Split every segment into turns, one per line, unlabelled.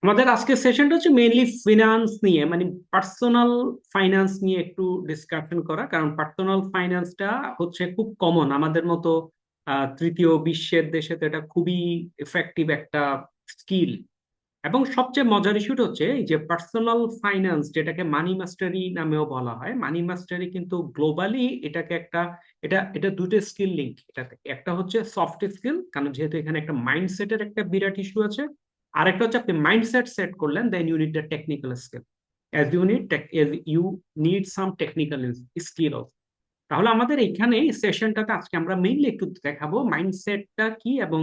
আমাদের আজকের সেশনটা হচ্ছে মেইনলি ফিনান্স নিয়ে, মানে পার্সোনাল ফাইন্যান্স নিয়ে একটু ডিসকাশন করা। কারণ পার্সোনাল ফাইন্যান্সটা হচ্ছে খুব কমন আমাদের মতো তৃতীয় বিশ্বের দেশে, তো এটা খুবই এফেক্টিভ একটা স্কিল। এবং সবচেয়ে মজার ইস্যুটা হচ্ছে এই যে পার্সোনাল ফাইন্যান্স, যেটাকে মানি মাস্টারি নামেও বলা হয়। মানি মাস্টারি কিন্তু গ্লোবালি এটাকে একটা, এটা এটা দুটো স্কিল লিঙ্ক এটাতে। একটা হচ্ছে সফট স্কিল, কারণ যেহেতু এখানে একটা মাইন্ডসেটের একটা বিরাট ইস্যু আছে। আর একটা হচ্ছে আপনি মাইন্ডসেট সেট করলেন, then you need the technical skill, as you need some technical skill also. তাহলে আমাদের এখানে সেশনটাতে আজকে আমরা মেইনলি একটু দেখাবো মাইন্ডসেটটা কি এবং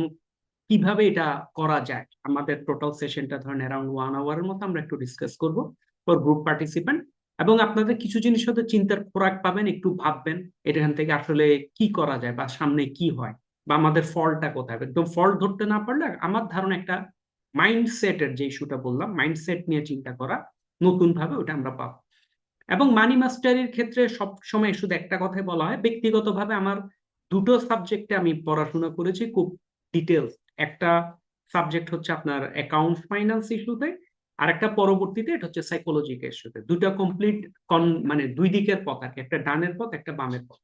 কিভাবে এটা করা যায়। আমাদের টোটাল সেশনটা ধরেন অ্যারাউন্ড 1 আওয়ারের মতো আমরা একটু ডিসকাস করব ফর গ্রুপ পার্টিসিপেন্ট। এবং আপনাদের কিছু জিনিস হয়তো চিন্তার খোরাক পাবেন, একটু ভাববেন এখান থেকে আসলে কি করা যায় বা সামনে কি হয় বা আমাদের ফলটা কোথায়। একদম ফল ধরতে না পারলে আমার ধারণা একটা মাইন্ডসেটের যে ইস্যুটা বললাম, মাইন্ডসেট নিয়ে চিন্তা করা নতুন ভাবে, ওটা আমরা পাবো। এবং মানি মাস্টারির ক্ষেত্রে সব সময় শুধু একটা কথাই বলা হয়, ব্যক্তিগতভাবে আমার দুটো সাবজেক্টে আমি পড়াশোনা করেছি খুব ডিটেলস। একটা সাবজেক্ট হচ্ছে আপনার অ্যাকাউন্ট ফাইন্যান্স ইস্যুতে, আর একটা পরবর্তীতে এটা হচ্ছে সাইকোলজিক্যাল ইস্যুতে। দুটো কমপ্লিট মানে দুই দিকের পথ আর কি, একটা ডানের পথ একটা বামের পথ।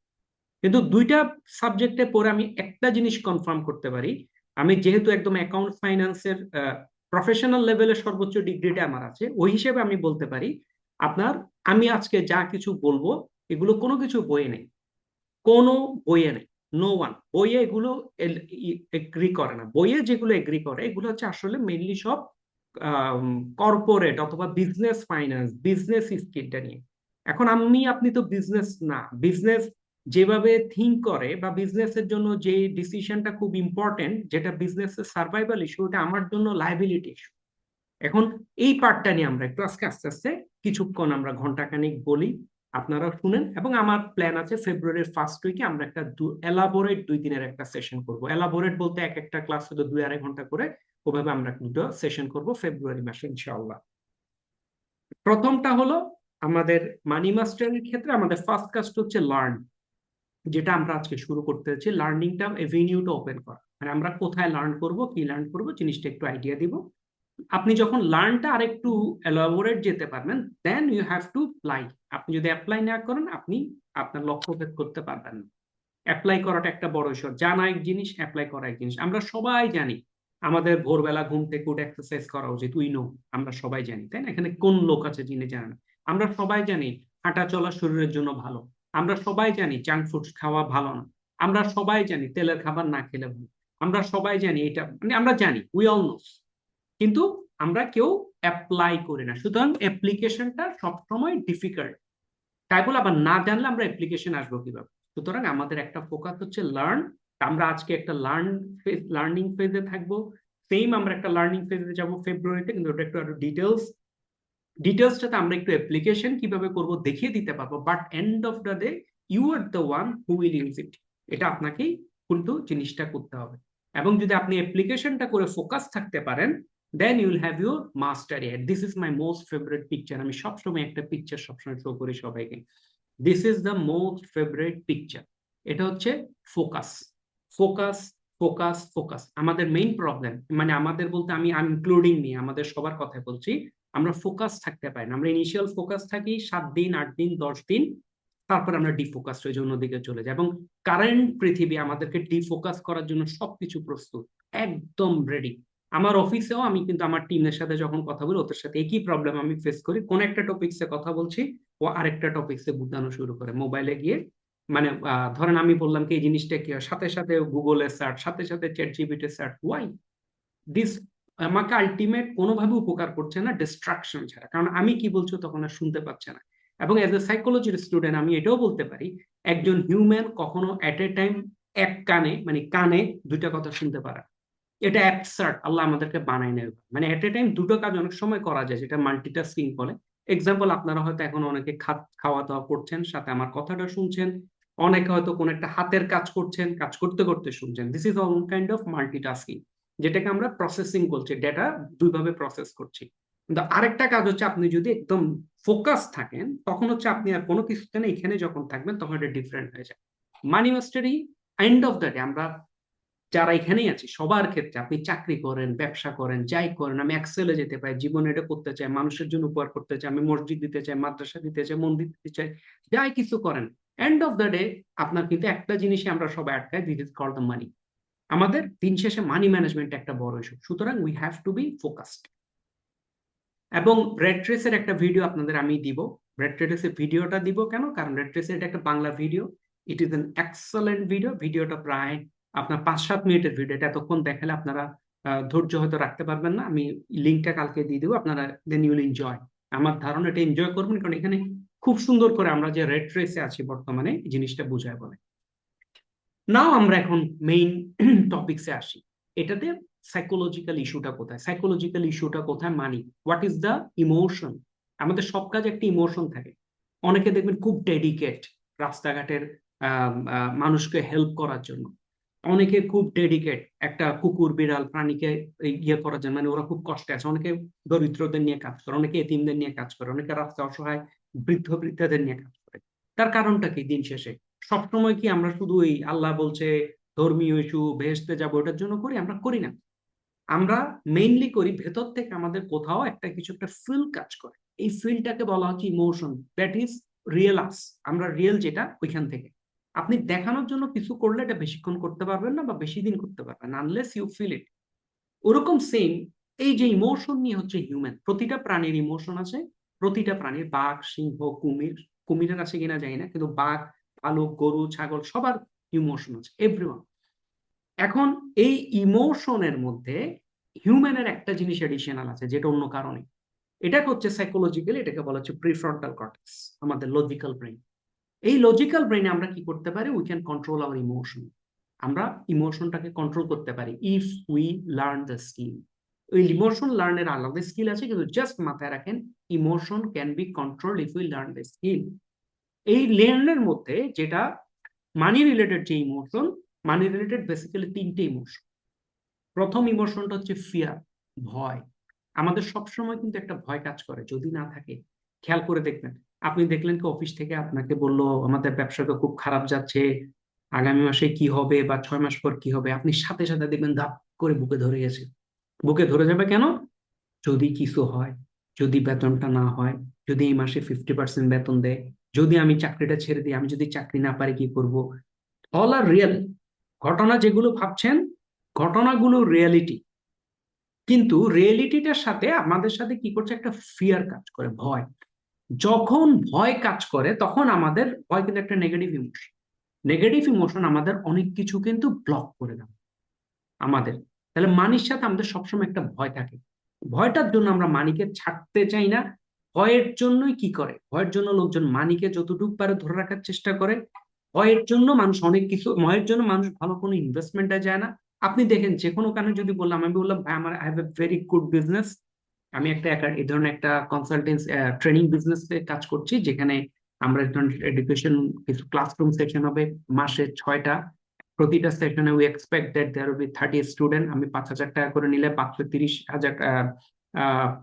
কিন্তু দুইটা সাবজেক্টে পড়ে আমি একটা জিনিস কনফার্ম করতে পারি, আমি যেহেতু একদম অ্যাকাউন্ট ফাইন্যান্সের প্রফেশনাল লেভেলের সর্বোচ্চ ডিগ্রিটা আমার আছে, ওই হিসেবে আমি বলতে পারি আপনার, আমি আজকে যা কিছু বলবো এগুলো কোনো কিছু বইয়ে নেই, কোনো বইয়ে নেই। নো ওয়ান বইয়ে এগুলো এগ্রি করে না। বইয়ে যেগুলো এগ্রি করে এগুলো হচ্ছে আসলে মেইনলি সব কর্পোরেট অথবা বিজনেস ফাইন্যান্স, বিজনেস স্কিলটা নিয়ে। এখন আমি আপনি তো বিজনেস না, বিজনেস যেভাবে থিঙ্ক করে বা বিজনেসের জন্য যে ডিসিশনটা খুব ইম্পর্টেন্ট, যেটা বিজনেসের সার্ভাইভাল ইস্যু, ওটা আমার জন্য লাইবিলিটি ইস্যু। এখন এই পার্টটা নিয়ে আমরা একটু আজকে আস্তে আস্তে কিছুক্ষণ আমরা ঘন্টাখানিক বলি, আপনারা শুনেন। এবং আমার প্ল্যান আছে ফেব্রুয়ারির ফার্স্ট উইকে আমরা একটা এলাবোরেট 2 দিনের একটা সেশন করব। এলাবোরেট বলতে এক একটা ক্লাস হয়তো 2-2.5 ঘন্টা করে, ওভাবে আমরা দুটো সেশন করব ফেব্রুয়ারি মাসে ইনশাআল্লাহ। প্রথমটা হলো আমাদের মানি মাস্টারের ক্ষেত্রে আমাদের ফার্স্ট কাজ হচ্ছে লার্ন, যেটা আমরা আজকে শুরু করতে যাচ্ছি। লার্নিংটা এভিনিউটা ওপেন করা, মানে আমরা কোথায় লার্ন করব, কি লার্ন করব, জিনিসটা একটু আইডিয়া দিব। আপনি যখন লার্নটা আরেকটু এলাবোরেট যেতে পারবেন, then you have to apply. আপনি যদি অ্যাপ্লাই না করেন, আপনি আপনার লক্ষ্য ভেদ করতে পারবেন না। অ্যাপ্লাই করাটা একটা বড় বিষয়, জানা এক জিনিস, অ্যাপ্লাই করা এক জিনিস। আমরা সবাই জানি আমাদের ভোরবেলা ঘুম থেকে উঠে এক্সারসাইজ করা উচিত, উই নো, আমরা সবাই জানি, তাই না? এখানে কোন লোক আছে যিনি জানে না? আমরা সবাই জানি হাঁটা চলা শরীরের জন্য ভালো। আমরা সবাই জানি জাঙ্ক ফুড খাওয়া ভালো না। আমরা সবাই জানি তেলের খাবার না খেলে ভালো। আমরা সবাই জানি এটা, মানে আমরা জানি, উই অল নো। কিন্তু আমরা কেউ অ্যাপ্লাই করি না, সুতরাং অ্যাপ্লিকেশনটা সবসময় ডিফিকাল্ট। তাই বলে আবার না জানলে আমরা অ্যাপ্লিকেশন আসবো কিভাবে? সুতরাং আমাদের একটা ফোকাস হচ্ছে লার্ন। আমরা আজকে একটা লার্নিং ফেজে থাকবো। সেম আমরা একটা লার্নিং ফেজে যাব ফেব্রুয়ারিতে, কিন্তু ওটা একটু আরো ডিটেলসটাতে আমরা একটু অ্যাপ্লিকেশন কিভাবে করব দেখিয়ে দিতে পারবো, but end of the day you are the one who will use it. এটা আপনাকেই কিন্তু জিনিসটা করতে হবে। এবং যদি আপনি অ্যাপ্লিকেশনটা করে ফোকাস থাকতে পারেন, then you will have your mastery. This is my most favourite picture. আমি সবসময় একটা পিকচার সবসময় শো করি সবাইকে। This is the most favourite picture. এটা হচ্ছে ফোকাস, ফোকাস, ফোকাস, ফোকাস। আমাদের মেইন প্রবলেম, মানে আমাদের বলতে আমি ইনক্লুডিং নি, আমাদের সবার কথা বলছি, আমরা ফোকাস থাকতে পারি না। আমরা ইনিশিয়াল ফোকাস থাকি 7 দিন, 8 দিন, 10 দিন, তারপর আমরা ডিফোকাস হয়ে যাই, অন্যদিকে চলে যাই। এবং কারেন্ট পৃথিবী আমাদেরকে ডিফোকাস করার জন্য সবকিছু প্রস্তুত, একদম রেডি। আমার অফিসেও আমি কিন্তু আমার টিমের সাথে যখন কথা বলি, ওদের সাথে একই প্রবলেম আমি ফেস করি। কোন একটা টপিকসে কথা বলছি, ও আরেকটা টপিকসে বুঝানো শুরু করে মোবাইলে গিয়ে। মানে ধরেন আমি বললাম কি এই জিনিসটা কি হয়, সাথে সাথে গুগলে সার্চ, সাথে সাথে chat GPT search. Why this? আমাকে আলটিমেট কোনোভাবে উপকার করছে না ডিস্ট্রাকশন ছাড়া, কারণ আমি কি বলছো তখন আর শুনতে পাচ্ছে না। এবং এজ এ সাইকোলজির স্টুডেন্ট আমি এটাও বলতে পারি, একজন হিউম্যান কখনো এট এ টাইম এক কানে, মানে কানে দুইটা কথা শুনতে পারে না। এটা অ্যাবসার্ড, আল্লাহ আমাদেরকে বানায় নেয়। মানে এট এ টাইম দুটো কাজ অনেক সময় করা যায়, যেটা মাল্টিটাস্কিং বলে। এক্সাম্পল, আপনারা হয়তো এখন অনেকে খাওয়া দাওয়া করছেন, সাথে আমার কথাটা শুনছেন। অনেকে হয়তো কোন একটা হাতের কাজ করছেন, কাজ করতে করতে শুনছেন। This is all kind of multitasking, যেটাকে আমরা প্রসেসিং বলছি, ডেটা দুইভাবে প্রসেস করছি। কিন্তু আরেকটা কাজ হচ্ছে, আপনি যদি একদম ফোকাস থাকেন, তখন হচ্ছে আপনি আর কোনো কিছুতে না, এখানে যখন থাকবেন তখন এটা ডিফারেন্ট হয়ে যায়। মানি মাস্টারি, এন্ড অফ দ্য ডে আমরা যারা এখানেই আছে সবার ক্ষেত্রে, আপনি চাকরি করেন, ব্যবসা করেন, যাই করেন, আমি এক্সেলে যেতে পারি, জীবনে এটা করতে চাই, মানুষের জন্য উপকার করতে চাই, আমি মসজিদ দিতে চাই, মাদ্রাসা দিতে চাই, মন্দির দিতে চাই, যাই কিছু করেন, এন্ড অফ দ্য ডে আপনার কিন্তু একটা জিনিসই আমরা সবাই আটকাই, this is called the money. আমাদের দিন শেষে মানি ম্যানেজমেন্ট একটা বড় ইস্যু, সুতরাং we have to be focused. এবং রেড রেসের একটা ভিডিও আপনাদের আমি দিব, রেড রেসের ভিডিওটা দিব কেন, কারণ রেড রেসের এটা একটা Bangla video, it is an excellent video. ভিডিওটা প্রায় আপনার 5-7 মিনিটের ভিডিও, এটা এতক্ষণ দেখালে আপনারা ধৈর্য হয়তো রাখতে পারবেন না, আমি লিঙ্কটা কালকে দিয়ে দেবো, আপনারা দেন ইউল এনজয়। আমার ধারণা এটা এনজয় করবেন, কারণ এখানে খুব সুন্দর করে আমরা যে রেড রেসে আছি বর্তমানে এই জিনিসটা বুঝায় বলে। নাও আমরা এখন মেইন টপিকসে আসি। এটাতে সাইকোলজিক্যাল ইস্যুটা কোথায়, সাইকোলজিক্যাল ইস্যুটা কোথায়, মানি, হোয়াট ইজ দ্য ইমোশন। আমাদের সব কাজে একটা ইমোশন থাকে। অনেকে দেখবেন খুব ডেডিকেট রাস্তাঘাটের মানুষকে হেল্প করার জন্য, অনেকে খুব ডেডিকেট একটা কুকুর বিড়াল প্রাণীকে ইয়ে করার জন্য, মানে ওরা খুব কষ্টে আছে, অনেকে দরিদ্রদের নিয়ে কাজ করে, অনেকে এতিমদের নিয়ে কাজ করে, অনেকে রাস্তা অসহায় বৃদ্ধ বৃদ্ধাদের নিয়ে কাজ করে। তার কারণটা কি, দিন শেষে সবসময় কি আমরা শুধু ওই আল্লাহ বলছে ধর্মীয় ইস্যু ভেস্তে যাবো ওটার জন্য করি? আমরা করি না। আমরা মেইনলি করি ভেতর থেকে আমাদের কোথাও একটা কিছু একটা ফিল কাজ করে, এই ফিলটাকে বলা হচ্ছে ইমোশন, দ্যাট ইজ রিয়েল আস। আমরা রিয়েল যেটা ওইখান থেকে। আপনি দেখানোর জন্য কিছু করলে এটা বেশিক্ষণ করতে পারবেন না বা বেশি দিন করতে পারবেন না, আনলেস ইউ ফিল ইট। ওরকম সেম এই যে ইমোশন নিয়ে হচ্ছে হিউম্যান, প্রতিটা প্রাণীর ইমোশন আছে। প্রতিটা প্রাণীর, বাঘ, সিংহ, কুমির, কুমিরের আছে কিনা জানি না, কিন্তু বাঘ, ভালুক, গরু, ছাগল সবার ইমোশন আছে, এভরিওয়ান। এখন এই ইমোশনের মধ্যে হিউম্যানের একটা জিনিস এডিশনাল আছে যেটা অন্য কারণে, এটা হচ্ছে সাইকোলজিক্যালি, এটাকে বলা হচ্ছে প্রিফ্রন্টাল কর্টেক্স, আমাদের লজিক্যাল ব্রেন। এই লজিক্যাল ব্রেনে আমরা কি করতে পারি, we can control hour emotion. আমরা ইমোশনটাকে কন্ট্রোল করতে পারি if we learn the skill. ওই ইমোশন লার্নের আলাদা স্কিল আছে, কিন্তু জাস্ট মাথায় রাখেন emotion can be control if we learn the skill. এই লেনের মধ্যে যেটা মানি রিলেটেড যে ইমোশন, মানি রিলেটেড বেসিক্যালি 3টে ইমোশন। প্রথম ইমোশনটা হচ্ছে ফিয়ার, ভয়। আমাদের সবসময় কিন্তু একটা ভয় কাজ করে, যদি না থাকে খেয়াল করে দেখবেন। আপনি দেখলেন কি অফিস থেকে আপনাকে বললো আমাদের ব্যবসাটা খুব খারাপ যাচ্ছে, আগামী মাসে কি হবে বা 6 মাস পর কি হবে, আপনি সাথে সাথে দেখবেন ধাপ করে বুকে ধরে গেছে। বুকে ধরে যাবে কেন, যদি কিছু হয়, যদি বেতনটা না হয়, যদি এই মাসে 50% বেতন দেয়, যদি আমি চাকরিটা ছেড়ে দিই, আমি যদি চাকরি না পারি কি করব। অল আর রিয়েল ঘটনা, যেগুলো ভাবছেন ঘটনাগুলো রিয়েলিটি, কিন্তু রিয়েলিটিটার সাথে আমাদের সাথে কি করছে, একটা ফিয়ার কাজ করে, ভয়। যখন ভয় কাজ করে তখন আমাদের, ভয় কিন্তু একটা নেগেটিভ ইমোশন, নেগেটিভ ইমোশন আমাদের অনেক কিছু কিন্তু ব্লক করে দেয় আমাদের। তাহলে মানির সাথে আমাদের সবসময় একটা ভয় থাকে, ভয়টার জন্য আমরা মানিকে ছাড়তে চাই না। ভয়ের জন্যই কি করে, ভয়ের জন্য লোকজন মানিকে যতটুকু পারে ধরে রাখার চেষ্টা করে। ভয়ের জন্য মানুষ অনেক কিছু, ভয়ের জন্য মানুষ ভালো কোনো ইনভেস্টমেন্টে যায় না। আপনি দেখেন যে কোনো কারণে যদি বললাম, আমি বললাম ভাই আমার I have a very good business, আমি এই ধরনের একটা কনসালটেন্সি ট্রেনিং বিজনেস কাজ করছি, যেখানে আমরা এডুকেশন কিছু ক্লাসরুম সেশন হবে মাসে 6টা। প্রতিটা সেশনে we expect that there will be 30 student. আমি 5,000 টাকা করে নিলে 530,000,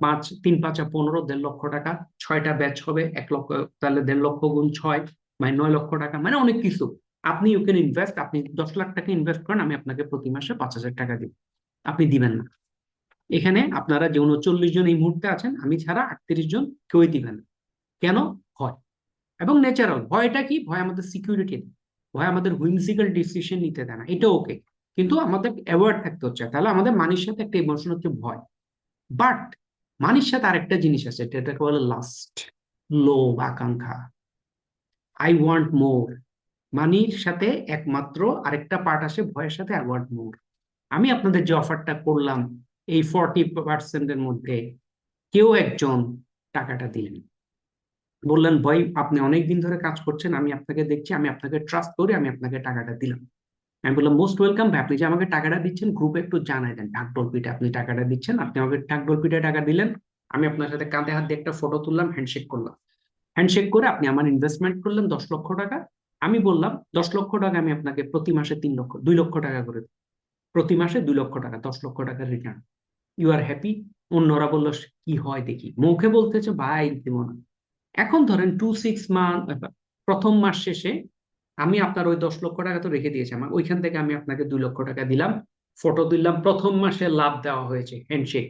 5, 3, 5, 15, 1.5 লক্ষ টাকা। 6টা ব্যাচ হবে 1 লক্ষ, তাহলে 1.5 লক্ষ গুণ 6 মানে 9 লক্ষ টাকা, মানে অনেক কিছু। আপনি ইউ ক্যান ইনভেস্ট, আপনি 10 লাখ টাকা ইনভেস্ট করেন, আমি আপনাকে প্রতি মাসে 5,000 টাকা দিব। আপনি দিবেন না। এখানে আপনারা যে 39 জন এই মুহূর্তে আছেন, আমি ছাড়া 38 জন কেউই দিবেন না। কেন? ভয়। এবং ন্যাচারাল ভয়টা কি, ভয় আমাদের সিকিউরিটি, ভয় আমাদের হুইমসিক্যাল ডিসিশন নিতে দেয় না, এটা ওকে, কিন্তু আমাদের অ্যাওয়ার্ড থাকতে হচ্ছে। তাহলে আমাদের মানির সাথে একটা ইমোশন হচ্ছে ভয়। বাট মানির সাথে আরেকটা জিনিস আছে, এটাকে বলে লাস্ট, লোভ, আকাঙ্ক্ষা, আই ওয়ান্ট মোর। মানির সাথে একমাত্র আরেকটা পার্ট আসে ভয়ের সাথে, আই ওয়ান্ট মোর। আমি আপনাদের যে অফারটা করলাম, এই 40%-এর মধ্যে কেউ একজন টাকাটা দিলেন, বললেন ভাই আপনি অনেকদিন ধরে কাজ করছেন, আমি আপনাকে দেখছি, আমি আপনাকে ট্রাস্ট করি, আমি আপনাকে টাকাটা দিলাম। আমি বললাম মোস্ট ওয়েলকাম ভাই, আপনি যে আমাকে টাকাটা দিচ্ছেন গ্রুপে একটু জানাই দেন, ঢাকঢোল পিঠে আপনি টাকাটা দিচ্ছেন, আপনি আমাকে ঢাকঢোল পিঠে টাকা দিলেন। আমি আপনার সাথে কাঁধে হাত দিয়ে একটা ফটো তুললাম, হ্যান্ডশেক করলাম। হ্যান্ডশেক করে আপনি আমার ইনভেস্টমেন্ট করলেন 10 লক্ষ টাকা। আমি বললাম 10 লক্ষ টাকা আমি আপনাকে প্রতি মাসে 3 লক্ষ, 2 লক্ষ টাকা করে দেব। প্রতি মাসে 2 লক্ষ টাকা, 10 লক্ষ টাকার রিটার্ন। You R happy? অন্যরা বললো কি হয় দেখি, মুখে বলতেছে ভাই দিব না। এখন ধরেন 2-6 মান্থ, প্রথম মাস শেষে আমি আপনার ওই 10 লক্ষ টাকা তো রেখে দিয়েছি, আমার ওইখান থেকে আমি আপনাকে 2 লক্ষ টাকা দিলাম, ফটো দিলাম, প্রথম মাসে লাভ দেওয়া হয়েছে, হ্যান্ডশেক।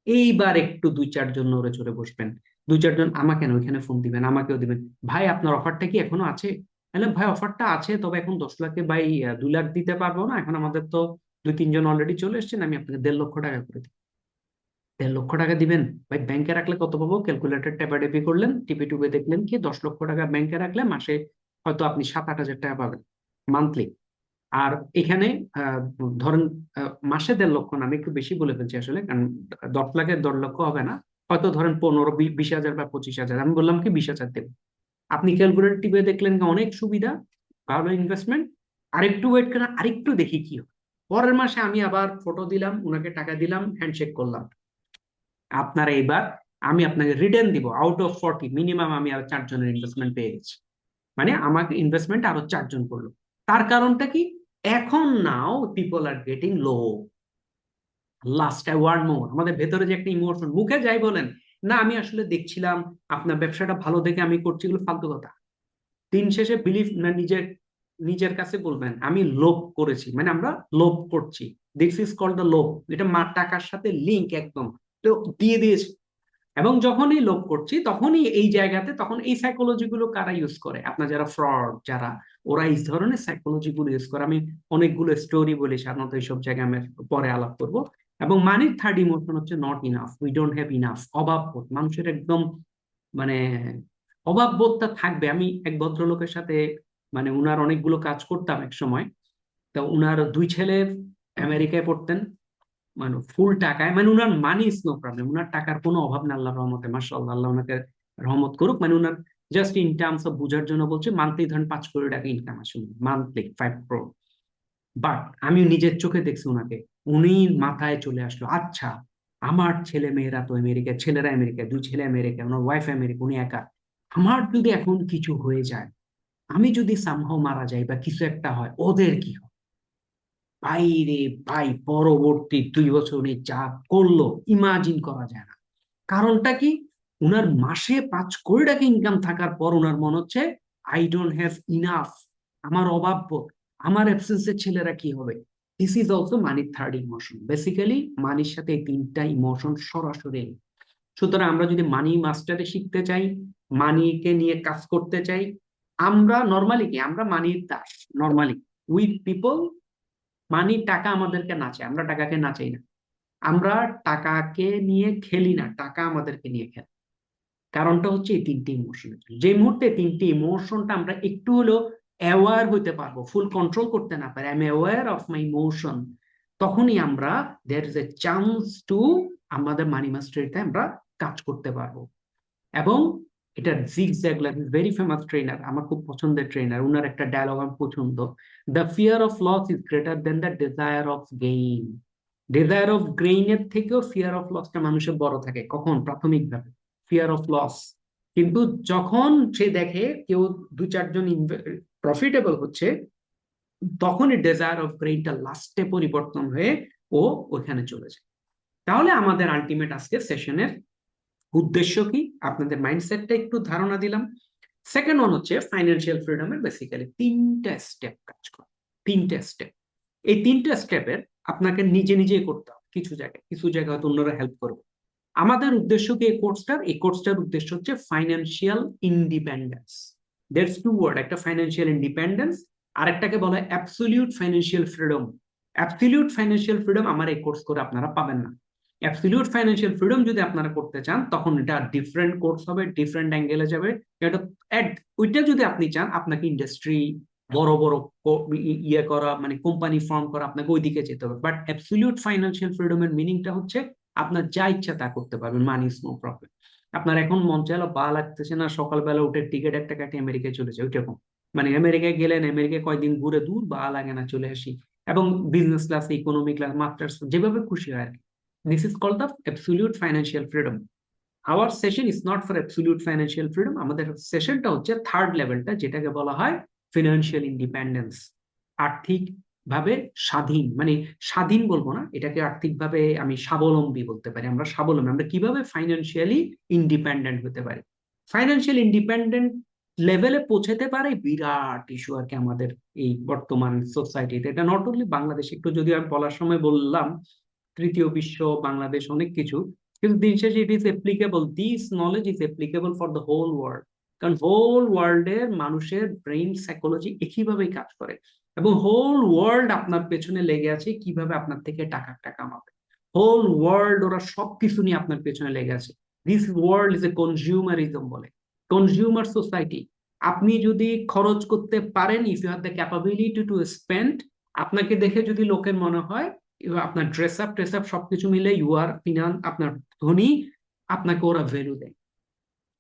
এইবার একটু 2-4 জন নড়ে চড়ে বসবেন, 2-4 জন আমাকে না ওইখানে ফোন দিবেন, আমাকেও দিবেন, ভাই আপনার অফারটা কি এখনো আছে? তাহলে ভাই অফারটা আছে, তবে এখন 10 লাখে ভাই 2 লাখ দিতে পারবো না, এখন আমাদের তো 2-3 জন অলরেডি চলে এসেছেন, আমি আপনাকে 1.5 লক্ষ টাকা করে দিই। 1.5 লক্ষ টাকা দিবেন? ভাই ব্যাংকে রাখলে কত পাবো? ক্যালকুলেটর টেপাটেপি করলেন, টিপে টুপে দেখলেন কি 10 লক্ষ টাকা ব্যাংকে রাখলে মাসে হয়তো আপনি 7-8 হাজার টাকা পাবেন, মান্থলি। আর এখানে আহ, ধরেন মাসে 1.5 লক্ষ না, আমি একটু বেশি বলে ফেলছি আসলে, কারণ 10 লাখের 10 লক্ষ হবে না, হয়তো ধরেন 15-20 হাজার বা 25 হাজার, আমি বললাম কি 20 হাজার দেবেন। আপনি ক্যালকুলেটর টিপে দেখলেন কি অনেক সুবিধা, ভালো ইনভেস্টমেন্ট। আরেকটু ওয়েট করেন, আরেকটু দেখি কি হয়। পরের মাসে আমি আবার ফটো দিলাম, ওনাকে টাকা দিলাম, হ্যান্ডশেক করলাম। আপনারা এবার, আমি আপনাকে রিটার্ন দিব আউট অফ 40, মিনিমাম আমি আর 4 জনের ইনভেস্টমেন্ট পেয়ে গেছি, মানে আমাকে ইনভেস্টমেন্ট আরো 4 জন করলো। তার কারণটা কি? এখন now people are getting low. Last one more, আমাদের ভেতরে যে একটা ইমোশন, মুখে যাই বলেন না আমি আসলে দেখছিলাম আপনার ব্যবসাটা ভালো দেখে আমি করছি, এগুলো ফালতু কথা। দিন শেষে বিলিভ না, নিজের নিজের কাছে বলবেন আমি লোভ করেছি, মানে আমরা লোভ করছি, দিস ইজ কল্ড দ্য লোভ, এটা টাকার সাথে লিঙ্ক একদম, তো দিয়ে দিয়েছে। এবং যখনই লোভ করছি তখনই এই জায়গাতে, তখন এই সাইকোলজি গুলো কারা ইউজ করে? আপনার যারা ফ্রড, যারা, ওরা এই ধরনের সাইকোলজি গুলো ইউজ করে। আমি অনেকগুলো স্টোরি বলি, সাধারণত এইসব জায়গায় আমি পরে আলাপ করব। এবং মানির থার্ড ইমোশন হচ্ছে not enough, we don't have enough, অভাববোধ মানুষের একদম, মানে অভাববোধটা থাকবে। আমি এক ভদ্রলোকের সাথে, মানে উনার অনেকগুলো কাজ করতাম এক সময়, তো উনার 2 ছেলে আমেরিকায় পড়তেন, মানে ফুল টাকায়, মানে উনার মানি ইজ নো প্রবলেম, উনার টাকার কোনো অভাব না, আল্লাহর রহমতে, মাশাআল্লাহ, আল্লাহ ওনাকে রহমত করুক। মানে উনার, জাস্ট ইন টার্মস অফ বুঝার জন্য বলছে, মান্থলি ধরেন 5 কোটি টাকা ইনকাম আসে, মান্থলি 5 crore। বাট আমি নিজের চোখে দেখছি উনাকে, উনি মাথায় চলে আসলো, আচ্ছা আমার ছেলে মেয়েরা তো আমেরিকায়, ছেলেরা আমেরিকায়, 2 ছেলে আমেরিকায়, ওনার ওয়াইফ আমেরিকা, উনি একা, আমার যদি এখন কিছু হয়ে যায়, আমি যদি সামহাও মারা যাই বা কিছু একটা হয়, ওদের কি হবে? ভাই রে ভাই, পরবর্তী 2 বছর উনি যা করলো ইমাজিন করা যায় না। কারণটা কি? উনার মাসে 5 কোটি টাকা ইনকাম থাকার পর উনার মনে হচ্ছে আই ডোন্ট হ্যাভ ইনাফ, আমার অভাব বোধ, আমার অ্যাবসেন্সে ছেলেরা কি হবে? দিস ইজ অলসো মানির থার্ড ইমোশন। বেসিক্যালি মানির সাথে এই 3টা ইমোশন সরাসরি। সুতরাং আমরা যদি মানি মাস্টারে শিখতে চাই, মানিকে নিয়ে কাজ করতে চাই, আমরা নর্মালি কি, আমরা মানির দাস, নর্মালি উই পিপল, মানি, টাকা আমাদেরকে নাচে, আমরা টাকাকে নাচাই না। আমরা টাকাকে নিয়ে খেলি না, টাকা আমাদেরকে নিয়ে খেলে। কারণটা হচ্ছে এই 3টে ইমোশনের জন্য। যে মুহূর্তে 3টে ইমোশনটা আমরা একটু হলেও অ্যাওয়ার হইতে পারবো, ফুল কন্ট্রোল করতে না পারি, I am aware of my emotion, তখনই আমরা, there is a chance to, আমাদের মানি মাস্টারিতে আমরা কাজ করতে পারবো। এবং এটা Zig Ziglar, very famous trainer, আমার খুব পছন্দের ট্রেনার, উনার একটা ডায়লগ আমার পছন্দ, the fear of loss is greater than the desire of gain. Desire of গেইনের থেকেও ফিয়ার অফ লসটা মানুষের বড় থাকে, কখন? প্রাথমিকভাবে ফিয়ার অফ লস। কিন্তু যখন সে দেখে কেউ 2-4 জন প্রফিটেবল হচ্ছে, তখনই ডেজায়ার অফ গেইনটা লাস্টে পরিবর্তন হয়ে ও ওইখানে চলে যায়। তাহলে আমাদের আলটিমেট আজকে সেশনের উদ্দেশ্য কি? আপনাদের মাইন্ডসেটটা একটু ধারণা দিলাম। সেকেন্ড ওয়ান হচ্ছে ফাইন্যান্সিয়াল ফ্রিডমের বেসিক্যালি 3টা স্টেপ কাজ করে, 3টা স্টেপ। এই 3টা স্টেপের আপনাকে নিজে নিজেই করতে হবে, কিছু জায়গায়, কিছু জায়গায় হয়তো অন্যরা হেল্প করবে। আমাদের উদ্দেশ্য কি এই কোর্সটার উদ্দেশ্য হচ্ছে financial independence. There's two word, একটা ফাইন্যান্সিয়াল ইন্ডিপেন্ডেন্স, আরেকটাকে বলা হয় absolute financial freedom. Absolute financial freedom আমার এই কোর্স করে আপনারা পাবেন না। অ্যাবসলিউট ফাইন্যান্সিয়াল ফ্রিডম যদি আপনারা করতে চান, তখন এটা ডিফারেন্ট কোর্স হবে, ডিফারেন্ট অ্যাঙ্গেলে যাবে। এটা ওইটা যদি আপনি চান, আপনাকে ইন্ডাস্ট্রি, বড় বড় ইয়ে করা, মানে কোম্পানি ফর্ম করা, আপনাকে ওইদিকে যেতে হবে। বাট অ্যাবসলিউট ফাইন্যান্সিয়াল ফ্রিডমের মিনিংটা হচ্ছে আপনার যা ইচ্ছা তা করতে পারবেন, মানি ইজ নো প্রবলেম। আপনার এখন মন চাইলো, বা লাগতেছে না, সকালবেলা উঠে টিকিট একটা কাটে আমেরিকায় চলে যায়, ওইরকম, মানে আমেরিকায় গেলেন, আমেরিকায় কয়দিন ঘুরে, দূর বা লাগে না, চলে আসি। এবং business class, economy class, masters, যেভাবে খুশি হয় আর কি। This is called the absolute financial freedom. Our session is not for absolute financial freedom, আমাদের সেশনটা হচ্ছে থার্ড লেভেলটা, যেটাকে বলা হয় ফিনান্সিয়াল ইন্ডিপেন্ডেন্স। আর্থিক ভাবে স্বাধীন, মানে স্বাধীন বলবো না, এটাকে আর্থিকভাবে আমি স্বাবলম্বী বলতে পারি। আমরা স্বাবলম্বী, আমরা কিভাবে ফাইন্যান্সিয়ালি ইন্ডিপেন্ডেন্ট হতে পারি। ফাইন্যান্সিয়াল ইন্ডিপেন্ডেন্ট লেভেলে পৌঁছাতে পারে, বিরাট ইস্যু আর কি আমাদের এই বর্তমান সোসাইটিতে। এটা নট অনলি বাংলাদেশ, একটু যদি আমি বলার সময় বললাম তৃতীয় বিশ্ব, বাংলাদেশ, অনেক কিছু, কিন্তু দিন শেষে it is applicable, this knowledge is applicable for the whole world. কারণ হোল ওয়ার্ল্ডের মানুষের ব্রেইন সাইকোলজি একইভাবেই কাজ করে, এবং হোল ওয়ার্ল্ড আপনার পেছনে লেগে আছে কিভাবে আপনার থেকে টাকা কামাবে। হোল ওয়ার্ল্ড ওরা সবকিছু নিয়ে আপনার পেছনে লেগে আছে। This world is a consumerism বলে, কনজিউমার সোসাইটি। আপনি যদি খরচ করতে পারেন, if you have the capability to spend, আপনাকে দেখে যদি লোকের মনে হয় আপনার ড্রেস আপ ট্রেস আপ সবকিছু মিলে ইউ আর ফিনান্স, আপনার ধনী, আপনাকে ওরা ভ্যালু দেয়।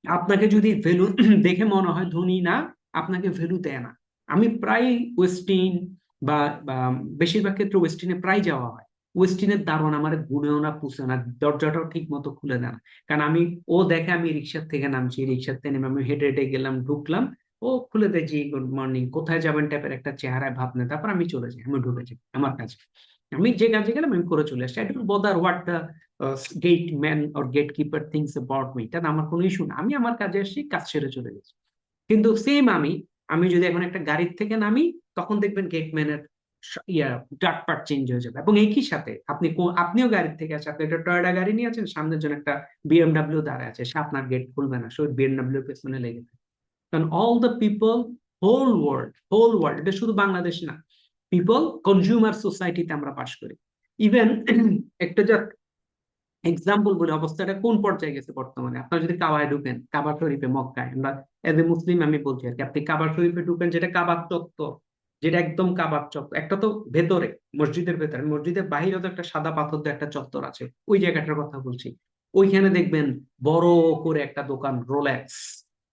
আপনাকে যদি ভ্যালু দেখে মনে হয় ধনী না, আপনাকে ভ্যালু দেয় না। আমি প্রায় ওয়েস্টিন বা বা বেশিরভাগ ক্ষেত্রে ওয়েস্টিনে প্রায় যাওয়া হয়। ওয়েস্টিনের দারোয়ান আমার গুনেও না পুষে না, দরজাটাও ঠিক মতো খুলে দেয় না। কারণ আমি, ও দেখে আমি রিক্সার থেকে নামছি, রিক্সার থেকে নেমে আমি হেঁটে হেঁটে গেলাম, ঢুকলাম, ও খুলে দেয়, জি গুড মর্নিং, কোথায় যাবেন টাইপের একটা চেহারায় ভাব নেয়, তারপর আমি চলে যাই, আমি ঢুকে যাই আমার কাছে। আমি যে কাজে গেলাম আমি করে চলে আসছি, I don't bother what the gate man or gatekeeper thinks about me, এটা আমার কোনো ইস্যু না, আমি আমার কাজে আসছি, কাজ সেরে চলে গেছি। কিন্তু সেম আমি, আমি যদি এখন একটা গাড়ির থেকে নামি, তখন দেখবেন গেটম্যানের ডাটপাট চেঞ্জ হয়ে যাবে। এবং একই সাথে আপনি আপনিও গাড়ির থেকে আছে, আপনি একটা টয়োটা গাড়ি নিয়ে আছেন, সামনের জন্য একটা বিএমডাব্লিউ দাঁড়ায় আছে, সে আপনার গেট খুলবে না, সে বিএমডাব্লিউ পেছনে লেগে থাকে। কারণ all the people, whole world, এটা শুধু বাংলাদেশ না, পিপল কনজিউমার সোসাইটিতে আমরা বাস করি। ইভেন একটা জাস্ট এক্সাম্পল বলে, অবস্থাটা কোন পর্যায়ে গেছে বর্তমানে। আপনার যদি কাবায় ঢুকেন, কাবা শরীফে, মক্কায়, আমরা এজ এ মুসলিম আমি বলছি আর কি, আপনি কাবা শরীফে ঢুকেন, যেটা কাবার চত্বর, যেটা একদম কাবার চত্বর, একটা তো ভেতরে, মসজিদের ভেতরে, মসজিদের বাহিরে তো একটা সাদা পাথর দিয়ে একটা চত্বর আছে, ওই জায়গাটার কথা বলছি। ওইখানে দেখবেন বড় করে একটা দোকান, রোলেক্স,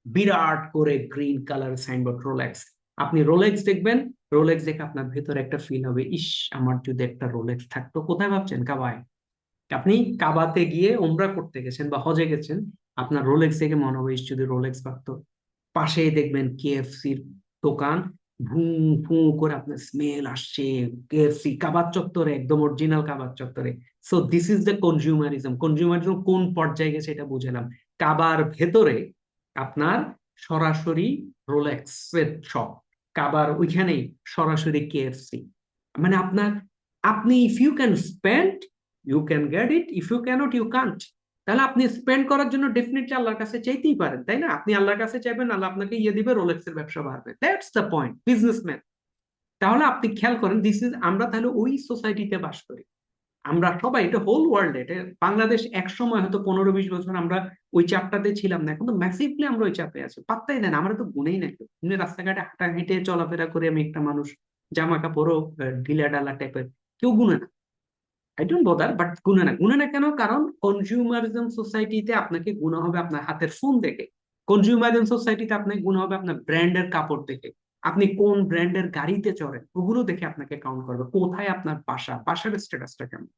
বিরাট করে গ্রিন কালার সাইনবোর্ড, রোলেক্স। আপনি রোলেক্স দেখবেন, রোলেক্স দেখে আপনার ভেতরে একটা ফিল হবে, ইস, আমার যদি একটা রোলেক্স থাকতো। কোথায় ভাবছেন? কাবায়। আপনি কাবাতে গিয়ে ওমরা করতে গেছেন বা হজে গেছেন, আপনার রোলেক্স দেখে মনে হবে, ইস, যদি রোলেক্স পারতো। পাশেই দেখবেন কেএফসির দোকান, ভু ফু করে আপনার স্মেল আসছে, কেএফসি কাবাব চত্বরে, একদম অরিজিনাল কাবাব চত্বরে। So this is the consumerism. Consumerism কোন পর্যায়ে গেছে এটা বুঝলাম। কাবার ভেতরে আপনার সরাসরি রোলেক্স এর শপ, কাবার ওইখানেই সরাসরি কেএফসি। মানে আপনার, আপনি if you can spend, you can get it, if you can't, you can't. তাহলে আপনি স্পেন্ড করার জন্য ডেফিনেটলি আল্লাহর কাছে চাইতেই পারেন, তাই না? আপনি আল্লাহর কাছে চাইবেন, আল্লাহ আপনাকে ইয়ে দিবে, রোলেক্স এর ব্যবসা বাড়বে, দ্যাটস দ্য পয়েন্ট, বিজনেসম্যান। তাহলে আপনি খেয়াল করেন, দিস ইজ, আমরা তাহলে ওই সোসাইটিতে বাস করি। আমরা সবাই, এটা হোল ওয়ার্ল্ড, এটা বাংলাদেশ এক সময় হয়তো 15-20 বছর আমরা ওই চাপটাতে ছিলাম না, এখন তো ম্যাসিভলি আমরা ওই চাপে আছি, পাত্তাই দেন, আমরা তো গুনেই নাই। এমনি রাস্তাঘাটে হাঁটা হেঁটে চলাফেরা করে আমি একটা মানুষ, জামা কাপড়ও ঢিলা ডালা টাইপের, কেউ গুনে না। আই ডোন্ট বোদার, বাট গুনে না, গুনে না কেন? কারণ কনজিউমারিজম সোসাইটিতে আপনাকে গুণা হবে আপনার হাতের ফোন দেখে, কনজিউমারিজম সোসাইটিতে আপনাকে গুণা হবে আপনার ব্র্যান্ডের কাপড় দেখে, আপনি কোন ব্র্যান্ডের গাড়িতে চড়েন ওগুলো দেখে আপনাকে কাউন্ট করবে, কোথায় আপনার বাসা, বাসার স্ট্যাটাসটা কেমন।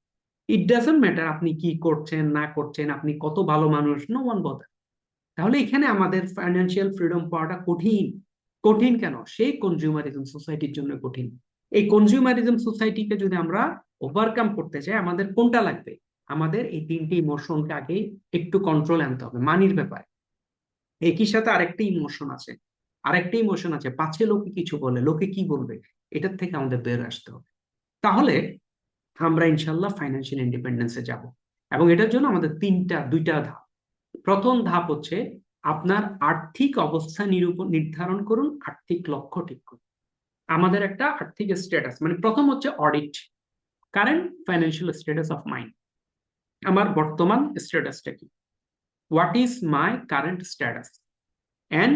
ইট ডাজন্ট ম্যাটার আপনি কি করছেন না করছেন, আপনি কত ভালো মানুষ, নো ওয়ান বদার। তাহলে এখানে আমাদের ফাইন্যান্সিয়াল ফ্রিডম পাওয়াটা কঠিন। কঠিন কেন? সেই কনজিউমারিজম সোসাইটির জন্য কঠিন। এই কনজিউমারিজম সোসাইটিকে যদি আমরা ওভারকাম করতে চাই, আমাদের কোনটা লাগবে? আমাদের এই তিনটি ইমোশনকে আগে একটু কন্ট্রোল আনতে হবে মানির ব্যাপারে। একই সাথে আরেকটা ইমোশন আছে, আরেকটা ইমোশন আছে, পাছে লোকে কিছু বলে, লোকে কি বলবে, এটার থেকে আমাদের বের আসতে হবে। তাহলে আমরা ইনশাল্লাহ ফাইন্যান্সিয়াল ইন্ডিপেন্ডেন্সে যাব। এবং এটার জন্য আমাদের দুইটা ধাপ। প্রথম ধাপ হচ্ছে আপনার আর্থিক অবস্থা নির্ধারণ করুন, আর্থিক লক্ষ্য ঠিক করুন। আমাদের একটা আর্থিক স্ট্যাটাস, মানে প্রথম হচ্ছে audit, current financial status of mind. আমার বর্তমান স্ট্যাটাসটা কি? What is my current status? And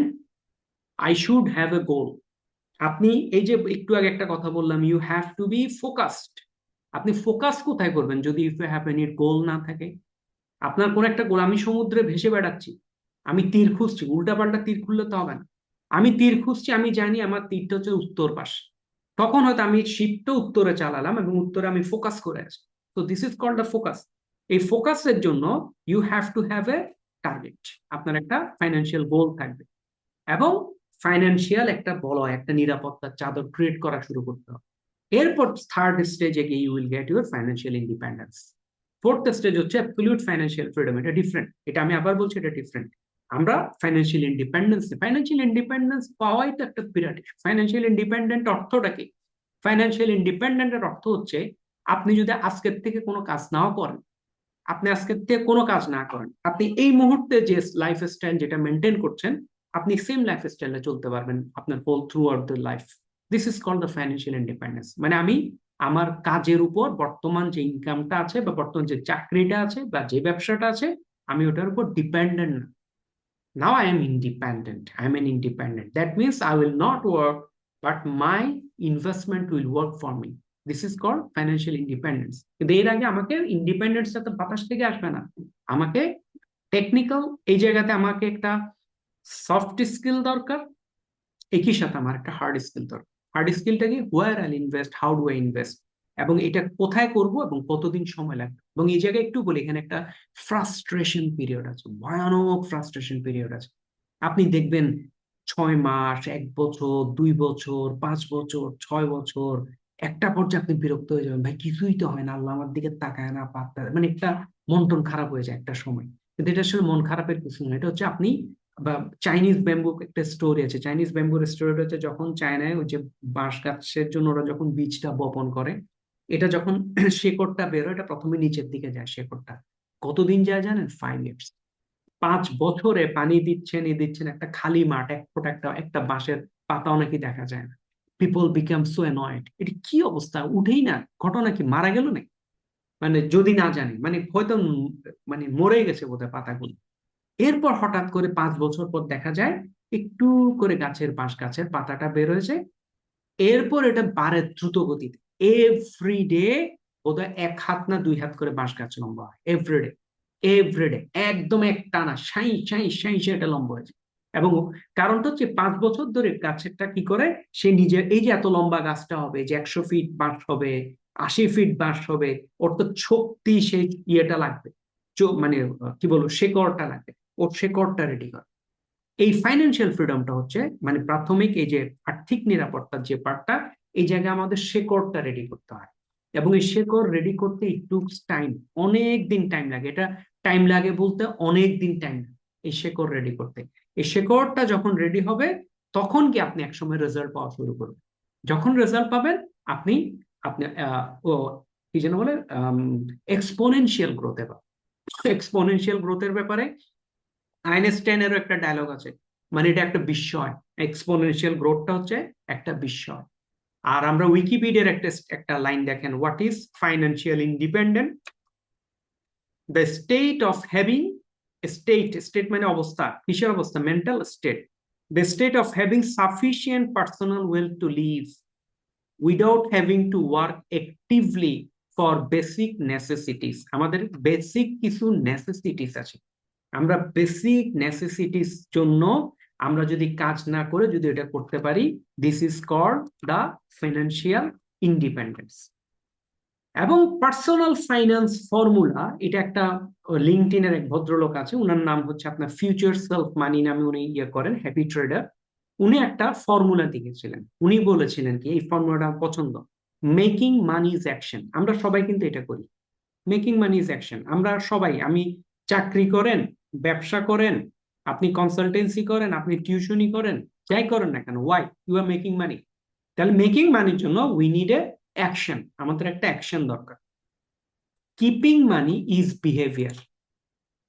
I should have a goal. আপনি এই যে একটু আগে একটা কথা বললাম, you have to be focused. আপনি ফোকাস কোথায় করবেন যদি if you have any goal না থাকে? আপনার কোন একটা গোল, আমি সমুদ্রে ভেসে বেড়াচ্ছি, আমি তীর খুঁজছি, উল্টাপাল্টা তীর খুললে তো হবে না। আমি তীর খুঁজছি, আমি জানি আমার তীরটা হচ্ছে উত্তর পাশে, তখন হয়তো আমি শিপটা উত্তরে চালালাম এবং উত্তরে আমি ফোকাস করে আছি। তো this is called the focus. এই ফোকাসের জন্য you have to have a target, আপনার একটা ফাইন্যান্সিয়াল গোল থাকবে, এবং ফাইন্যান্সিয়াল একটা বলয়, একটা নিরাপত্তার চাদর ক্রিয়েট করা শুরু করতে হবে। এরপর থার্ড স্টেজে গিয়ে you will get your financial independence. Fourth stage হচ্ছে অ্যাবসলিউট ফাইন্যান্সিয়াল ফ্রিডম। এটা ডিফারেন্ট, এটা আমি আবার বলছি, এটা ডিফারেন্ট। আমরা ফাইন্যান্সিয়াল ইন্ডিপেন্ডেন্স পাওয়াই তো একটা বিরাট। ফাইন্যান্সিয়াল ইন্ডিপেন্ডেন্ট অর্থটা কি? ফাইন্যান্সিয়াল ইন্ডিপেন্ডেন্টের অর্থ হচ্ছে আপনি যদি আজকের থেকে কোনো কাজ নাও করেন, আপনি আজকের থেকে কোনো কাজ না করেন, আপনি এই মুহূর্তে যে লাইফস্টাইল যেটা মেনটেন করছেন, আপনি সেম লাইফস্টাইলে চলতে পারবেন আপনার whole throughout the life. This is called the financial independence. মানে আমি আমার কাজের উপর বর্তমান যে ইনকামটা আছে বা বর্তমান যে চাকরিটা আছে বা যে ব্যবসাটা আছে, আমি ওটার উপর ডিপেন্ডেন্ট না। Now I am independent. I am an independent. That means I will not work, but my investment will work for me. This is called financial independence. কিন্তু এর আগে আমাকে ইন্ডিপেন্ডেন্সটা তো বাতাস থেকে আসবে না। আমাকে টেকনিক্যাল, এই জায়গাতে আমাকে একটা সফট স্কিল দরকার, একই সাথে আমার একটা হার্ড স্কিল দরকার। হার্ড স্কিলটা কি? Where I invest, how do I invest, এবং এটা কোথায় করব এবং কতদিন সময় লাগবে। এবং এই জায়গায় একটু বলি, এখানে একটা ফ্রাস্ট্রেশন পিরিয়ড আছে, ভয়ানক ফ্রাস্ট্রেশন পিরিয়ড আছে। আপনি দেখবেন 6 মাস, 1 বছর, 2 বছর, 5 বছর, 6 বছর, একটা পর্যায়ে আপনি বিরক্ত হয়ে যাবেন, ভাই কিছুই তো হয় না, আল্লাহ আমার দিকে তাকায় না, পাত্তা মানে একটা মন টন খারাপ হয়ে যায় একটা সময়। কিন্তু এটা আসলে মন খারাপের কিছু না, এটা হচ্ছে আপনি বা চাইনিজ ব্যাম্বু একটা স্টোরি আছে, চাইনিজ ব্যাম্বুর স্টোরিটা হচ্ছে যখন চায়নায় ওই যে বাঁশ গাছের জন্য ওরা যখন বীজটা বপন করে, এটা যখন শেকড়টা বেরোয়, এটা প্রথমে নিচের দিকে যায় শেকড়টা। কতদিন যায় জানেন? 5 ইয়ার্স। 5 বছরে পানি দিচ্ছেন, দিচ্ছেন, একটা খালি মাঠ, এক ফোঁটা একটা একটা বাঁশের পাতাও নাকি দেখা যায় না। পিপল বিকাম সো অ্যানয়েড, এটা কি অবস্থা, উঠেই না, ঘটনা কি, মারা গেল নাকি? মানে যদি না জানি, মানে হয়তো মানে মরে গেছে বোধহয় পাতাগুলো। এরপর হঠাৎ করে 5 বছর পর দেখা যায় একটু করে গাছের বাঁশ গাছের পাতাটা বের হয়েছে। এরপর এটা বাড়ে দ্রুত গতিতে। এভরিডে বোধহয় 1 হাত না 2 হাত করে বাঁশ গাছ লম্বা হয় এভরিডে। এভরিডে একদম এক টানা সাই সাই সাই সাই এটা লম্বা হয়েছে। এবং কারণটা হচ্ছে 5 বছর ধরে গাছেরটা কি করে, সে নিজে এই যে এত লম্বা গাছটা হবে, যে 100 ফিট বাঁশ হবে, 80 ফিট বাঁশ হবে, ওর তো শক্তি, সেই ইয়েটা লাগবে, মানে কি বলবো, শেকড়টা লাগবে, ওর শেকড়টা রেডি করে। এই ফাইন্যান্সিয়াল ফ্রিডমটা হচ্ছে মানে প্রাথমিক এই যে আর্থিক নিরাপত্তার যে পার্টটা, এই জায়গায় আমাদের শেকড়টা রেডি করতে হয়। এবং এই শেকড় রেডি করতে ইট টুকস টাইম, অনেক দিন টাইম লাগে। এটা টাইম লাগে বলতে অনেক দিন টাইম এই শেকড় রেডি করতে। এই শেকড়টা যখন রেডি হবে, তখন কি আপনি একসময় রেজাল্ট পাওয়া শুরু করবেন। যখন রেজাল্ট পাবেন, আপনি আপনি ও কি যেন বলে, এক্সপোনেনশিয়াল গ্রোথ। এবার এক্সপোনেনশিয়াল গ্রোথের ব্যাপারে আইনস্টাইনেরও একটা ডায়লগ আছে, মানে এটা একটা বিস্ময়। এক্সপোনেনশিয়াল গ্রোথটা হচ্ছে একটা বিস্ময়। আর আমরা উইকিপিডিয়ার একটা একটা লাইন দেখেন, what is financial independent? The state of having, state, state মানে অবস্থা, কিসের অবস্থা? Mental state. The state of having sufficient personal wealth to live without having to work actively for basic necessities. আমাদের বেসিক কিছু necessities আছে, আমরা basic necessities জন্য আমরা যদি কাজ না করে যদি এটা করতে পারি, this is called the financial independence. এবং পার্সোনাল ফাইন্যান্স ফর্মুলা, এটা একটা লিঙ্কডইনের এক ভদ্রলোক আছে, উনার নাম হচ্ছে আপনার ফিউচার সেলফ মানি নামে উনি ইয়ে করেন, হ্যাপি ট্রেডার। উনি একটা ফর্মুলা দিয়েছিলেন, উনি বলেছিলেন কি, এই ফর্মুলাটা আমার পছন্দ, মেকিং মানি ইজ অ্যাকশন। আমরা সবাই কিন্তু এটা করি, মেকিং মানি ইজ অ্যাকশন। আমরা সবাই, আমি চাকরি করেন, ব্যবসা করেন, আপনি কনসালটেন্সি করেন, আপনি টিউশনি করেন, যাই করেন না কেন, why you are making money. তাহলে মেকিং মানির জন্য উই নিড এ অ্যাকশন, আমাদের একটা অ্যাকশন দরকার। Keeping money is behaviour.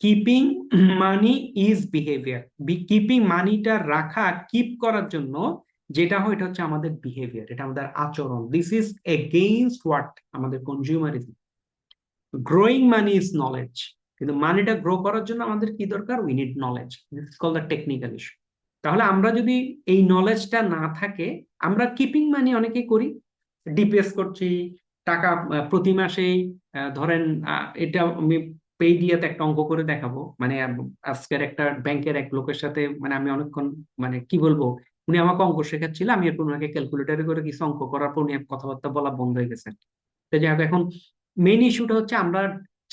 Keeping money is behaviour. Keeping মানিটা রাখা, কিপ করার জন্য যেটা হয়, এটা হচ্ছে আমাদের বিহেভিয়ার, এটা আমাদের আচরণ। দিস ইজ এগেইনস্ট হোয়াট আমাদের consumerism. Growing money is knowledge. কিন্তু মানিটা গ্রো করার জন্য আমাদের কি দরকার? We need knowledge. This is call the technical issue. তাহলে আমরা যদি এই নলেজটা না থাকে, আমরা কিপিং মানি অনেকেই করি, ডিপিএস করছি টাকা, প্রতি মাসেই ধরেন, এটা আমি পেইডিয়াতে একটা অঙ্ক করে দেখাবো, মানে আজকের একটা ব্যাংকের এক লোকের সাথে, মানে আমি অনেকক্ষণ, মানে কি বলবো, উনি আমাকে অঙ্ক শেখাচ্ছিল, আমি এরপর ওনাকে ক্যালকুলেটারে করে কিছু অঙ্ক করার পর উনি কথাবার্তা বলা বন্ধ হয়ে গেছে। তো যাই হোক, এখন মেইন ইস্যুটা হচ্ছে আমরা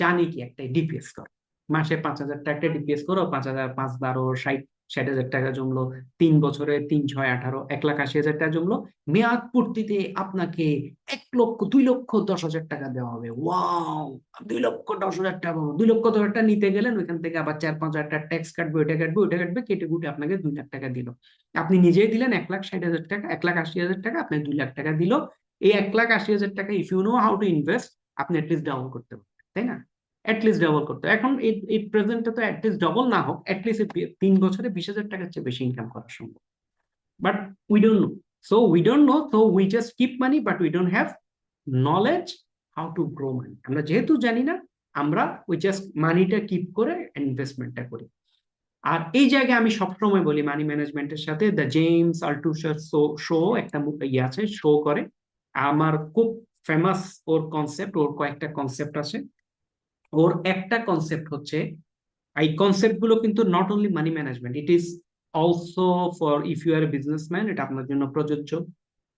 জানি কি একটা ডিপিএস করো, মাসে 5,000 টাকা ডিপিএস করো, 5,000, 5, 12, 60, 60,000 টাকা জমলো, 3 বছরে 3 6 18, 1,80,000 টাকা জমলো। মেয়াদ পূর্তিতে আপনাকে 1,02,10,000 টাকা দেওয়া হবে। ওয়াও, 2,10,000 টাকা পাবো। 2,10,000 টাকা নিতে গেলেন, ওইখান থেকে আবার 4-5 হাজার টাকা ট্যাক্স কাটবে, ওইটা কাটবে, ওইটা কাটবে, কেটে কুটে আপনাকে 2 লাখ টাকা দিল। আপনি নিজেই দিলেন 1,60,000 টাকা, 1,80,000 টাকা, আপনার 2 লাখ টাকা দিল। এই 1,80,000 টাকা if you know how to invest, আপনি অ্যাটলিস্ট ডাবল করতে পারবেন, তাই না? অ্যাটলিস্ট ডাবল করতে এখন এই প্রেজেন্টে তো অ্যাটলিস্ট ডাবল না হোক, অ্যাটলিস্ট 3 বছরে 20,000 টাকার চেয়ে বেশি ইনকাম করা সম্ভব। But we don't know, so we just keep money, but we don't have knowledge how to grow money. আমরা যেহেতু জানি না, আমরা ওই জাস্ট মানিটা কিপ করে ইনভেস্টমেন্টটা করি। আর এই জায়গায় আমি সবসময় বলি, মানি ম্যানেজমেন্টের সাথে দ্য জেমস আল্টুসার শো একটা ইয়ে আছে, শো করে। আমার খুব ফেমাস ওর কনসেপ্ট, ওর কয়েকটা কনসেপ্ট আছে। ওর একটা কনসেপ্ট হচ্ছে, এই কনসেপ্ট গুলো কিন্তু not only money management, it is also for if you are a businessman, এটা আপনার জন্য প্রযোজ্য।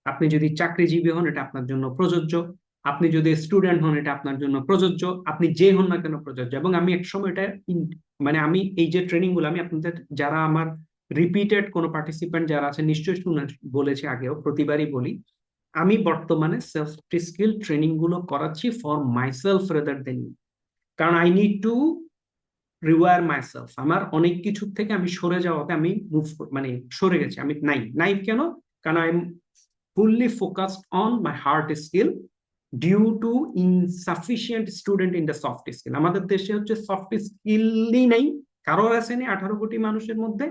আপনি যদি চাকরিজীবী হন, এটা আপনার জন্য প্রযোজ্য। আপনি যদি স্টুডেন্ট হন, এটা আপনার জন্য প্রযোজ্য। আপনি যে হন না কেন প্রযোজ্য। এবং আমি একসময় এটা মানে আমি এই যে ট্রেনিং গুলো আমি আপনাদের, যারা আমার রিপিটেড কোনো পার্টিসিপেন্ট যারা আছে নিশ্চয়ই শুনে বলেছি, আগেও প্রতিবারই বলি, আমি বর্তমানে সেলফ স্কিল ট্রেনিং গুলো করাচ্ছি for myself rather than you. কারণ I need to reward myself. আমার অনেক কিছু থেকে আমি সরে যাওয়াতে আমি মুভ, মানে সরে গেছি, আমি নাই নাই কেন? কারণ I am fully focused on my hard skill due to insufficient student in the soft skill. আমাদের দেশে হচ্ছে সফট স্কিলই নেই, কারোর আসেনি 18 কোটি মানুষের মধ্যে।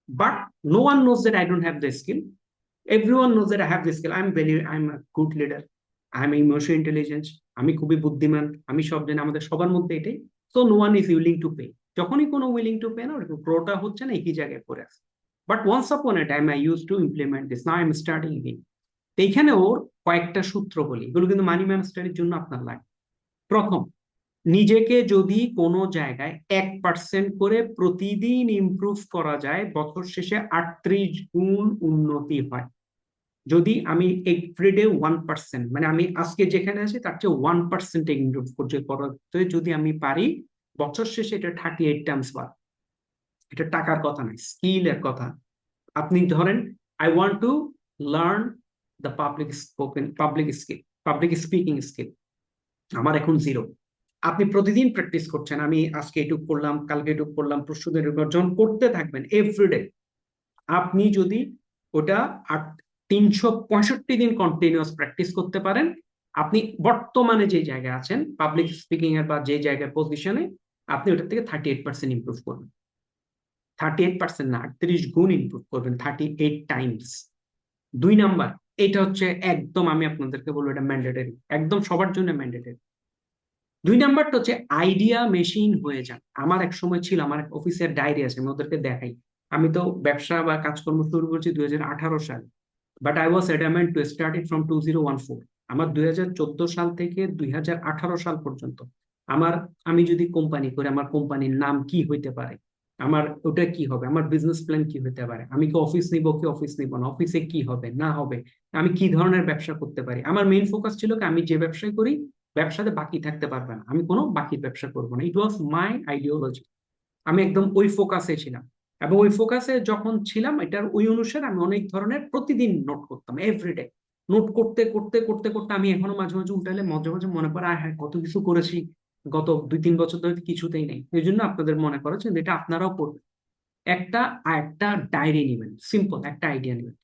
But no one knows that I don't have the skill. Everyone knows that I have the skill. I am a good leader, I am emotional intelligence, আমি খুবই বুদ্ধিমান, আমি সব জানি, আমাদের সবার মধ্যে এটাই। So no one is willing to pay. যখনই কোনো উইলিং টু পে না, গ্রোটা হচ্ছে না, একই জায়গায় পড়ে আছে। But once upon a time I use to implement this, now I am starting again. এইখানে ওর কয়েকটা সূত্র বলি, এগুলো কিন্তু মানি ম্যানেজমেন্টের জন্য আপনার লাগে। প্রথম, নিজেকে যদি কোনো জায়গায় 1% করে প্রতিদিন ইমপ্রুভ করা যায়, বছর শেষে 38 গুণ উন্নতি হয়। যদি আমি এভরিডে 1%, মানে আমি আজকে যেখানে আছি তার চেয়ে 1% ইমপ্রুভ করতে যদি আমি পারি, বছর শেষে এটা 38 টাইমস বাড়ে। এটা টাকার কথা নয়, স্কিলের কথা। আপনি ধরেন, I want to learn the public speaking skill, আমার এখন 0। আপনি প্রতিদিন প্র্যাকটিস করছেন, আমি আজকে এটুক করলাম, কালকে এটুক করলাম, পরশুদিন যখন করতে থাকবেন এভরিডে, আপনি যদি ওটা 365 দিন কন্টিনিউয়াস প্র্যাকটিস করতে পারেন, আপনি বর্তমানে যে জায়গায় আছেন পাবলিক স্পিকিং এর বা যে জায়গায় পজিশনে, আপনি ওটার থেকে 38% ইমপ্রুভ করবেন। 38% না, 38 গুণ ইমপ্রুভ করবেন, 38 টাইমস। 2 নাম্বার, এটা হচ্ছে একদম, আমি আপনাদেরকে বলবো এটা ম্যান্ডেটরি, একদম সবার জন্য ম্যান্ডেটরি। 2 নাম্বারটা হচ্ছে আইডিয়া মেশিন হয়ে যান। আমার এক সময় ছিল, আমার অফিসের ডায়েরি আছে, আমি ওদেরকে দেখাই। আমি তো ব্যবসা বা কাজকর্ম শুরু করছি 2018 সালে, but I was adamant to start it from 2014। আমার 2014 সাল থেকে 2018 সাল পর্যন্ত আমার, আমি যদি কোম্পানি করি, আমার কোম্পানির নাম কি হইতে পারে, আমার ওটা কি হবে, আমার বিজনেস প্ল্যান কি হইতে পারে, আমি কি অফিস নিব কি অফিস নিব না, অফিসে কি হবে না হবে, আমি কি ধরনের ব্যবসা করতে পারি। আমার মেইন ফোকাস ছিল কি, আমি যে ব্যবসায় করি, ব্যবসাতে বাকি থাকতে পারবে না, আমি কোনো বাকির ব্যবসা করবো না। ইট ওয়াজ মাই আইডিওলজি। আমি একদম ওই ফোকাসে ছিলাম। এবং ওই ফোকাসে যখন ছিলাম, এটার ওই অনুসারে আমি অনেক ধরনের প্রতিদিন নোট করতাম, এভরিডে। নোট করতে করতে করতে করতে আমি এখনো মাঝে মাঝে উল্টালে মাঝে মাঝে মনে পড়ে, হ্যাঁ কত কিছু করেছি গত 2-3 বছর ধরে, কিছুতেই নেই। এই জন্য আপনাদের মনে করেছেন এটা আপনারাও করবেন। একটা একটা ডায়েরি নেবেন, সিম্পল একটা আইডিয়া নেবেন,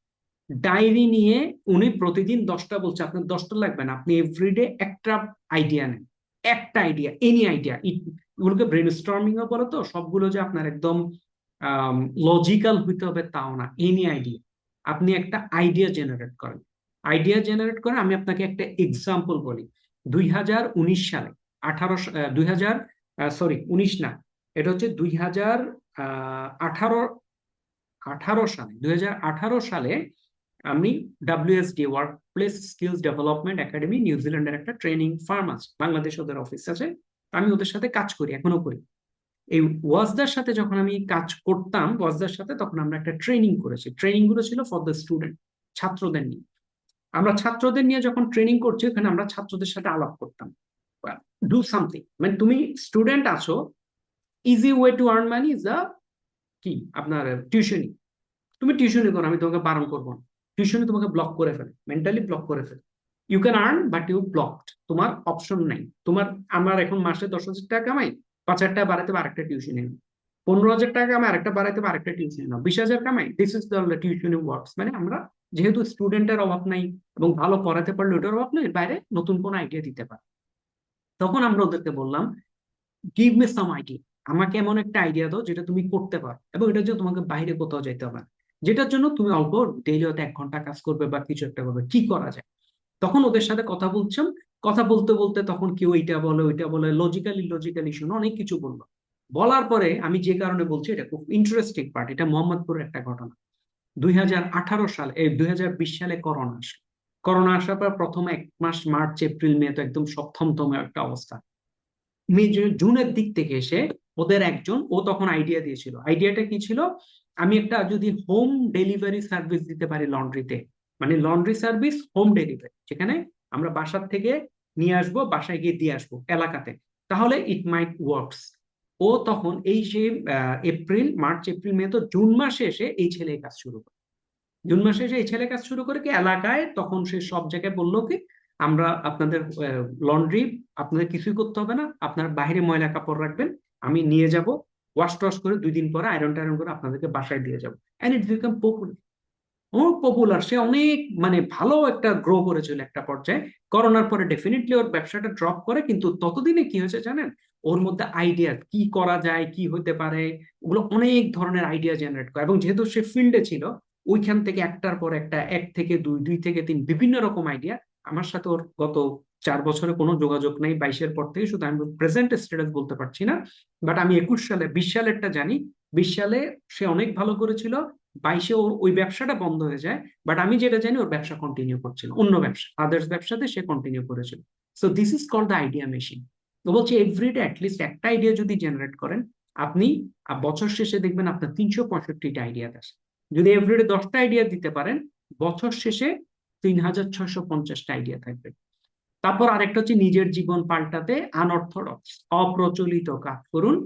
ডায়েরি নিয়ে, উনি প্রতিদিন 10টা বলছে, আপনার 10টা লাগবে না, আপনি এভরিডে একটা আইডিয়া নেন। একটা আইডিয়া, এনি আইডিয়া, এগুলোকে ব্রেন স্টর্মিং ও বলে। তো সবগুলো যে আপনার একদম লজিক্যাল হইতে হবে তাও না, এনি আইডিয়া। আপনি একটা আইডিয়া জেনারেট করেন, আইডিয়া জেনারেট করেন। আমি আপনাকে একটা এক্সাম্পল বলি। 2019 সালে, 19 না, এটা হচ্ছে 2018 সালে আমি WSD, work place skills development academy, নিউজিল্যান্ডের একটা ট্রেনিং ফার্ম আছে, বাংলাদেশ ওদের অফিস আছে, আমি ওদের সাথে কাজ করি, এখনো করি। এই ওয়াজদার সাথে যখন আমি কাজ করতাম, ওয়াজদার সাথে, তখন আমরা একটা ট্রেনিং করেছি। ট্রেনিং গুলো ছিল ফর দ্য স্টুডেন্ট, ছাত্রদের নিয়ে। আমরা ছাত্রদের নিয়ে যখন ট্রেনিং করছি, ওখানে আমরা ছাত্রদের সাথে আলাপ করতাম, ডু সামথিং, মানে তুমি স্টুডেন্ট আছো, easy way to earn money is কি আপনার টিউশনি। তুমি টিউশনি করো, আমি তোমাকে বারণ করবো না। টিউশনি তোমাকে ব্লক করে ফেলে, মেন্টালি ব্লক করে ফেলে। You can earn but you blocked, তোমার অপশন নাই। তোমার, আমার এখন মাসে 10,000 টাকা কামাই, 5,000 টাকা বাড়াতে হবে আরেকটা টিউশনি নাও। 15,000 টাকা কামাই, আরেকটা বাড়াতে হবে আরেকটা টিউশনি নাও। 20,000 কামাই, দিস ইজ দ্য টিউশনি ওয়ার্কস। মানে আমরা যেহেতু স্টুডেন্টের অভাব নাই এবং ভালো পড়াতে পারলে ওটার অভাব নেই, এর বাইরে নতুন কোনো আইডিয়া দিতে পারে। তখন আমরা ওদেরকে বললাম, গিভ মি সাম আইডিয়া, আমাকে এমন একটা আইডিয়া দাও যেটা তুমি করতে পারো এবং এটার জন্য তোমাকে বাইরে কোথাও যেতে হবে না, যেটার জন্য তুমি অল্প ডেইলি হয়তো 1 ঘন্টা কাজ করবে বা কিছু একটা করবে, কি করা যায়। তখন ওদের সাথে কথা বলছিলাম, কথা বলতে বলতে তখন কেউ এইটা বলে ওইটা বলে, লজিক্যালি লজিক্যালি শুনে অনেক কিছু বললো। বলার পরে আমি যে কারণে বলছি, এটা খুব ইন্টারেস্টিং পার্ট, এটা মোহাম্মদপুরের একটা ঘটনা। 2018 সালে, 2020 সালে করোনা আসলো। করোনা আসার পর প্রথম 1 মাস মার্চ এপ্রিল মে তো একদম সপ্তম একটা অবস্থা। মে জুনের দিক থেকে এসে ওদের একজন, ও তখন আইডিয়া দিয়েছিল। আইডিয়াটা কি ছিল, আমি একটা যদি হোম ডেলিভারি সার্ভিস দিতে পারি লন্ড্রিতে, মানে লন্ড্রি সার্ভিস হোম ডেলিভারি, যেখানে আমরা বাসার থেকে নিয়ে আসবো, বাসায় গিয়ে দিয়ে আসবো এলাকাতে, তাহলে ইট মাইট ওয়ার্কস। ও তখন এই যে এপ্রিল মার্চ এপ্রিল মে, তো জুন মাসে এসে এই ছেলে এই কাজ শুরু করে। জুন মাসে এসে এই ছেলে কাজ শুরু করে কি এলাকায়, তখন সে সব জায়গায় বললো কি, আমরা আপনাদের লন্ড্রি, আপনাদের কিছুই করতে হবে না, আপনার বাইরে ময়লা কাপড় রাখবেন, আমি নিয়ে যাব, ওয়াশ টশ করে 2 দিন পরে আয়রন টায়রন করে আপনাদেরকে বাসায় দিয়ে যাবো। And it become popular. ও পপুলার, সে অনেক মানে ভালো একটা গ্রো করেছিল একটা পর্যায়ে। করোনার পরে ডেফিনেটলি ওর ব্যবসাটা ড্রপ করে, কিন্তু ততদিনে কি হয়েছে জানেন, ওর মধ্যে আইডিয়া কি করা যায়, কি হতে পারে, ওগুলো অনেক ধরনের আইডিয়া জেনারেট করে। এবং যেহেতু সে ফিল্ডে ছিল, ওইখান থেকে একটার পর একটা, 1 থেকে 2, 2 থেকে 3 বিভিন্ন রকম আইডিয়া। আমার সাথে ওর গত 4 বছরে কোনো যোগাযোগ নেই, 22-এর পর থেকে, শুধু আমি প্রেজেন্ট স্ট্যাটাস বলতে পারছি না। বাট আমি 21 সালে, 20 সালেরটা জানি। 20 সালে সে অনেক ভালো করেছিল, 22-এ ওর ওই ব্যবসাটা বন্ধ হয়ে যায়। বাট আমি যেটা জানি, ওর ব্যবসা কন্টিনিউ করছিল, অন্য ব্যবসা, আদার্স ব্যবসাতে সে কন্টিনিউ করেছিল। So this is called the idea machine. তো বলছে এভরিডে অ্যাটলিস্ট একটা আইডিয়া যদি জেনারেট করেন আপনি, বছর শেষে দেখবেন আপনার 365টা আইডিয়া আছে। যদি এভরিডে 10টা আইডিয়া দিতে পারেন, বছর শেষে 3,650টা আইডিয়া থাকবে। তারপর আরেকটা হচ্ছে নিজের জীবন পাল্টাতে আনঅর্থোডক্স, অপ্রচলিত কাজ করুন।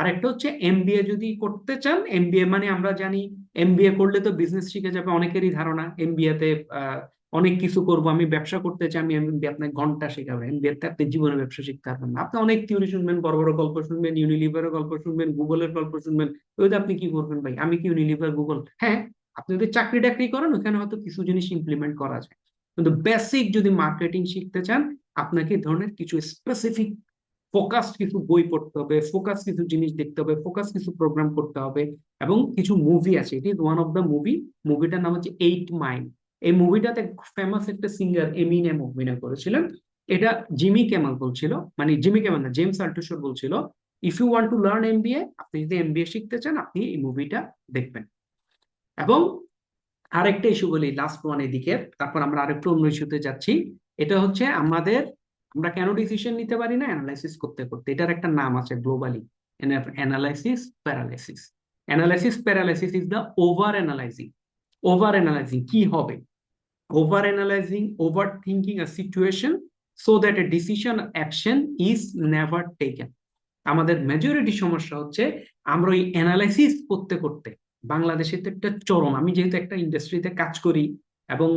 আরেকটা হচ্ছে এমবিএ যদি করতে চান, এমবিএ মানে আমরা জানি এমবিএ করলে তো বিজনেস শিখে যাবে, অনেকেরই ধারণা এমবিএ তে অনেক কিছু করব, আমি ব্যবসা করতে চাই, আমি এমবিএ আপনাকে ঘন্টা শেখাবো। এমবিএ তে আপনি জীবনে ব্যবসা শিখতে পারবেন না। আপনি অনেক থিওরি শুনবেন, বড় বড় গল্প শুনবেন, ইউনিলিভারের গল্প শুনবেন, গুগলের গল্প শুনবেন, ওইটা আপনি কি করবেন ভাই, আমি কি ইউনিলিভার গুগল? হ্যাঁ, আপনি যদি চাকরি টাকরি করেন ওখানে হয়তো কিছু জিনিস ইমপ্লিমেন্ট করা যায়, কিন্তু বেসিক যদি মার্কেটিং শিখতে চান, আপনাকে এই ধরনের কিছু স্পেসিফিক ফোকাস কিছু বই পড়তে হবে, ফোকাস কিছু জিনিস দেখতে হবে, ফোকাস কিছু প্রোগ্রাম করতে হবে। এবং কিছু মুভি আছে, it is one of the movie, মুভিটার নাম হচ্ছে 8 মাইল। এই মুভিটাতে ফেমাস একটা সিঙ্গার এমিনেম অভিনয় করেছিলেন। এটা জিমি ক্যামেল বলছিল, মানে জিমি ক্যামেল না, জেমস আল্টুশোর বলছিল, if you want to learn MBA, আপনি যদি এমবিএ শিখতে চান আপনি এই মুভিটা দেখবেন। এবং আরেকটা ইস্যু বলি, লাস্ট ওয়ান এদিকে, তারপর আমরা আরেকটু অন্য ইস্যুতে যাচ্ছি। এটা হচ্ছে আমাদের, আমরা কেন ডিসিশন নিতে পারি না, অ্যানালাইসিস করতে করতে। এটার একটা নাম আছে globally, analysis paralysis. Analysis paralysis is the over analysing. Over analysing কি হবে, over analysing, over thinking a situation so that a decision action is never taken. আমাদের মেজরিটি সমস্যা হচ্ছে আমরা ওই অ্যানালাইসিস করতে করতে, বাংলাদেশে তো একটা চরম, আমি যেহেতু একটা ইন্ডাস্ট্রিতে কাজ করি এবং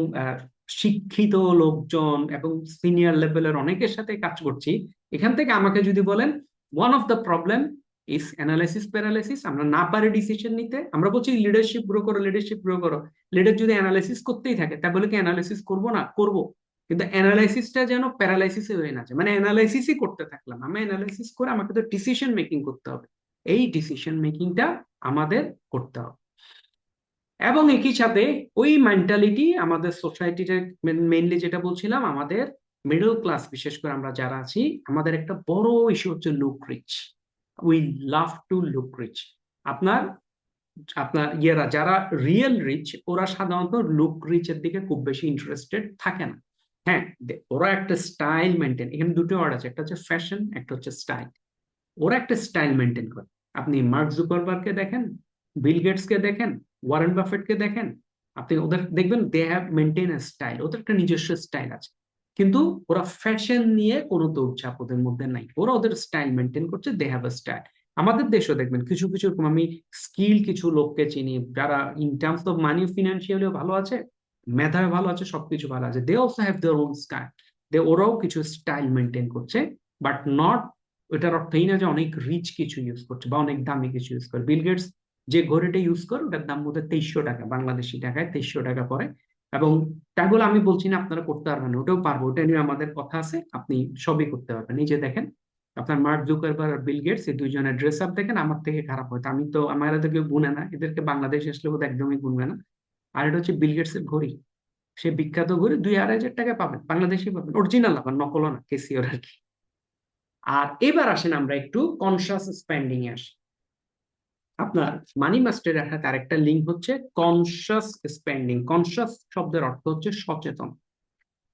শিক্ষিত লোকজন এবং সিনিয়র লেভেলের অনেকের সাথে কাজ করছি, এখান থেকে আমাকে যদি বলেন one of the problem is analysis paralysis. আমরা না পারি ডিসিশন নিতে, আমরা বলছি লিডারশিপ গ্রো করো, লিডারশিপ গ্রো করো। লিডার যদি অ্যানালাইসিস করতেই থাকে তাহলে কি অ্যানালাইসিস করবো না, করবো। কিন্তু অ্যানালাইসিসটা যেন প্যারালাইসিসে হয়ে না যায়, মানে অ্যানালাইসিসই করতে থাকলাম, আমি অ্যানালাইসিস করে আমাকে তো ডিসিশন মেকিং করতে হবে। এই ডিসিশন মেকিংটা আমাদের করতে হবে। এবং একই সাথে ওই মেন্টালিটি আমাদের সোসাইটিতে, মেইনলি যেটা বলছিলাম, আমাদের মিডল ক্লাস বিশেষ করে আমরা যারা আছি, আমাদের একটা বড় ইস্যু হচ্ছে look rich. We love to look rich. আপনার আপনার ইয়েরা যারা রিয়েল রিচ, ওরা সাধারণত লুক রিচের দিকে খুব বেশি ইন্টারেস্টেড থাকে না। হ্যাঁ, ওরা একটা স্টাইল মেনটেন, এখানে দুটো ওয়ার্ড আছে, একটা হচ্ছে ফ্যাশন, একটা হচ্ছে স্টাইল। ওরা একটা স্টাইল মেনটেন করে। আপনি মার্ক জুকারবার্গকে দেখেন, বিল গেটস কে দেখেন, ওয়ারেন বাফেট কে দেখেন, আপনি ওদের দেখবেন they have maintain a style, ওদের একটা নিজস্ব স্টাইল আছে। কিন্তু ওরা ফ্যাশন নিয়ে কোনো দৌড়ঝাঁপ ওদের মধ্যে নাই, ওরা ওদের স্টাইল মেনটেন করছে, দে হ্যাভ এ স্টাইল। আমাদের দেশেও দেখবেন কিছু কিছু এরকম আমি স্কিল কিছু লোককে চিনি যারা ইন টার্মস অফ মানি ফিনান্সিয়ালিও ভালো আছে, মেধায় ভালো আছে, সবকিছু ভালো আছে, they also have their own style, ওরাও কিছু স্টাইল মেনটেন করছে, বাট নট ওটার অর্থ এই না যে অনেক রিচ কিছু ইউজ করছে বা অনেক দামি কিছু ইউজ করে। বিল গেটস যে ঘড়িটা ইউজ করে ওটার দাম বোধহয় 2300 টাকা, বাংলাদেশি টাকায় 2300 টাকা পড়ে। এবং টাগুলো আমি বলছি না আপনারা করতে পারবেন না, ওটাও পারবো, ওটা নিয়ে আমাদের কথা আছে, আপনি সবই করতে পারবেন। এই যে দেখেন আপনার মার্ক জুকারবার্গ আর বিল গেটস এই দুইজনের ড্রেস আপ দেখেন আমার থেকে খারাপ হয়তো, আমি তো আমার এদেরকে গুনে না, এদেরকে বাংলাদেশ আসলে বোধহয় একদমই গুনবে না। আর এটা হচ্ছে বিল গেটস এর ঘড়ি, সে বিখ্যাত ঘড়ি 2-2.5 হাজার টাকা পাবেন, বাংলাদেশি পাবেন, অরিজিনাল আবার নকলও না, কেসিওর আর কি। আর এবার আসেন আমরা একটু কনসাস স্পেন্ডিং এ আসি। আপনার মানি মাস্টারের সাথে আরেকটা লিঙ্ক হচ্ছে কনসাস স্পেন্ডিং। কনসাস শব্দের অর্থ হচ্ছে সচেতন।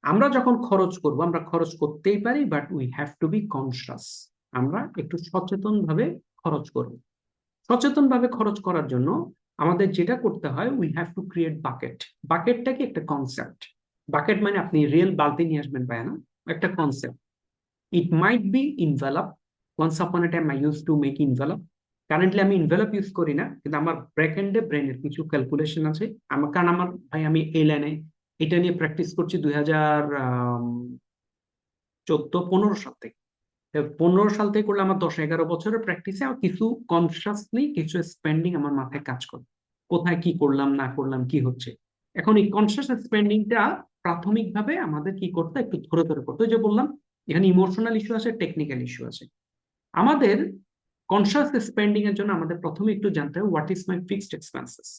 আমরা যখন খরচ করব আমরা খরচ করতেই পারি, but we have to be conscious. আমরা একটু সচেতন ভাবে খরচ করব। সচেতন ভাবে খরচ করার জন্য আমাদের যেটা করতে হয়, we have to create bucket. বাকেটটা কি একটা কনসেপ্ট। বাকেট মানে আপনি রিয়েল বালতি নিয়ে আসবেন পায় না, একটা concept. It might be envelope. Once upon a time I use to make envelope. Currently আমি ইনভেলপ ইউজ করি না, কিন্তু আমার ব্যাক এন্ডে ব্রেনের কিছু ক্যালকুলেশন আছে আমার, কারণ আমার ভাই আমি এই লাইনে এটা নিয়ে প্র্যাকটিস করছি 2014-15 সাল থেকে। 15 সাল থেকে করলে আমার 10-11 বছরের প্র্যাকটিসে আমার কিছু কনসিয়াসলি কিছু স্পেন্ডিং আমার মাথায় কাজ করে, কোথায় কি করলাম না করলাম কি হচ্ছে। এখন এই কনসিয়াস স্পেন্ডিংটা প্রাথমিকভাবে আমাদের কি করতে একটু ধরে ধরে করতে, ওই যে বললাম এখানে ইমোশনাল ইস্যু আছে, টেকনিক্যাল ইস্যু আছে। আমাদের কনসিয়াস স্পেন্ডিং এর জন্য আমাদের প্রথমে একটু জানতে হবে what is my fixed expenses.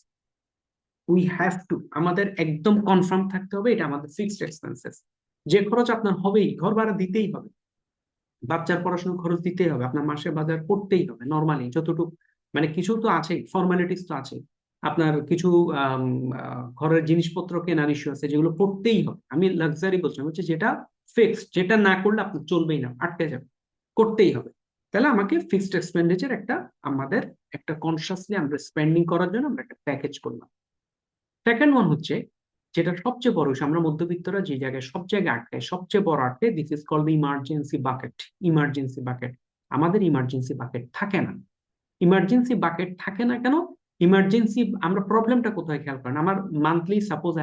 We have two, আমাদের একদম কনফার্ম থাকতে হবে এটা আমাদের ফিক্সড এক্সপেন্সেস। যে খরচ আপনার হবেই, ঘর ভাড়া দিতেই হবে, বাচ্চার পড়াশোনার খরচ দিতেই হবে, আপনার মাসে বাজার করতেই হবে নর্মালি যতটুকু, মানে কিছু তো আছে ফর্মালিটিস তো আছে, আপনার কিছু ঘরের জিনিসপত্র কেনার ইস্যু আছে যেগুলো করতেই হবে। আমি লাক্সারি বলছিলাম হচ্ছে যেটা ফিক্সড, যেটা না করলে আপনার চলবেই না, আটকে যাবে, করতেই হবে। তাহলে আমাকে ফিক্সড এক্সপেন্ডিচার একটা, আমাদের একটা কনসিয়াসলি আমরা স্পেন্ডিং করার জন্য আমরা একটা প্যাকেজ করলাম। সেকেন্ড ওয়ান হচ্ছে যেটা সবচেয়ে বড় issue, আমরা মধ্যবিত্তরা যে জায়গায় সব জায়গায় আটকায়, সবচেয়ে বড় আটকে, this is called emergency bucket. Emergency bucket, আমাদের ইমার্জেন্সি বাকেট থাকে না। ইমার্জেন্সি বাকেট থাকে না কেন? ইমার্জেন্সি, আমরা প্রবলেমটা কোথায় খেয়াল করেন, আমার মান্থলি সাপোজ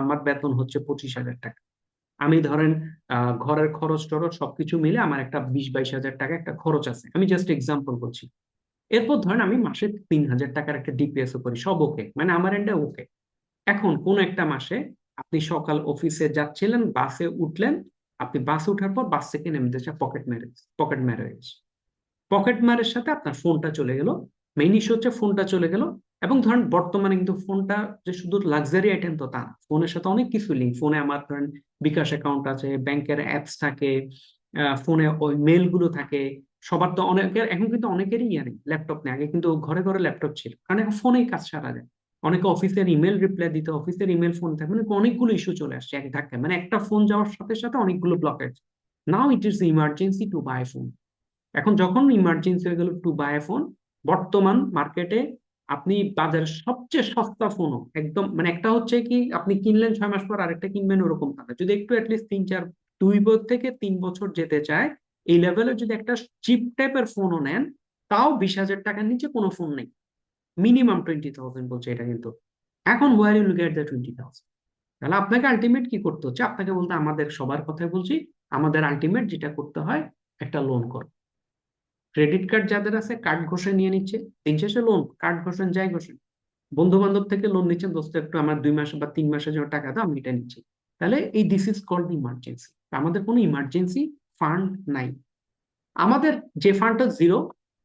আমার বেতন হচ্ছে 25,000 টাকা। আমি ধরেন ঘরের খরচ টরচ সবকিছু মিলে আমার একটা 20-22 হাজার টাকা একটা খরচ আছে, আমি জাস্ট এক্সাম্পল বলছি। এরপর ধরেন আমি মাসে 3,000 টাকার একটা ডিপিএস করি, সব ওকে, মানে আমার এন্ডে ওকে। এখন কোন একটা মাসে আপনি সকাল অফিসে যাচ্ছিলেন, বাসে উঠলেন, আপনি বাসে উঠার পর বাস থেকে নেমে দিচ্ছে পকেট ম্যারেজ। পকেট মারের সাথে আপনার ফোনটা চলে গেল, মেইন ইস্যু হচ্ছে ফোনটা চলে গেল। এবং ধরেন বর্তমানে কিন্তু ফোনটা যে শুধু লাক্সারি আইটেম তো তা না, ফোনের সাথে অনেক কিছু লিঙ্ক। ফোনে আমার ধরেন বিকাশ অ্যাকাউন্ট আছে, ব্যাংকের অ্যাপস থাকে, ফোনে ওই মেল গুলো থাকে। সবার তো অনেকের এখন কিন্তু অনেকেরই ইয়ে নেই, ল্যাপটপ নেই, আগে কিন্তু ঘরে ঘরে ল্যাপটপ ছিল, কারণ এখন ফোনেই কাজ সারা যায়। অনেকে অফিসের ইমেল রিপ্লাই দিতে, অফিসের ইমেল ফোন থাকে, মানে অনেকগুলো ইস্যু চলে আসছে এক ধাক্কায়, মানে একটা ফোন যাওয়ার সাথে সাথে অনেকগুলো blockage. Now it is emergency to buy phone. এখন যখন ইমার্জেন্সি হয়ে গেল টু বাই ফোন, বর্তমান মার্কেটে আপনি বাজারের সবচেয়ে সস্তা ফোনও একদম, মানে একটা হচ্ছে কি আপনি কিনলেন 6 মাস পর আরেকটা কিনবেন ওরকম না, যদি একটু অ্যাটলিস্ট 2 থেকে 3 বছর যেতে চায়, এই লেভেলের যদি একটা চিপ টাইপের ফোনও নেন, তাও 20,000 টাকার নিচে কোনো ফোন নেই। মিনিমাম 20,000 বলছে এটা কিন্তু। এখন ওয়ার ইউ গেট দ্য 20,000? তাহলে আপনাকে আলটিমেট কি করতে হচ্ছে, আপনাকে বলতে আমাদের সবার কথাই বলছি, আমাদের আলটিমেট যেটা করতে হয়, একটা লোন করো। ক্রেডিট কার্ড যাদের আছে কার্ড ঘষে নিয়ে নিচ্ছে, দিন শেষে লোন, কার্ড ঘষেন যাই ঘষেন, বন্ধু বান্ধব থেকে লোন নিচ্ছেন, দোস্ত একটু আমার 2 মাস বা 3 মাসের জন্য টাকা দাও আমি এটা নিচ্ছি। তাহলে এই দিস ইজ কল্ড ইমার্জেন্সি। আমাদের কোনো ইমার্জেন্সি ফান্ড নাই। আমাদের যে ফান্ডটা জিরো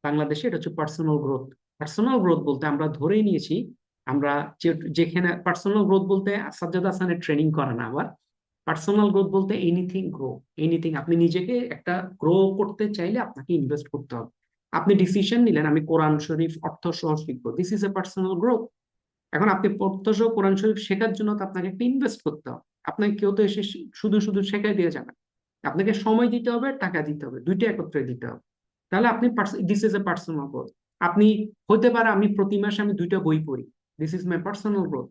বাংলাদেশে, এটা হচ্ছে পার্সোনাল গ্রোথ। পার্সোনাল গ্রোথ বলতে আমরা ধরেই নিয়েছি, আমরা যেখানে পার্সোনাল গ্রোথ বলতে সাজ্জাদ হাসানের ট্রেনিং করা না, আবার পার্সোনাল গ্রোথ বলতে এনিথিং গ্রো। এনিথিং, আপনি নিজেকে একটা গ্রো করতে চাইলে আপনাকে ইনভেস্ট করতে হবে। আপনি ডিসিশন নিলেন আমি কোরআন শরীফ অর্থ সহ শিখবো, this is a personal growth. এখন আপনি অর্থ সহ কোরআন শরীফ শেখার জন্য তো আপনাকে একটা ইনভেস্ট করতে হবে। আপনাকে কেউ তো এসে শুধু শুধু শেখাই দিয়ে যাবে না। আপনাকে সময় দিতে হবে, টাকা দিতে হবে, দুইটা একত্রে দিতে হবে। তাহলে আপনি, this is a personal growth. আপনি, হতে পারে আমি প্রতি মাসে আমি 2টা বই পড়ি, this is my personal growth.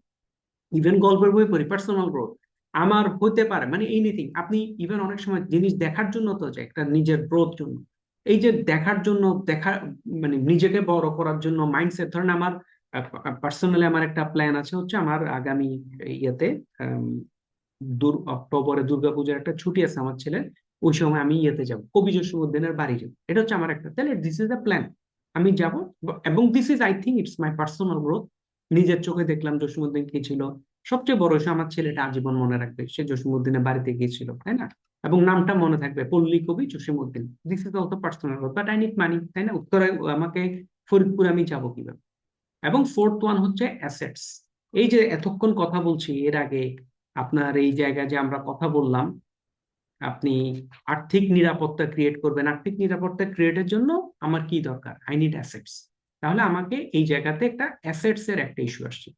Even গল্পের বই পড়ি, পার্সোনাল গ্রোথ। আমার হতে পারে মানে এনিথিং, আপনি ইভেন অনেক সময় জিনিস দেখার জন্য তো যায় একটা নিজের গ্রোথ জন্য। এই যে দেখার জন্য, দেখা মানে নিজেকে বড় করার জন্য মাইন্ডসেট, ধরেন আমার পার্সোনালি আমার একটা প্ল্যান আছে হচ্ছে আমার আগামী ইয়েতে অক্টোবরে দুর্গাপূজার একটা ছুটি আছে আমার ছেলের, ওই সময় আমি ইয়েতে যাব, কবি জসীমউদ্দিনের বাড়ি যাবো, এটা হচ্ছে আমার একটা, তাহলে দিস ইজ দ্য প্ল্যান, আমি যাব। এবং this is I think it's my personal growth. নিজের চোখে দেখলাম জসীমউদ্দিন কি ছিল, সবচেয়ে বড় বিষয় আমার ছেলেটা আজীবন মনে রাখবে সে জসীমউদ্দিনের বাড়িতে গিয়েছিল, তাই না? এবং নামটা মনে থাকবে, পল্লী কবি Jasimuddin. This is also personal growth, but I need money, তাই না? উত্তরে আমাকে ফরিদপুর আমি যাব কিভাবে? এবং ফোর্থ ওয়ান হচ্ছে অ্যাসেটস। এই যে এতক্ষণ কথা বলছি এর আগে, আপনার এই জায়গায় যে আমরা কথা বললাম, আপনি আর্থিক নিরাপত্তা ক্রিয়েট করবেন, আর্থিক নিরাপত্তা ক্রিয়েটের জন্য আমার কি দরকার? I need assets. তাহলে আমাকে এই জায়গাতে একটা অ্যাসেটস এর একটা ইস্যু আসছে।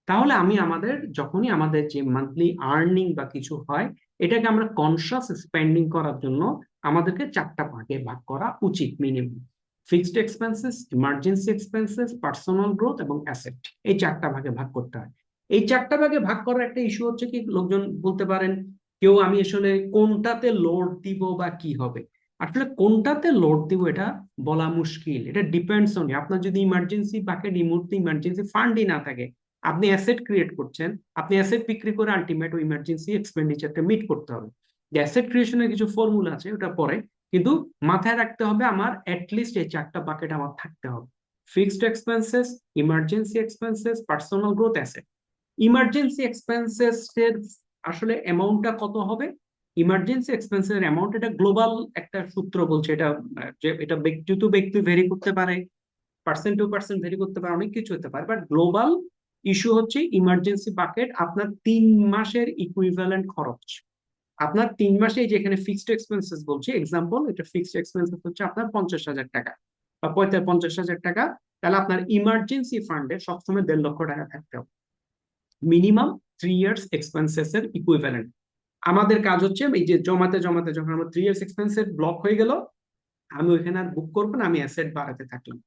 তাহলে আমি আমাদের যখনই আমাদের যে মান্থলি আর্নিং বা কিছু হয়, এটাকে আমরা কনসাস স্পেন্ডিং করার জন্য আমাদেরকে চারটা ভাগে ভাগ করা উচিত minimum. Fixed expenses, emergency expenses, personal growth এবং অ্যাসেট, এই চারটা ভাগে ভাগ করতে হয়। এই চারটা ভাগে ভাগ করার একটা ইস্যু হচ্ছে কি, লোকজন বলতে পারেন কেউ, আমি আসলে কোনটাতে লোড দিব বা কি হবে? আসলে কোনটাতে লোড দিব এটা বলা মুশকিল, এটা ডিপেন্ডস অন আপনার যদি ইমার্জেন্সি বাকেট, এই মুহূর্তে ইমার্জেন্সি ফান্ডই না থাকে, আপনি অ্যাসেট ক্রিয়েট করছেন, আপনি অ্যাসেট বিক্রি করে আলটিমেট ইমার্জেন্সি এক্সপেন্ডিচারটা মিট করতে হবে। অ্যাসেট ক্রিয়েশনের কিছু ফর্মুলা আছে, ওটা পরে, কিন্তু মাথায় রাখতে হবে আমার অ্যাটলিস্ট এই চারটা বাকেট আমার থাকতে হবে: fixed expenses, emergency expenses, personal growth, asset. Emergency expenses এর আসলে অ্যামাউন্টটা কত হবে? ইমার্জেন্সি এক্সপেন্সের অ্যামাউন্ট, এটা গ্লোবাল একটা সূত্র বলছে, এটা যে এটা ব্যক্তি টু ব্যক্তি ভেরি করতে পারে, পার্সেন্ট টু পার্সেন্ট ভেরি করতে পারে, অনেক কিছু হতে পারে, বাট গ্লোবাল ইস্যু হচ্ছে ইমার্জেন্সি বাকেট আপনার 3 মাসের ইকুইভ্যালেন্ট খরচ। আপনার 3 মাসে, যেখানে ফিক্সড এক্সপেন্সেস বলছি এক্সাম্পল, এটা ফিক্সড এক্সপেন্সেস হচ্ছে আপনার 50,000 টাকা বা 50,000 টাকা, তাহলে আপনার ইমার্জেন্সি ফান্ডে সবসময় 1.5 লক্ষ টাকা থাকতে হবে মিনিমাম, 3 ইয়ার্স এক্সপেন্সেস এর ইকুইভ্যালেন্ট। আমাদের কাজ হচ্ছে এই যে জমাতে জমাতে যখন আমার 3 ইয়ার্স এক্সপেন্সেস ব্লক হয়ে গেল, আমি ওইখানে আর বুক করবো না, আমি অ্যাসেট বাড়াতে থাকলাম।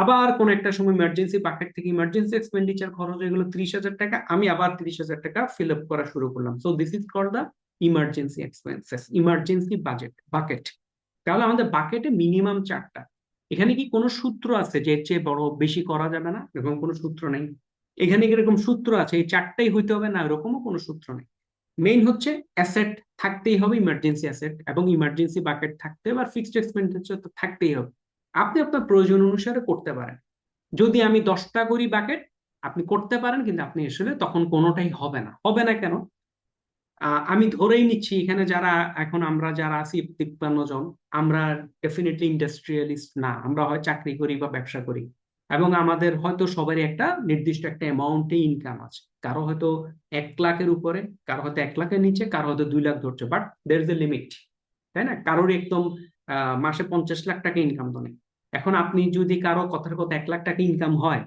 আবার কোন একটা সময় ইমার্জেন্সি বাকেট থেকে ইমার্জেন্সি এক্সপেন্ডিচার খরচ হয়ে গেলো 30,000 টাকা, আমি আবার 30,000 টাকা ফিল আপ করা শুরু করলাম। So this is called the emergency expenses, emergency bucket. তাহলে আমাদের বাকেটে মিনিমাম চারটা। এখানে কি কোনো সূত্র আছে যে এর চেয়ে বড় বেশি করা যাবে না? এরকম কোনো সূত্র নেই। এখানে কিরকম সূত্র আছে এই চারটাই হইতে হবে না, এরকমও কোনো সূত্র নেই। মেইন হচ্ছে অ্যাসেট থাকতেই হবে, ইমার্জেন্সি অ্যাসেট এবং ইমার্জেন্সি বাকেট থাকতে হবে, আর ফিক্সড এক্সপেন্ডিচার তো থাকতেই হবে। আপনি আপনার প্রয়োজন অনুসারে করতে পারেন। যদি আমি 10টা করি বাকেট, আপনি করতে পারেন, কিন্তু আপনি আসলে তখন কোনোটাই হবে না। হবে না কেন? আমি ধরেই নিচ্ছি এখানে যারা, এখন আমরা যারা আছি 53 জন, আমরা ডেফিনেটলি ইন্ডাস্ট্রিয়ালিস্ট না, আমরা হয় চাকরি করি বা ব্যবসা করি, এবং আমাদের হয়তো সবারই একটা নির্দিষ্ট একটা অ্যামাউন্টে ইনকাম আছে। কারো হয়তো 1 লাখের উপরে, কারো হয়তো 1 লাখের নিচে, কারো হয়তো 2 লাখ ধরছে, but there is a limit, তাই না? কারোর একদম মাসে 50 লাখ টাকা ইনকাম তো নেই। এখন আপনি যদি কারো কথার কথা 1 লাখ টাকা ইনকাম হয়,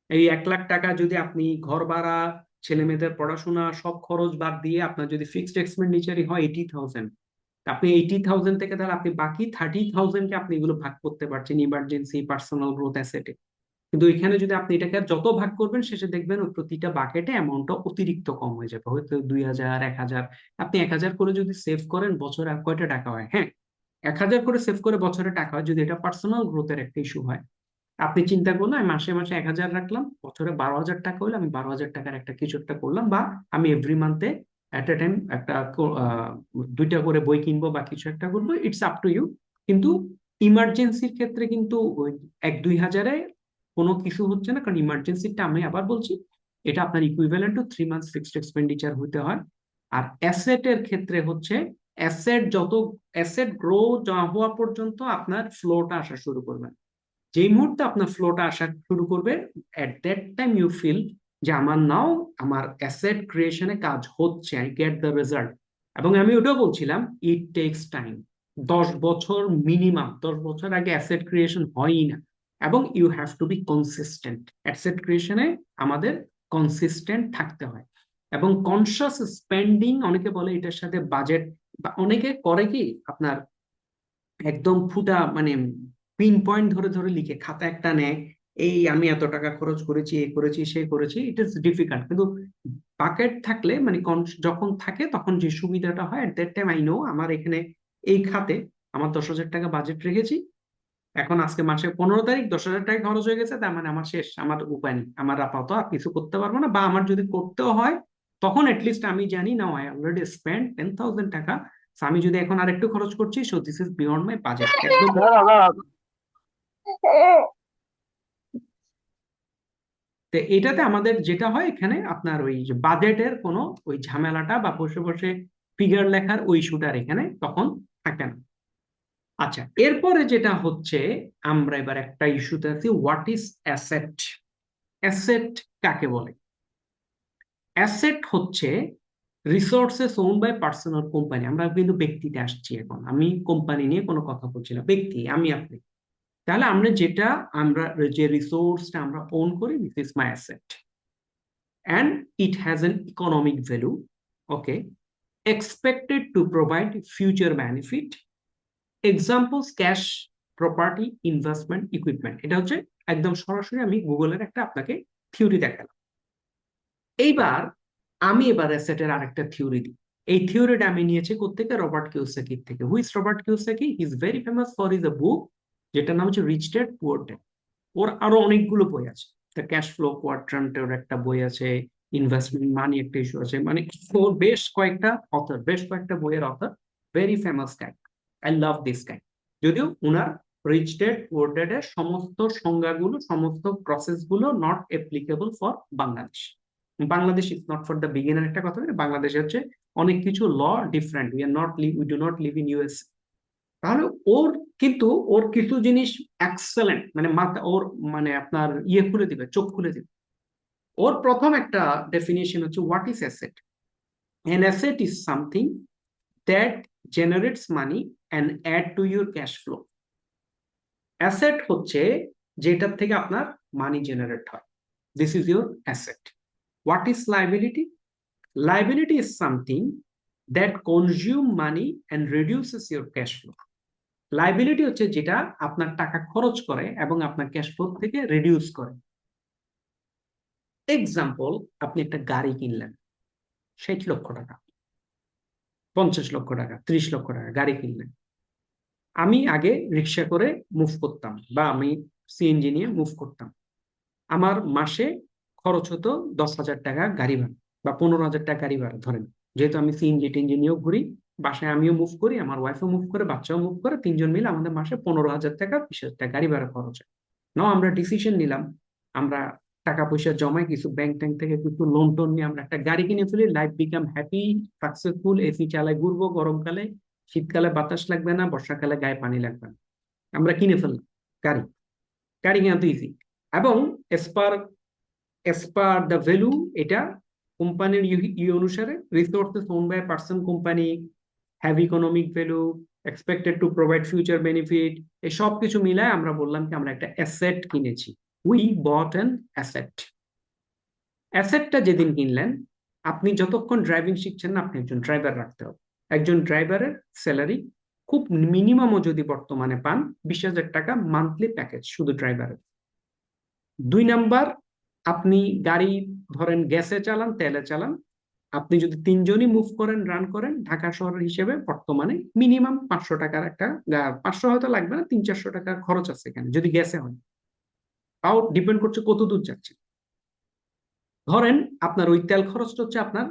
এই 1 লাখ টাকা যদি আপনি ঘর ভাড়া, ছেলে মেয়েদের পড়াশোনা সব খরচ বাদ দিয়ে আপনার যদি ফিক্সড এক্সপেন্ডিচারই হয় 80,000, আপনি 80,000 থেকে তাহলে আপনি বাকি 30,000 কে আপনি এগুলো ভাগ করতে পারছেন ইমার্জেন্সি, পার্সোনাল গ্রোথ, অ্যাসেটে। কিন্তু এখানে যদি আপনি এটাকে যত ভাগ করবেন, শেষে দেখবেন ওই প্রতিটা বাকেটে অ্যামাউন্টটা অতিরিক্ত কম হয়ে যাবে, হয়তো 2,000, 1,000। আপনি 1,000 করে যদি সেভ করেন, বছরে আর কয়টা টাকা হয়? হ্যাঁ, 1,000 করে সেভ করে বছরে টাকা হয়, যদি এটা পার্সোনাল গ্রোথের একটা ইস্যু হয়। আপনি চিন্তা করুন, আমি মাসে মাসে 1,000 রাখলাম, বছরে 12,000 টাকা হলে আমি 12,000 টাকার একটা কিছু একটা করলাম, বা আমি এভরি মান্থে এট এ টাইম একটা 2টা করে বই কিনবো বা কিছু একটা করবো, ইটস আপ টু ইউ। কিন্তু ইমার্জেন্সির ক্ষেত্রে কিন্তু ওই 1-2 হাজারে কোনো কিছু হচ্ছে না, কারণ ইমার্জেন্সিটা আমি আবার বলছি, এটা আপনার equivalent to 3 months fixed expenditure হতে হয়। আর অ্যাসেটের ক্ষেত্রে হচ্ছে, অ্যাসেট গ্রো হওয়া পর্যন্ত আপনার ফ্লোটা আসা শুরু করবে। যেই মুহূর্তে আপনার ফ্লোটা আসা শুরু করবে, at that time you feel যে আমার নাও, আমার অ্যাসেট ক্রিয়েশনে কাজ হচ্ছে, আই গেট দ্য রেজাল্ট। এবং আমি ওটাও বলছিলাম, ইট টেক্স টাইম। 10 বছর, মিনিমাম 10 বছর আগে অ্যাসেট ক্রিয়েশন হয়ই না। এবং you have to be consistent, asset ক্রিয়েশনে আমাদের কনসিস্টেন্ট থাকতে হয়। এবং কনসাস স্পেন্ডিং, অনেকে বলে এটার সাথে বাজেট, বা অনেকে করে কি আপনার একদম ফুটা মানে পিন পয়েন্ট ধরে ধরে লিখে খাতা একটা নেয়, এই আমি এত টাকা খরচ করেছি, এ করেছি, সে করেছি, ইট ইজ ডিফিকাল্ট। কিন্তু বাকেট থাকলে মানে যখন থাকে তখন যে সুবিধাটা হয়, এট দ্যাট টাইম আই নো আমার এখানে এই খাতে আমার 10,000 টাকা বাজেট রেখেছি, এখন আজকে মাসে 15 তারিখ, 10,000 টাকা খরচ হয়ে গেছে, তার মানে আমার শেষ, আমার উপায় নেই, আমার আপাতত আর কিছু করতে পারবো না, বা আমার যদি করতেও হয় তখন এটলিস্ট আমি জানি না আই অলরেডি স্পেন্ড 10,000 টাকা। আমি যদি এখন আরেকটু খরচ করছি, so this is beyond my budget, একদম। তো এটাতে আমাদের যেটা হয়, এখানে আপনার ওই যে বাজেটের কোনো ওই ঝামেলাটা বা বসে বসে ফিগার লেখার ওই ইস্যুটার এখানে তখন থাকে না। আচ্ছা, এরপরে যেটা হচ্ছে, আমরা এবার একটা ইস্যুতে আছি, হোয়াট ইজ অ্যাসেট। অ্যাসেট কাকে বলে? অ্যাসেট হচ্ছে resources own by personal company. আমরা কিন্তু ব্যক্তিতে আসছি এখন, আমি কোম্পানি নিয়ে কোনো কথা বলছি না, ব্যক্তি আমি আপনি। তাহলে আমরা যে রিসোর্সটা আমরা ওন করি, this is my asset, and it has N economic value, okay, expected to provide future benefit. Examples: cash, property, investment, equipment. এটা হচ্ছে একদম সরাসরি আমি গুগলের একটা আপনাকে থিওরি দেখালাম। এবার অ্যাসেটের আরেকটা থিওরি দিই। এই থিওরিটা আমি নিয়েছি কোত্থেকে? রবার্ট কিওসাকির থেকে। Who's Robert Kiyosaki? He is very famous for his a book, যেটার নাম হচ্ছে রিচ ড্যাড পুয়ার ড্যাড। ওর আরো অনেকগুলো বই আছে, দ্য ক্যাশ ফ্লো কোয়াড্রান্ট ওর একটা বই আছে, ইনভেস্টমেন্ট মানি একটা ইস্যু আছে, মানে ওর বেশ কয়েকটা বইয়ের author, very famous guy. I love this guy. যদিও উনার রিচ ড্যাড পুয়ার ড্যাড এর সমস্ত সংজ্ঞাগুলো, সমস্ত প্রসেস গুলো not applicable for Bangladesh. Bangladesh is not for the beginner, একটা কথা বলি, বাংলাদেশে হচ্ছে অনেক কিছু law different, we do not live in US. তাহলে ওর কিন্তু ওর কিছু জিনিস এক্সেলেন্ট, মানে মাথা ওর, মানে আপনার খুলে দিবে, চোখ খুলে দিবে। ওর প্রথম একটা ডেফিনিশন হচ্ছে, what is asset? An asset is something that generates money and add to your cash flow. Asset হচ্ছে যেটার থেকে আপনার মানি জেনারেট হয়, this is your asset. What is liability? Liability is something that consume money and reduces your cash flow. Liability হচ্ছে যেটা আপনার টাকা খরচ করে এবং আপনার ক্যাশ ফ্লো থেকে রিডিউস করে। এক্সাম্পল: আপনি একটা গাড়ি কিনলেন 60 লক্ষ টাকা, 50 লক্ষ টাকা, 30 লক্ষ টাকা গাড়ি কিনলেন। আমি আগে রিক্সা করে মুভ করতাম, বা আমি সিএনজি নিয়ে মুভ করতাম। আমার মাসে খরচ হতো 10,000 টাকা গাড়ি ভাড়া, বা 15,000 টাকা গাড়ি ভাড়া ধরেন। যেহেতু আমি সিএনজি টিএনজি নিয়েও ঘুরি, বাসায় আমিও মুভ করি, আমার ওয়াইফও মুভ করে, বাচ্চাও মুভ করে, তিনজন মিলে আমাদের মাসে 15,000 টাকা, 20,000 টাকা গাড়ি ভাড়া খরচ হয়। নাও আমরা ডিসিশন নিলাম, আমরা টাকা পয়সা জমাই, কিছু ব্যাংক ট্যাঙ্ক থেকে কিছু লোন টোন নিয়ে আমরা একটা গাড়ি কিনে ফেলি, life become happy, successful, AC চালায় ঘুরবো গরমকালে, শীতকালে বাতাস লাগবে না, বর্ষাকালে গায়ে পানি লাগবে না। আমরা কিনে ফেললাম গাড়ি। গাড়ি কেনা তো ইজি, এবং এস পার দ্য ভ্যালু, এটা কোম্পানির অনুসারে, resources own by person company, have economic value, expected to provide future benefit, এই সব কিছু মিলায় আমরা বললাম কি আমরা একটা অ্যাসেট কিনেছি। We bought an asset. অ্যাসেটটা যেদিন কিনলেন, আপনি যতক্ষণ ড্রাইভিং শিখছেন না, আপনি একজন ড্রাইভার রাখতে হবে। একজন ড্রাইভারের স্যালারি খুব মিনিমামও যদি বর্তমানে পান, 20,000 টাকা মান্থলি প্যাকেজ শুধু ড্রাইভারের। 2 নাম্বার, আপনি গাড়ি ধরেন গ্যাসে চালান, তেলে চালান, আপনি যদি তিনজনই মুভ করেন, রান করেন, ঢাকা শহরের হিসেবে বর্তমানে মিনিমাম 500 টাকার একটা, 500 হয়তো লাগবে না, 300-400 টাকা খরচ আছে এখানে যদি গ্যাসে হয়। তাও ডিপেন্ড করছে কত দূর যাচ্ছে। ধরেন আপনার ওই তেল খরচটা হচ্ছে আপনার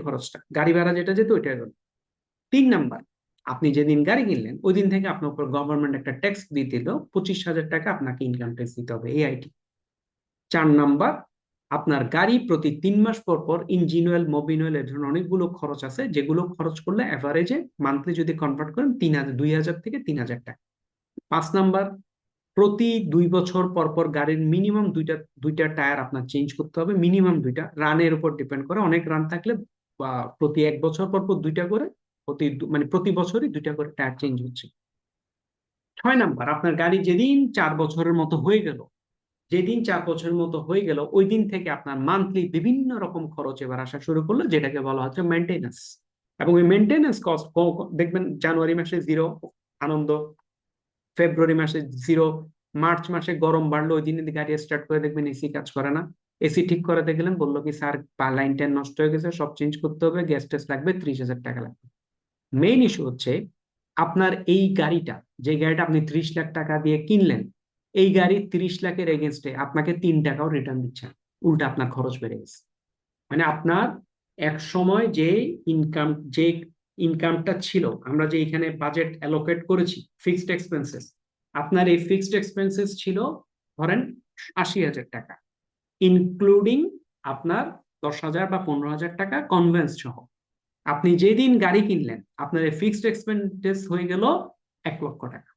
খরচটা, গাড়ি ভাড়া যেটা যেত ওইটা গেল। 3 নাম্বার, আপনি যেদিন গাড়ি কিনলেন ওই দিন থেকে আপনার উপর গভর্নমেন্ট একটা ট্যাক্স দিয়ে দিল, 25,000 টাকা আপনাকে ইনকাম ট্যাক্স দিতে হবে, এআইটি। 4 নাম্বার, আপনার গাড়ি প্রতি 3 মাস পর পর ইঞ্জিন অয়েল, মোবিন অয়েল, এর ধরনের অনেকগুলো খরচ আছে, যেগুলো খরচ করলে অ্যাভারেজে মান্থলি যদি কনভার্ট করেন 2,000 থেকে 3,000 টাকা। 5 নাম্বার, প্রতি 2 বছর পর পর গাড়ির মিনিমাম দুইটা দুইটা টায়ার আপনার চেঞ্জ করতে হবে, মিনিমাম দুইটা, রানের উপর ডিপেন্ড করে, অনেক রান থাকলে বা প্রতি 1 বছর পর পর দুইটা করে, মানে প্রতি বছরই দুইটা করে টায়ার চেঞ্জ হচ্ছে। 6 নাম্বার, আপনার গাড়ি যেদিন 4 বছরের মতো হয়ে গেল, ওই দিন থেকে আপনার মান্থলি বিভিন্ন রকম খরচ এবার আসা শুরু করলো, যেটাকে বলা হচ্ছে মেনটেনেন্স। এবং ওই মেনটেনেন্স কস্ট দেখবেন জানুয়ারি মাসে জিরো, আনন্দ, ফেব্রুয়ারি মাসে জিরো, মার্চ মাসে গরম বাড়লো, ওই দিন গাড়ি স্টার্ট করে দেখবেন এসি কাজ করে না। এসি ঠিক করাতে গেলেন, বললো কি স্যার লাইন টাইন নষ্ট হয়ে গেছে, সব চেঞ্জ করতে হবে, গ্যাস টেস লাগবে, 30,000 টাকা লাগবে। মেইন ইস্যু হচ্ছে আপনার এই গাড়িটা, যে গাড়িটা আপনি 30 লাখ টাকা দিয়ে কিনলেন, এই গাড়ি 30 লাখের এগেনস্টে আপনাকে 3 টাকাও রিটার্ন দিচ্ছেন, উল্টা আপনার খরচ বেড়ে গেছে। মানে আপনার এক সময় যে ইনকামটা ছিল, আমরা যে এখানে বাজেট অ্যালোকেট করেছি ফিক্সড এক্সপেন্সেস, আপনার এই ফিক্সড এক্সপেন্সেস ছিল ধরেন 80,000 টাকা, ইনক্লুডিং আপনার 10,000 বা 15,000 টাকা কনভেন্স সহ। আপনি যেদিন গাড়ি কিনলেন আপনার এই ফিক্সড এক্সপেন্সেস হয়ে গেল 1 লক্ষ টাকা,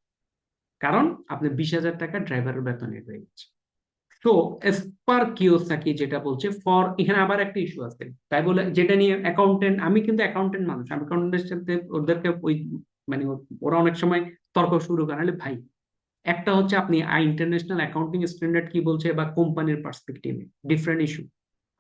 কারণ আপনি 20,000 টাকা ড্রাইভারের বেতনে হয়ে গেছে। তো এস পার কিওসাকি যেটা বলছে ফর, এখানে আবার একটা ইস্যু আছে, তাই বলে যেটা নিয়ে অ্যাকাউন্টেন্ট, আমি কিন্তু অ্যাকাউন্টেন্ট মানুষ, আমি অ্যাকাউন্টেন্টের সাথে ওদেরকে ওই মানে ওরা অনেক সময় তর্ক শুরু করে, নাহলে ভাই একটা হচ্ছে আপনি ইন্টারন্যাশনাল অ্যাকাউন্টিং স্ট্যান্ডার্ড কি বলছে বা কোম্পানির পার্সপেক্টিভে ডিফারেন্ট ইস্যু।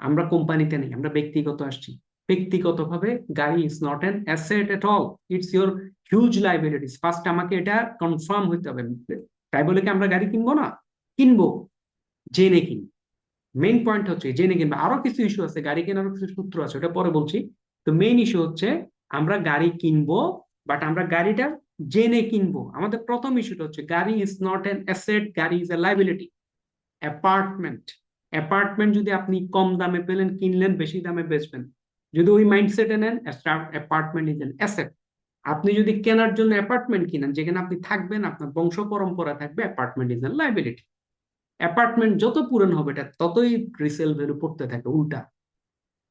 আমরা কোম্পানিতে নেই, আমরা ব্যক্তিগত আসছি। ব্যক্তিগতভাবে গাড়ি is not an asset at all, it's your huge liabilities. First আমাকে এটা কনফার্ম হইতে হবে। তাই বলে কি আমরা গাড়ি কিনবো না? কিনবো, জেনে কিনবো। মেইন পয়েন্ট হচ্ছে জেনে কিনবো। আরো কিছু ইস্যু আছে, গাড়ি কেনারও কিছু সূত্র আছে, ওটা পরে বলছি। তো মেইন ইস্যু হচ্ছে আমরা গাড়ি কিনবো, বাট আমরা গাড়িটা জেনে কিনবো। আমাদের প্রথম ইস্যুটা হচ্ছে গাড়ি ইজ নট অ্যান অ্যাসেট, গাড়ি is a liability. Apartment, apartment যদি আপনি কম দামে পেলেন কিনলেন, বেশি দামে বেচবেন, যদি ওই মাইন্ডসেটে নেন, অ্যাপার্টমেন্ট ইজ এন অ্যাসেট। আপনি যদি কেনার জন্য অ্যাপার্টমেন্ট কিনেন যেখানে আপনি থাকবেন, আপনার বংশ পরম্পরা থাকবে, apartment is an liability. Apartment যত পুরনো হবে এটা ততই রিসেল ভ্যালু পড়তে থাকে উল্টা।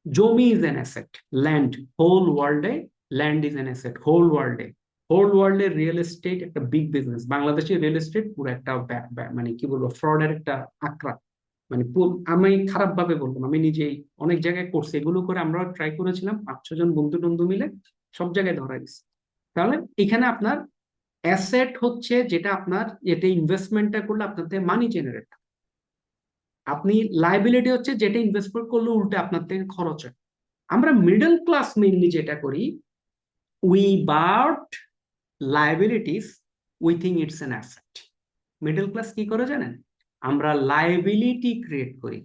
জমি is an asset, land, whole ওয়ার্ল্ডে land is an asset, whole ওয়ার্ল্ডে। হোল ওয়ার্ল্ডে রিয়েল এস্টেট একটা বিগ বিজনেস। বাংলাদেশে রিয়েল এস্টেট পুরো একটা মানে কি বলবো, ফ্রডের একটা আঁকড়া। মানে আমি খারাপ ভাবে বললাম, আমি নিজেই অনেক জায়গায় করছি, এগুলো করে আমরাও ট্রাই করেছিলাম 5-6 জন বন্ধু টন্ধু মিলে, সব জায়গায় ধরা গেছে। তাহলে এখানে আপনার অ্যাসেট হচ্ছে যেটা আপনার, এতে ইনভেস্টমেন্টটা করলে আপনাদের মানি জেনারেট। আপনি লাইবিলিটি হচ্ছে যেটা ইনভেস্টমেন্ট করলে উল্টে আপনার থেকে খরচ হয়। আমরা মিডল ক্লাস মেইনলি যেটা করি, we but liabilities, we think it's an asset. Middle class কি করে জানেন? আমরা লাইবিলিটি ক্রিয়েট করি,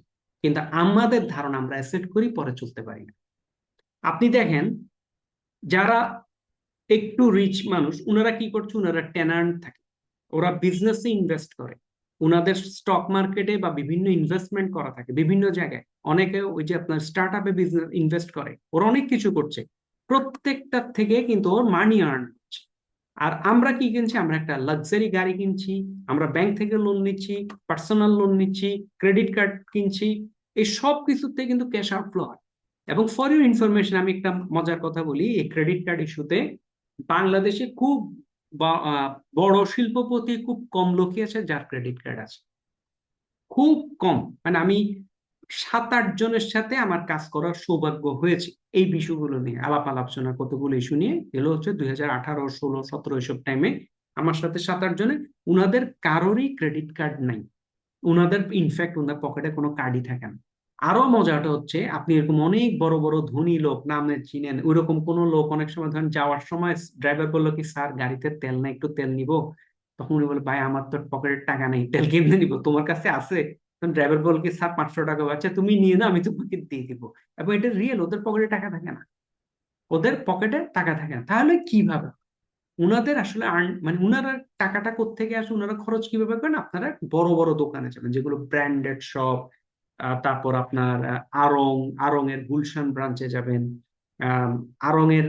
কিন্তু আমাদের ধারণা আমরা অ্যাসেট করি, পরে চলতে পারি না। আপনি দেখেন যারা একটু রিচ মানুষ, ওনারা কি করছে, ওনারা টেনান্ট থাকে, ওরা বিজনেসে ইনভেস্ট করে, ওনাদের স্টক মার্কেটে বা বিভিন্ন ইনভেস্টমেন্ট করা থাকে বিভিন্ন জায়গায়। অনেকে ওই যে আপনার স্টার্ট আপে বিজনেস ইনভেস্ট করে, ওরা অনেক কিছু করছে, প্রত্যেকটার থেকে কিন্তু ওর মানি আর্ন হচ্ছে। আর আমরা কি কিনছি? আমরা একটা লাক্সারি গাড়ি কিনছি, আমরা ব্যাংক থেকে লোন নিচ্ছি, পার্সোনাল লোন নিচ্ছি, ক্রেডিট কার্ড কিনছি, এই সব কিছুতে কিন্তু ক্যাশ আউটফ্লো হয়। এবং ফর ইউর ইনফরমেশন, আমি একটা মজার কথা বলি, এই ক্রেডিট কার্ড ইস্যুতে বাংলাদেশে খুব বড় শিল্পপতি খুব কম লোকই আছে যার ক্রেডিট কার্ড আছে, খুব কম। মানে আমি 7-8 জনের সাথে আমার কাজ করার সৌভাগ্য হয়েছে এই বিষয়গুলো নিয়ে, আলাপ আলোচনা কতগুলো ইস্যু নিয়ে এগুলো হচ্ছে 2018, 16, 17 এসব টাইমে আমার সাথে 7-8 জনের, উনাদের কারোরই ক্রেডিট কার্ড নাই। উনাদের ইনফ্যাক্ট ওনার পকেটে কোনো কার্ডই থাকে না। আরো মজাটা হচ্ছে, আপনি এরকম অনেক বড় বড় ধনী লোক নামে চিনেন, ওইরকম কোন লোক অনেক সময় ধরেন যাওয়ার সময় ড্রাইভার বললো কি স্যার গাড়িতে তেল না, একটু তেল নিব। তখন উনি বলে ভাই আমার তো পকেটের টাকা নেই, তেল কিনে নিবো, তোমার কাছে আছে? তখন ড্রাইভার বলল কি স্যার 500 টাকা, আচ্ছা তুমি নিয়ে নাও, আমি তোমাকে দিয়ে দিব। এবং এটা রিয়েল, ওদের পকেটে টাকা থাকে না, ওদের পকেটে টাকা থাকে না। তাহলে কিভাবে উনাদের আসলে মানে উনারা টাকাটা কোত্থেকে আসে, উনারা খরচ কিভাবে করেন? আপনারা বড় বড় দোকানে যাবেন যেগুলো ব্র্যান্ডেড শপ, তারপর আপনার আড়ং, আড়ং এর গুলশান ব্রাঞ্চে যাবেন। আহ, আড়ং এর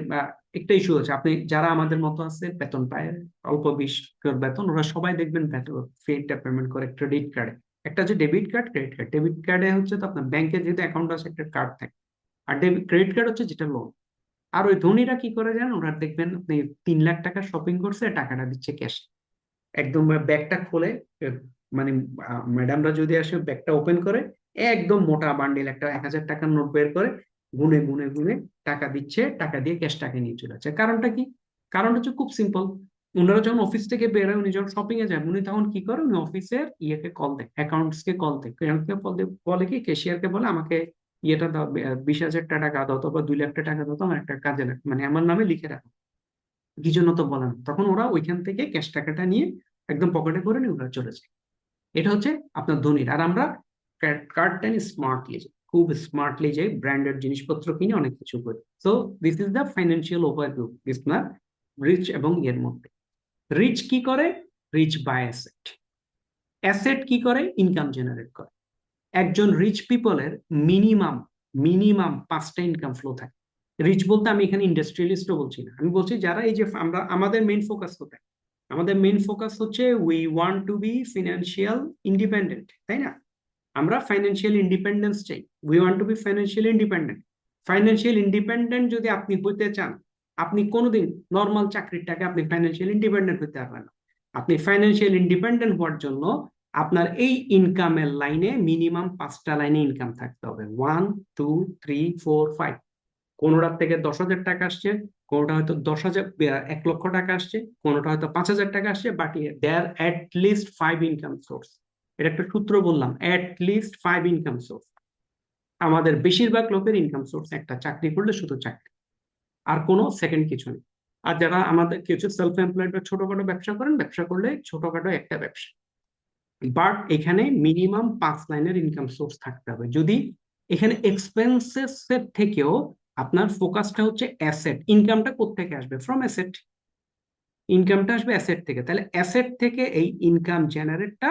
একটা ইস্যু হচ্ছে, আপনি যারা আমাদের মতো আছে বেতন পায় অল্প 20 বেতন, ওরা সবাই দেখবেন ফিটা পেমেন্ট করে ক্রেডিট কার্ডে। একটা হচ্ছে debit card, credit card. Debit কার্ডে হচ্ছে তো আপনার ব্যাংকের যেহেতু অ্যাকাউন্ট আছে একটা কার্ড থাকে, আর ক্রেডিট কার্ড হচ্ছে যেটা লোন। আর ওই ধনীরা কি করে জানেন? ওরা দেখবেন আপনি 3 লাখ টাকা শপিং করছে, টাকাটা দিচ্ছে ক্যাশ, একদম ব্যাগটা খোলে, আহ, মানে ম্যাডামরা যদি আসে ব্যাগটা ওপেন করে একদম মোটা বান্ডিল একটা 1,000 টাকার নোট বের করে গুনে গুনে গুনে টাকা দিচ্ছে, টাকা দিয়ে ক্যাশ টাকা নিয়ে চলে যাচ্ছে। কারণটা কি? কারণটা হচ্ছে খুব সিম্পল। উনারা যখন অফিস থেকে বেরোয়, উনি যখন শপিং এ যান, উনি তখন কি করে, উনি অফিসের ইয়েকে কল দেয়, অ্যাকাউন্টস কে কল দেয়, বলে কি ক্যাশিয়ারকে বলে আমাকে ইয়েটা দাও, 20,000 টাকা দাও, অথবা 2 লাখ টাকা দাও, তো আমার একটা কাজে লাগে, মানে আমার নামে লিখে রাখো। কি জন্য তো বলেন, তখন ওরা ওইখান থেকে ক্যাশ টাকাটা নিয়ে একদম পকেটে করে নিয়ে ওরা চলে যায়। এটা হচ্ছে আপনার ধনীর। আর আমরা কার্ডটা নিয়ে স্মার্টলি যাই, খুব স্মার্টলি যাই, ব্র্যান্ডেড জিনিসপত্র কিনে অনেক কিছু করি। So this is the financial overview, বিসনাথ। রিচ এবং এর মধ্যে। রিচ কি করে? Rich by asset. অ্যাসেট কি করে? ইনকাম জেনারেট করে। একজন রিচ পিপলের মিনিমাম মিনিমাম 5টা ইনকাম ফ্লো থাকে। রিচ বলতে আমি এখানে ইন্ডাস্ট্রিয়ালিস্টও বলছি না, আমি বলছি যারা এই যে আমরা, আমাদের মেইন ফোকাস কোথায়? আমাদের মেইন ফোকাস হচ্ছে we want to be financial independent, তাই না? আমরা ফাইন্যান্সিয়াল ইন্ডিপেন্ডেন্স চাই, we want to be financial independent. Financial independent যদি আপনি হইতে চান, আপনি কোনোদিন নর্মাল চাকরির টাকা আপনি ফাইন্যান্সিয়াল ইন্ডিপেন্ডেন্ট হইতে পারবেন না। আপনি ফাইন্যান্সিয়াল ইন্ডিপেন্ডেন্ট হওয়ার জন্য আপনার এই ইনকামের লাইনে মিনিমাম 5টা লাইনে ইনকাম থাকতে হবে, 1 2 3 4 5। কোনোটার থেকে 10,000 টাকা আসছে, কোনোটা হয়তো 10,000, 1 লক্ষ টাকা আসছে, কোনোটা হয়তো 5,000 টাকা আসছে, but there at least 5 income source. এটা একটা সূত্র বললাম, অ্যাট লিস্ট 5 ইনকাম সোর্স। আমাদের বেশিরভাগ লোকের ইনকাম সোর্স একটা, চাকরি করলে শুধু চাকরি, আর কোনো সেকেন্ড কিছু নেই। আর যারা আমাদের কিছু সেলফ এমপ্লয়েড বা ছোটখাটো ব্যবসা করেন, ব্যবসা করলে ছোটখাটো একটা ব্যবসা, বাট এখানে মিনিমাম 5 লাইনের ইনকাম সোর্স থাকতে হবে। যদি এখানে এক্সপেন্সেস এর থেকেও আপনার ফোকাসটা হচ্ছে অ্যাসেট, ইনকামটা কোত্থেকে আসবে? From asset. ইনকামটা আসবে অ্যাসেট থেকে, তাহলে অ্যাসেট থেকে এই ইনকাম জেনারেটটা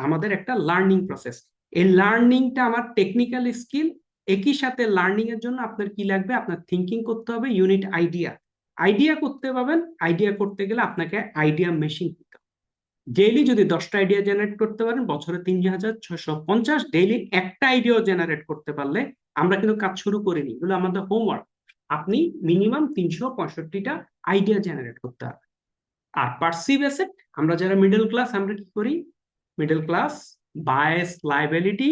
আমাদের একটা লার্নিং প্রসেস। এই লার্নিংটা আমার টেকনিক্যাল স্কিল, একই সাথে লার্নিং এর জন্য আপনার কি লাগবে? আপনার থিঙ্কিং করতে হবে, ইউনিট আইডিয়া। আইডিয়া করতে পারবেন, আইডিয়া করতে গেলে আপনাকে আইডিয়া মেশিন। ডেইলি যদি 10টা আইডিয়া জেনারেট করতে পারেন, বছরে 3,650, ডেইলি একটা আইডিয়া জেনারেট করতে পারলে, আমরা কিন্তু কাজ শুরু করিনি, এগুলো আমাদের হোমওয়ার্ক, আপনি মিনিমাম 365টা আইডিয়া জেনারেট করতে হবে। আর পার্সিভ অ্যাসেট, আমরা যারা মিডল ক্লাস, আমরা কি করি? Middle class buys liability,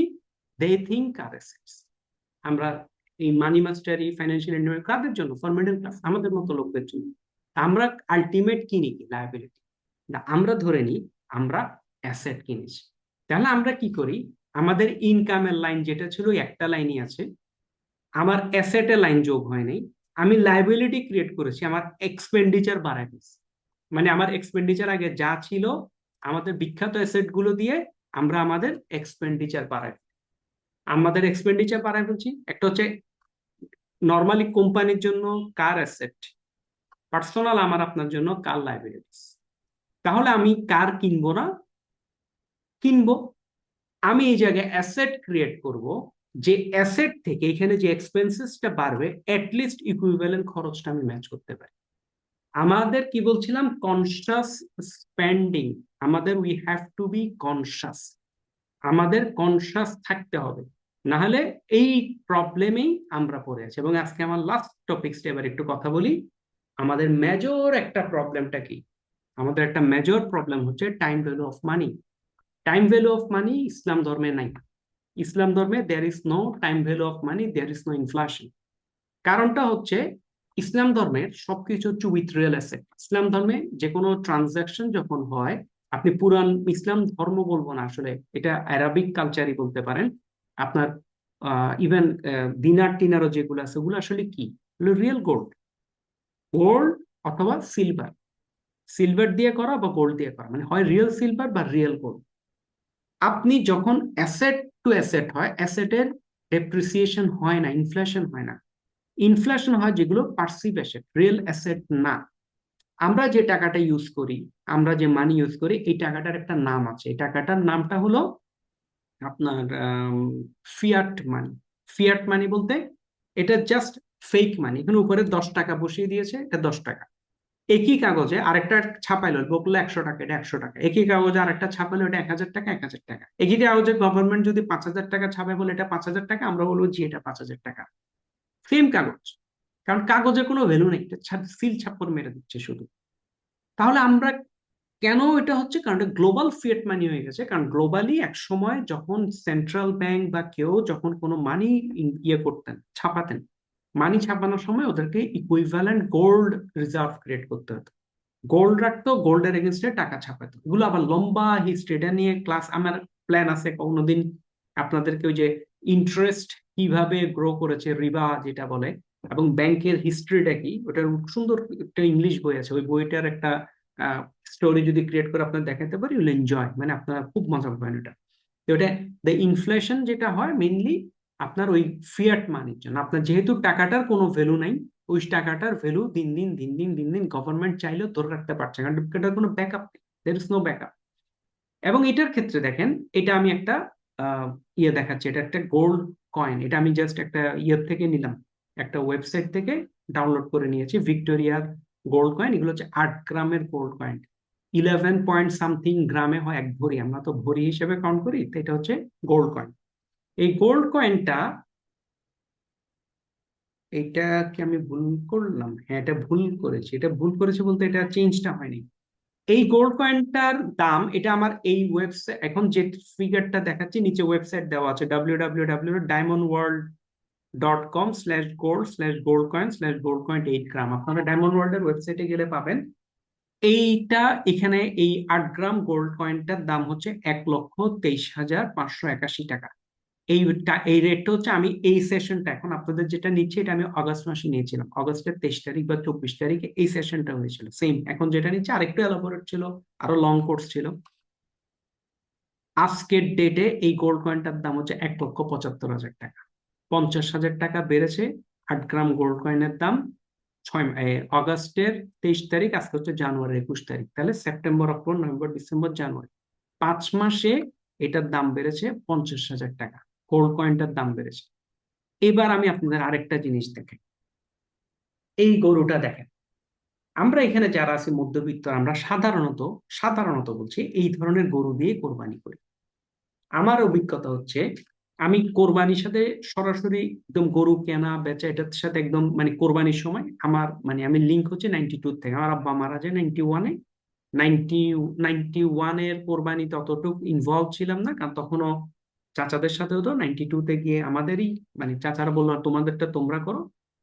they think are assets. আমরা এই মানি মাস্টারি, ফাইন্যান্সিয়াল ইন্ডিপেন্ডেন্স কাদের জন্য? ফর মিডল ক্লাস, আমাদের মতো লোকদের জন্য। আমরা আলটিমেট কিনি কি? লায়াবিলিটি। আমরা ধরে নিই আমরা অ্যাসেট কিনেছি, তাহলে আমরা কি করি? আমাদের ইনকামের লাইন যেটা ছিল একটা লাইনই আছে, আমার অ্যাসেটের লাইন যোগ হয় নাই, আমি লাইবিলিটি ক্রিয়েট করেছি, আমার এক্সপেন্ডিচার বাড়াই দিচ্ছি। মানে আমার এক্সপেন্ডিচার আগে যা ছিল, আমাদের বিখ্যাত অ্যাসেট গুলো দিয়ে আমরা আমাদের এক্সপেন্ডিচার বাড়াই, আমাদের এক্সপেন্ডিচার বাড়াই বলছি। একটা হচ্ছে নর্মালি কোম্পানির জন্য কার অ্যাসেট, পার্সোনাল আমার আপনার জন্য কার লাইবিলিটিস। তাহলে আমি কার কিনবো না? কিনবো। আমি এই জায়গায় অ্যাসেট ক্রিয়েট করব, যে অ্যাসেট থেকে এখানে যে এক্সপেন্সেসটা বাড়বে, অ্যাটলিস্ট ইকুইভ্যালেন্ট খরচটা আমি ম্যাচ করতে পারি। আমাদের কি বলছিলাম? Conscious spending. আমাদের we have to be conscious, আমাদের কনসাস থাকতে হবে, না হলে এই প্রবলেমেই আমরা পড়ে আছি। এবং আজকে আমার লাস্ট টপিকসটা এবার একটু কথা বলি। আমাদের মেজর একটা প্রবলেমটা কি? আমাদের একটা মেজর প্রবলেম হচ্ছে time value of money. Time value of money ইসলাম ধর্মে নাই। ইসলাম ধর্মে there is no time value of money, there is no inflation. কারণটা হচ্ছে ইসলাম ধর্মের সবকিছু হচ্ছে উইথ রিয়েল অ্যাসেট। ইসলাম ধর্মে যে কোনো ট্রানজাকশন যখন হয়, আপনি পুরান ইসলাম ধর্ম বলবো না, আসলে এটা আরবিক কালচারই বলতে পারেন। আপনার ইভেন দিনার টিনারও যেগুলো আছে, ওগুলো আসলে কি? রিয়েল গোল্ড, গোল্ড অথবা সিলভার। সিলভার দিয়ে করা বা গোল্ড দিয়ে করা, মানে হয় রিয়েল সিলভার বা রিয়েল গোল্ড। আপনি যখন অ্যাসেট টু অ্যাসেট হয়, অ্যাসেটের ডেপ্রিসিয়েশন হয় না, ইনফ্লেশন হয় না। ইনফ্লেশন হয় যেগুলো পার্সিভ অ্যাসেট, রিয়েল অ্যাসেট না। আমরা যে টাকাটা ইউজ করি, আমরা যে মানি ইউজ করি, এই টাকাটার একটা নাম আছে, এই টাকাটার নামটা হলো আপনার ফিয়াট মানি। ফিয়াট মানি বলতে এটা জাস্ট ফেক মানি, এখানে উপরে 10 টাকা বসিয়ে দিয়েছে, এটা 10 টাকা। একই কাগজে আরেকটা ছাপাইলো, বললো 100 টাকা, এটা 100 টাকা। একই কাগজে আরেকটা ছাপাইলো, এটা 1,000 টাকা, 1,000 টাকা। একই কাগজে গভর্নমেন্ট যদি 5,000 টাকা ছাপায়, বলে এটা 5,000 টাকা, আমরা বলবো জি এটা 5,000 টাকা। সেম কাগজ, কারণ কাগজের কোনো ভ্যালু নেই, এটা সিল ছাপ্পর মেরে দিচ্ছে শুধু। তাহলে আমরা কেন এটা হচ্ছে? কারণ এটা গ্লোবাল ফিয়েট মানি হয়ে গেছে। কারণ গ্লোবালি এক সময় যখন সেন্ট্রাল ব্যাংক বা কেউ যখন কোনো মানি ইয়ে করতেন, ছাপাতেন, মানি ছাপানোর সময় ওদেরকে ইকুইভ্যালেন্ট গোল্ড রিজার্ভ ক্রিয়েট করতে হতো, গোল্ড রাখতো, গোল্ডের এগেনস্টে টাকা ছাপাতো। এগুলো আবার লম্বা হিস্ট্রি, এটা নিয়ে ক্লাস আমার প্ল্যান আছে কোনোদিন আপনাদেরকে, ওই যে ইন্টারেস্ট কিভাবে গ্রো করেছে, রিবা যেটা বলে, এবং ব্যাংকের হিস্ট্রিটা কি, ওটার সুন্দর একটা ইংলিশ বই আছে, ওই বইটার একটা স্টোরি যদি ক্রিয়েট করে আপনার দেখাতে পারি, উইল এনজয়, মানে আপনারা খুব মজা পাবেন এটা। তো ওটা, দ্য ইনফ্লেশন যেটা হয় মেইনলি আপনার ওই ফিয়াট মানির জন্য, আপনার যেহেতু টাকাটার কোনো ভ্যালু নাই, ওই টাকাটার ভ্যালু দিন দিন দিন দিন দিন দিন গভর্নমেন্ট চাইলেও ধরে রাখতে পারছে না, কারণ এটার কোনো ব্যাকআপ নেই, দের ইজ নো ব্যাকআপ। এবং এটার ক্ষেত্রে দেখেন, এটা আমি একটা ইয়ে দেখাচ্ছি, এটা একটা গোল্ড কয়েন, এটা আমি জাস্ট একটা ইয়ের থেকে নিলাম, একটা ওয়েবসাইট থেকে ডাউনলোড করে নিয়েছি, ভিক্টোরিয়ার গোল্ড কয়েন। এগুলো হচ্ছে 8 গ্রামের গোল্ড কয়েন, 11 পয়েন্ট গ্রামে হয় এক ভরি, আমরা তো ভরি হিসেবে কাউন্ট করি, তো এটা হচ্ছে গোল্ড কয়েন। এই গোল্ড কয়েনটা, এটা কি আমি ভুল করলাম? হ্যাঁ, এটা ভুল করেছি, এটা ভুল করেছি বলতে এটা চেঞ্জটা হয়নি। এই গোল্ড কয়েনটার দাম, এটা আমার এই ওয়েবসাইট, এখন যে ফিগারটা দেখাচ্ছি নিচে ওয়েবসাইট দেওয়া আছে www.diamondworld.com/gold/gold coin/gold coin 8 গ্রাম। আপনারা ডায়মন্ড ওয়ার্ল্ড এর ওয়েবসাইটে গেলে পাবেন এইটা। এখানে এই 8 গ্রাম গোল্ড কয়েনটার দাম হচ্ছে 1,23,581 টাকা। এই রেটটা হচ্ছে, আমি এই সেশনটা এখন আপনাদের যেটা নিচ্ছি, এটা আমি অগস্ট মাসে নিয়েছিলাম, অগস্টের 23 তারিখ বা 24 তারিখে এই সেশনটা হয়েছিল। সেম এখন যেটা নিচ্ছে আরেকটু এলাবোরেট ছিল, আরো লং কোর্স ছিল। আজকের ডেটে এই গোল্ড কয়েনটার দাম হচ্ছে 1,75,000 টাকা, 50,000 টাকা বেড়েছে 8 গ্রাম গোল্ড কয়েনের দাম। অগস্টের 23 তারিখ, আজকে হচ্ছে জানুয়ারি 21 তারিখ, তাহলে সেপ্টেম্বর, অক্টোবর, নভেম্বর, ডিসেম্বর, জানুয়ারি, 5 মাসে এটার দাম বেড়েছে 50,000 টাকা, গোল্ড কয়েনটার দাম বেড়েছে। এবার আমি আপনাদের আরেকটা জিনিস দেখেন, এই গরুটা দেখেন। আমরা এখানে যারা আছি মধ্যবিত্ত, আমরা সাধারণত সাধারণত বলছি এই ধরনের গরু দিয়ে কোরবানি করি। আমার অভিজ্ঞতা হচ্ছে, আমি কোরবানির সাথে সরাসরি একদম গরু কেনা বেচা এটার সাথে একদম মানে কোরবানির সময় আমার মানে আমি লিঙ্ক হচ্ছে 92 থেকে। আমার আব্বা মারা যায় 91-এ। নাইনটি 91-এর কোরবানিতে অতটুকু ইনভলভ ছিলাম না, কারণ তখনও চাচাদের সাথে হতো। 92-তে গিয়ে আমাদেরই মানে চাচারা বললো তোমাদেরটা তোমরা করো,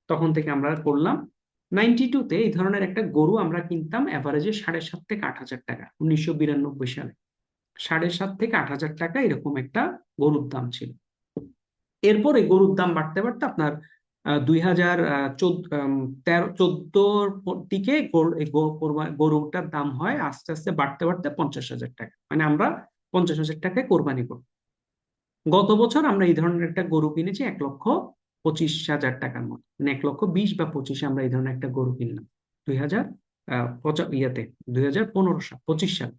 তখন থেকে আমরা করলাম। 92-তে এই ধরনের একটা গরু আমরা কিনতাম অ্যাভারেজে 7,500 থেকে 8,000 টাকা, 1992 সালে। 7,500 থেকে 8,000 টাকা এরকম একটা গরুর দাম ছিল। এরপরে গরুর দাম বাড়তে বাড়তে আপনার 2013-14 দিকে গরুটার দাম হয় আস্তে আস্তে বাড়তে বাড়তে 50,000 টাকা, মানে আমরা 50,000 টাকায় কোরবানি করি। গত বছর আমরা এই ধরনের একটা গরু কিনেছি 1,25,000 টাকার মতো, মানে 1,20,000 বা 25 আমরা এই ধরনের একটা গরু কিনলাম 2000 ইয়েতে 2025 সাল।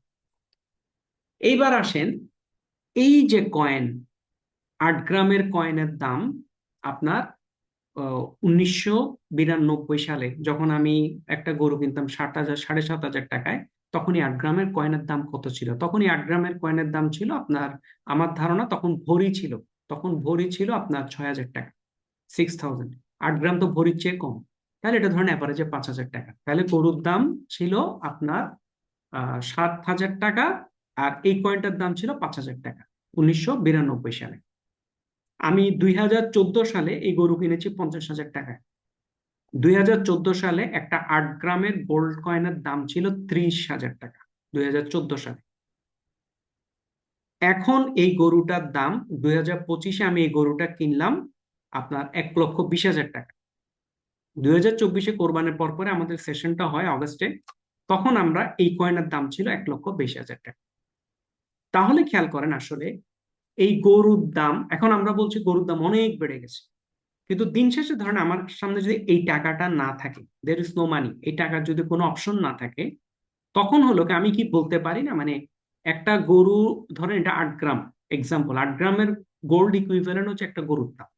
এইবার আসেন, এই যে কয়েন, 8 গ্রামের কয়েনের দাম আপনার 1992 সালে যখন আমি একটা গরু কিনতাম 7,000 7,500 টাকায়, তখনই 8 গ্রামের কয়েনের দাম কত ছিল? তখনই 8 গ্রামের কয়েনের দাম ছিল আপনার, আমার ধারণা তখন ভরি ছিল, তখন ভরি ছিল আপনার 6,000 টাকা, 6,000। 8 গ্রাম তো ভরির চেয়ে কম, তাহলে এটা ধরেন অ্যাভারেজে 5,000 টাকা, তাহলে গরুর দাম ছিল আপনার 7,000 টাকা, আর এই কয়েনটার দাম ছিল 5,000 টাকা 1992 সালে। আমি 2014 সালে এই গরু কিনেছি 50,000 টাকায়। 2014 সালে একটা 8 গ্রামের গোল্ড কয়েনের দাম ছিল 30,000 টাকা, 2014 সালে। এখন এই গরুটার দাম 2025-এ আমি এই গরুটা কিনলাম আপনার 1,20,000 টাকা। 2024-এ কোরবানের পর পরে আমাদের সেশনটা হয় অগস্টে, তখন আমরা এই কয়েনের দাম ছিল 1,20,000 টাকা। তাহলে খেয়াল করেন আসলে এই গরুর দাম, এখন আমরা বলছি গরুর দাম অনেক বেড়ে গেছে, কিন্তু দিন শেষে ধরেন আমার সামনে যদি এই টাকাটা না থাকে, দের ইজ নো মানি, এই টাকার যদি কোনো অপশন না থাকে, তখন হলো কি আমি কি বলতে পারি না, মানে একটা গরু, ধরেন এটা 8 গ্রাম, এক্সাম্পল 8 গ্রামের গোল্ড ইকুইভ্যালেন্ট হচ্ছে একটা গরুর দাম।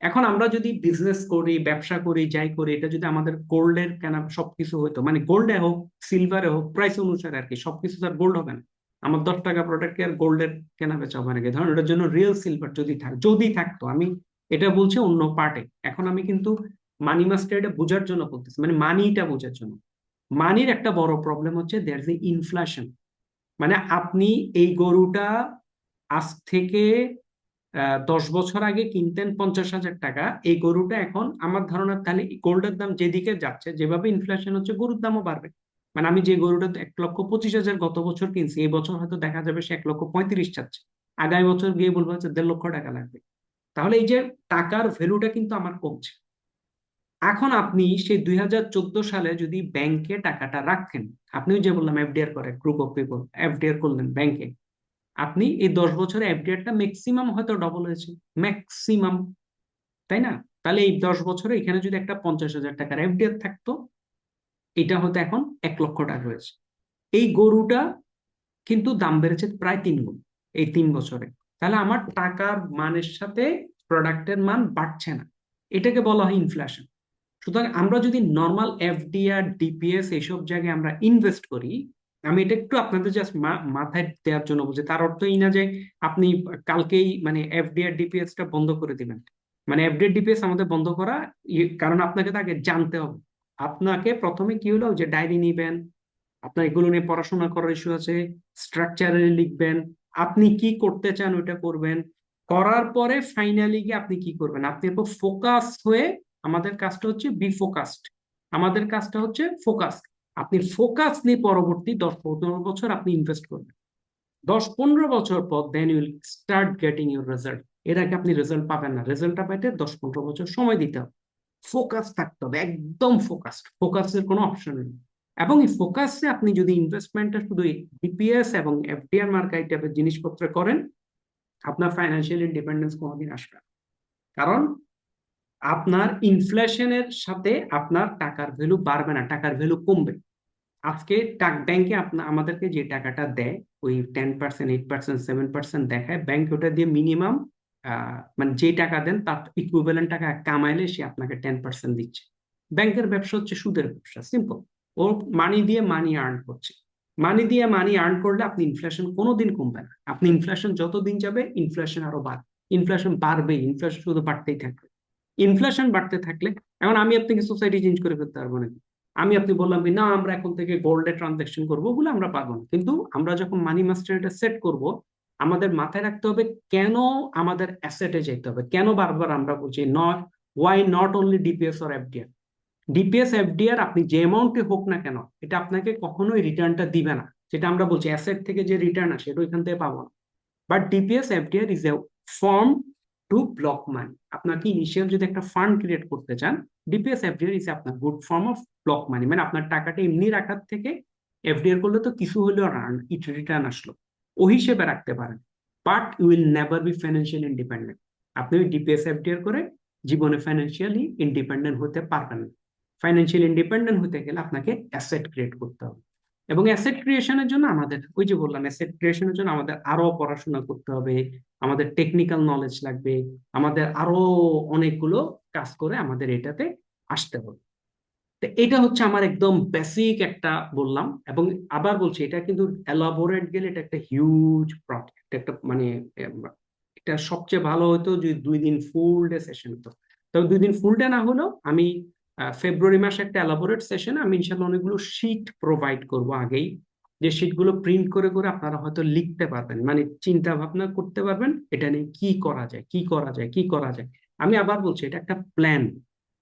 এখন আমরা যদি বিজনেস করি, ব্যবসা করি, যাই করি, এটা যদি আমাদের গোল্ডের কেনা সবকিছু হতো, মানে গোল্ডে হোক সিলভারে হোক প্রাইস অনুসারে আর কি, সবকিছু তো আর গোল্ড হবে না। আমার 10 টাকা প্রোডাক্ট আর গোল্ডের কেনা বেচা হবে নাকি? ধরুন এটার জন্য রিয়েল সিলভার যদি থাকতো, আমি এটা বলছি অন্য পার্টে। এখন আমি কিন্তু মানি মাস্টার এটা বোঝার জন্য বলতেছি, মানে মানিটা বোঝার জন্য। মানির একটা বড় প্রবলেম হচ্ছে দেয়ার ইজ ইনফ্লেশন। মানে আপনি এই গরুটা আজ থেকে 10 বছর আগে কিনতেন 50,000 টাকা, এই গরুটা এখন আমার ধারণা, তাহলে গোল্ডের দাম যেদিকে যাচ্ছে, যেভাবে ইনফ্লেশন হচ্ছে গরুর দামও বাড়বে। মানে আমি যে গরুটা 1,25,000 গত বছর কিনছি, এই বছর হয়তো দেখা যাবে সে 1,35,000 চাচ্ছে, আগামী বছর গিয়ে বলবো হচ্ছে 1,50,000 টাকা লাগবে। তাহলে এই যে টাকার ভ্যালুটা কিন্তু আমার কমছে। এখন আপনি সেই 2014 সালে যদি ব্যাংকে টাকাটা রাখেন, আপনিও যে বললাম এফডিআর করে গ্রুপ অফ পিপল, এফডিআর করলেন ব্যাংকে, আপনি এই 10 বছরে এফডিআরটা ম্যাক্সিমাম হয়তো ডবল হয়েছে, ম্যাক্সিমাম, তাই না? তাহলে এই 10 বছরে এখানে যদি একটা 50,000 টাকার এফডিআর থাকতো, এটা হয়তো এখন 1 লক্ষ টাকা হয়েছে। এই গরুটা কিন্তু দাম বেড়েছে প্রায় 3 গুণ এই 3 বছরে। তাহলে আমার টাকার মানের সাথে প্রোডাক্টের মান বাড়ছে না, এটাকে বলা হয় ইনফ্লেশন। সুতরাং আমরা যদি নর্মাল এফডিআর, ডিপিএস এইসব জায়গায় আমরা ইনভেস্ট করি, আমি এটা একটু আপনাদের জাস্ট মাথায় দেওয়ার জন্য বলছি, তার অর্থ এই না যে আপনি কালকেই মানে এফডিআর ডিপিএস টা বন্ধ করে দিবেন। মানে এফডিআর ডিপিএস আমাদের বন্ধ করা, কারণ আপনাকে তাকে জানতে হবে। আপনাকে প্রথমে কি হলো যে ডায়েরি নিবেন, আপনার এগুলো নিয়ে পড়াশোনা করার ইস্যু আছে, স্ট্রাকচারে লিখবেন, আপনি কি করতে চান ওইটা করবেন, করার পরে ফাইনালি গিয়ে আপনি কি করবেন, আপনি এরপর ফোকাস হয়ে, আমাদের কাজটা হচ্ছে বি ফোকাসড, আমাদের কাজটা হচ্ছে ফোকাস। আপনি ফোকাস নিয়ে পরবর্তী 10-15 বছর আপনি ইনভেস্ট করবেন। 10-15 বছর পর দেন ইউল স্টার্ট গেটিং ইউর রেজাল্ট। এর আগে আপনি রেজাল্ট পাবেন না, রেজাল্টটা পেতে 10-15 বছর সময় দিতে হবে। ফোকাস থাকতে হবে, একদম ফোকাসড, ফোকাসের কোনো অপশন নেই। এবং এই ফোকাসে আপনি যদি ইনভেস্টমেন্টটা শুধু ডিপিএস এবং এফডিআর মার্কেট টাইপের জিনিসপত্র করেন, আপনার ফাইন্যান্সিয়াল ইন্ডিপেন্ডেন্স কোনোদিন আসবে না। কারণ আপনার ইনফ্লেশনের সাথে আপনার টাকার ভ্যালু বাড়বে না, টাকার ভ্যালু কমবে। আজকে ব্যাংকে আমাদেরকে যে টাকাটা দেয়, ওই 10%, 8%, 7% দেখায়, ব্যাংক ওটা দিয়ে মিনিমাম মানে যে টাকা দেন তার ইকুইভ্যালেন্ট টাকা কামাইলে সে আপনাকে 10% দিচ্ছে। ব্যাংকের ব্যবসা হচ্ছে সুদের ব্যবসা, সিম্পল। ও মানি দিয়ে মানি আর্ন করছে। মানি দিয়ে মানি আর্ন করলে আপনি ইনফ্লেশন কোনোদিন কমবে না, আপনি ইনফ্লেশন যত দিন যাবে ইনফ্লেশন আরো বাড়বে, ইনফ্লেশন বাড়বে, ইনফ্লেশন শুধু বাড়তেই থাকবে। ইনফ্লেশন বাড়তে থাকলে, এখন আমি আপনাকে সোসাইটি চেঞ্জ করে ফেলতে পারবো না। আমি আপনি বললাম কি না আমরা এখন থেকে গোল্ডে ট্রানজাকশন করবো, ওগুলো আমরা পারবো না। কিন্তু আমরা যখন মানি মাস্টার এটা সেট করব, আমাদের মাথায় রাখতে হবে কেন আমাদের অ্যাসেটে যেতে হবে, কেন বারবার আমরা বলছি not, why not only DPS or FDR. DPS FDR আপনি যে অ্যামাউন্টে হোক না কেন, এটা আপনাকে কখনোই রিটার্নটা দিবে না। যেটা আমরা বলছি অ্যাসেট থেকে যে রিটার্ন আসে, এটা ওইখান থেকে পাবো না। But DPS FDR is a form to block money. আপনাকে ইনিশিয়াল যদি একটা ফান্ড ক্রিয়েট করতে চান, ডিপিএস এফডিআর ইজ আপনার good form of block money. মানে আপনার টাকাটা এমনি রাখার থেকে এফডিআর করলে তো কিছু হলেও রিটার্ন আসলো, ওই হিসেবে রাখতে পারেন। But you will never be financially independent. আপনি ওই ডিপিএস এফডিআর করে জীবনে ফাইন্যান্সিয়ালি ইন্ডিপেন্ডেন্ট হতে পারবেন না। ফাইন্যান্সিয়ালি ইন্ডিপেন্ডেন্ট হতে গেলে আপনাকে অ্যাসেট ক্রিয়েট করতে হবে। এবং অ্যাসেট ক্রিয়েশনের জন্য আমাদের, ওই যে বললাম, অ্যাসেট ক্রিয়েশনের জন্য আমাদের আরো পড়াশোনা করতে হবে, আমাদের টেকনিক্যাল নলেজ লাগবে, আমাদের আরো অনেকগুলো কাজ করে আমাদের এটাতে আসতে হবে। তো এটা হচ্ছে আমার একদম বেসিক একটা বললাম। এবং আবার বলছি, এটা কিন্তু এলাবোরেট গেলে এটা একটা হিউজ প্রজেক্ট, একটা মানে এটা সবচেয়ে ভালো হতো যদি 2 দিন ফুল ডে সেশন হতো। তবে 2 দিন ফুল ডে না হলেও আমি ফেব্রুয়ারি মাসে একটা এলাবোরেট সেশন আমি ইনশাল্লাহ অনেকগুলো শীট প্রোভাইড করব আগেই, যে শীটগুলো প্রিন্ট করে করে আপনারা হয়তো লিখতে পারবেন, মানে চিন্তা ভাবনা করতে পারবেন এটা নিয়ে কি করা যায়, কি করা যায়, কি করা যায়। আমি আবার বলছি এটা একটা প্ল্যান,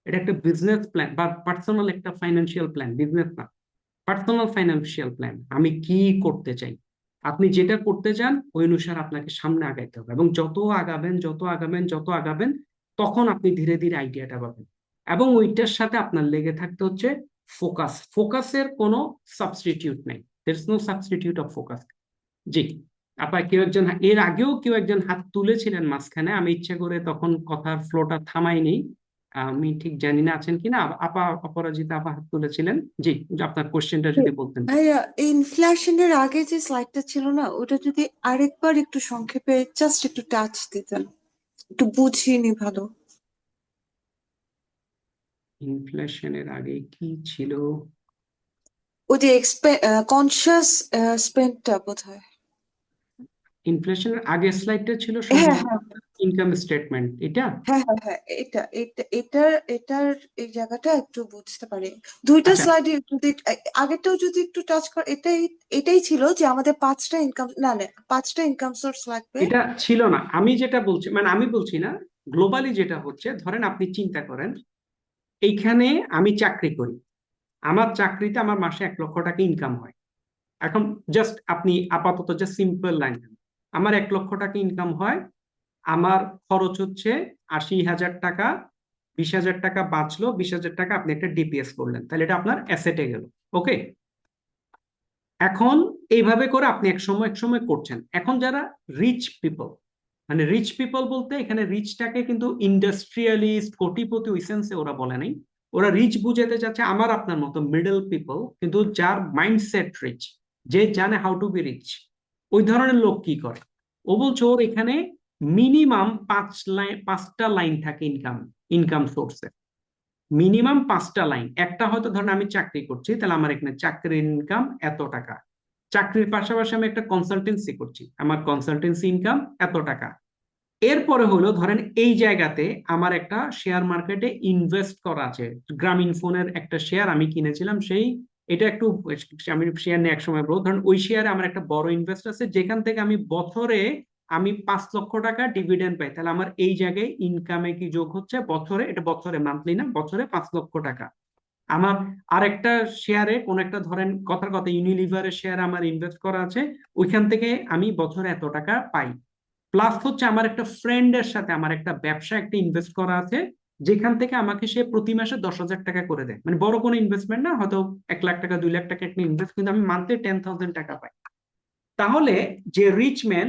এটা একটা বিজনেস প্ল্যান বা পার্সোনাল একটা ফাইন্যান্সিয়াল প্ল্যান, বিজনেস না, পার্সোনাল ফাইন্যান্সিয়াল প্ল্যান। আমি কি করতে চাই, আপনি যেটা করতে চান ওই অনুসারে আপনাকে সামনে আগাইতে হবে। এবং যত আগাবেন, যত আগাবেন, যত আগাবেন, তখন আপনি ধীরে ধীরে আইডিয়াটা পাবেন। এবং ওইটার সাথে আপনার লেগে থাকতে হচ্ছে ফোকাস। ফোকাসের কোনো সাবস্টিটিউট নেই, there is no substitute of focus. জি। আপনার কেউ একজন, এর আগেও কেউ একজন হাত তুলেছিলেন মাঝখানে, আমি ইচ্ছা করে তখন কথার ফ্লোটা থামাইনি। আমি ঠিক জানি না আছেন কিনা, আপা অপরাজিতা আপা হাত তুলেছিলেন। জি, আপনার কোশ্চেনটা যদি বলতেন।
ভাইয়া, ইনফ্লেশনের আগে যে স্লাইডটা ছিল না, ওটা যদি আরেকবার একটু সংক্ষেপে জাস্ট একটু টাচ দিতেন, একটু বুঝিনি ভালো।
ইনফ্লেশনের আগে কি ছিল?
ওই যে কনসিয়াস স্পেন্ডটা বোধ হয়।
ইনফ্লেশনের আগের স্লাইডটা ছিল
হ্যাঁ,
সম্ভবত
হ্যাঁ,
ইনকাম স্টেটমেন্ট, এটা।
হ্যাঁ, হ্যাঁ, হ্যাঁ, এটার এই জায়গাটা একটু বুঝতে পারি। দুইটা
আচ্ছা,
স্লাইডে যদি আগেরটাও যদি একটু টাচ কর, এটাই ছিল যে আমাদের পাঁচটা ইনকাম, না না, পাঁচটা ইনকাম সোর্স লাগবে।
এটা ছিল না। আমি যেটা বলছি, মানে আমি বলছি না, গ্লোবালি যেটা হচ্ছে, ধরেন আপনি চিন্তা করেন এইখানে আমি চাকরি করি, আমার চাকরিতে আমার মাসে 1 লক্ষ টাকা ইনকাম হয়। এখন জাস্ট আপনি আপাতত জাস্ট সিম্পল লাইন, আমার 1 লক্ষ টাকা ইনকাম হয়, আমার খরচ হচ্ছে 80,000 টাকা, 20,000 টাকা বাঁচলো, 20,000 টাকা আপনি একটা ডিপিএস করলেন, তাহলে এটা আপনার অ্যাসেটে গেল। ওকে, এখন এইভাবে করে আপনি এক সময় এক সময় করছেন। এখন যারা রিচ পিপল, মানে রিচ পিপল বলতে এখানে রিচটাকে কিন্তু ইন্ডাস্ট্রিয়ালিস্ট কোটিপতি ওই সেন্সে ওরা বলে নাই। ওরা রিচ বুঝাতে চাচ্ছে আমার আপনার মতো মিডল পিপল, কিন্তু যার মাইন্ডসেট রিচ, যে জানে হাউ টু বি রিচ। ওই ধরনের লোক কি করে, ও বলছে ওর এখানে মিনিমাম 5টা লাইন থাকে ইনকাম, ইনকাম সোর্সে। মিনিমাম 5টা লাইন। একটা হয়তো ধরেন আমি চাকরি করছি, তাহলে আমার এখানে চাকরির ইনকাম এত টাকা। চাকরির পাশাপাশি আমি একটা কনসালটেন্সি করছি, আমার কনসালটেন্সি ইনকাম এত টাকা। এরপরে হলো ধরেন এই জায়গাতে আমার একটা শেয়ার মার্কেটে ইনভেস্ট করা আছে, গ্রামীণ ফোনের একটা শেয়ার আমি কিনেছিলাম, সেই এটা একটু আমি শেয়ার নিয়ে একসময় বলবো। ধরেন ওই শেয়ারে আমার একটা বড় ইনভেস্ট আছে, যেখান থেকে আমি বছরে আমি 5 লক্ষ টাকা ডিভিডেন্ড পাই। তাহলে আমার এই জায়গায় ইনকামে কি যোগ হচ্ছে বছরে, এটা বছরে, মান্থলি না, বছরে 5 লক্ষ টাকা। আমার আরেকটা শেয়ারে কোন একটা ধরেন কথার কথা ইউনিলিভারের শেয়ার আমার ইনভেস্ট করা আছে, ওইখান থেকে আমি বছরে এত টাকা পাই। প্লাস হচ্ছে আমার একটা ফ্রেন্ডের সাথে আমার একটা ব্যবসা একটা ইনভেস্ট করা আছে, যেখান থেকে আমাকে সে প্রতি মাসে 10,000 টাকা করে দেয়। মানে বড় কোনো ইনভেস্টমেন্ট না, হয়তো 1 লাখ টাকা 2 লাখ টাকা একটা ইনভেস্ট, কিন্তু আমি মান্থলি 10,000 টাকা পাই। তাহলে যে রিচ ম্যান,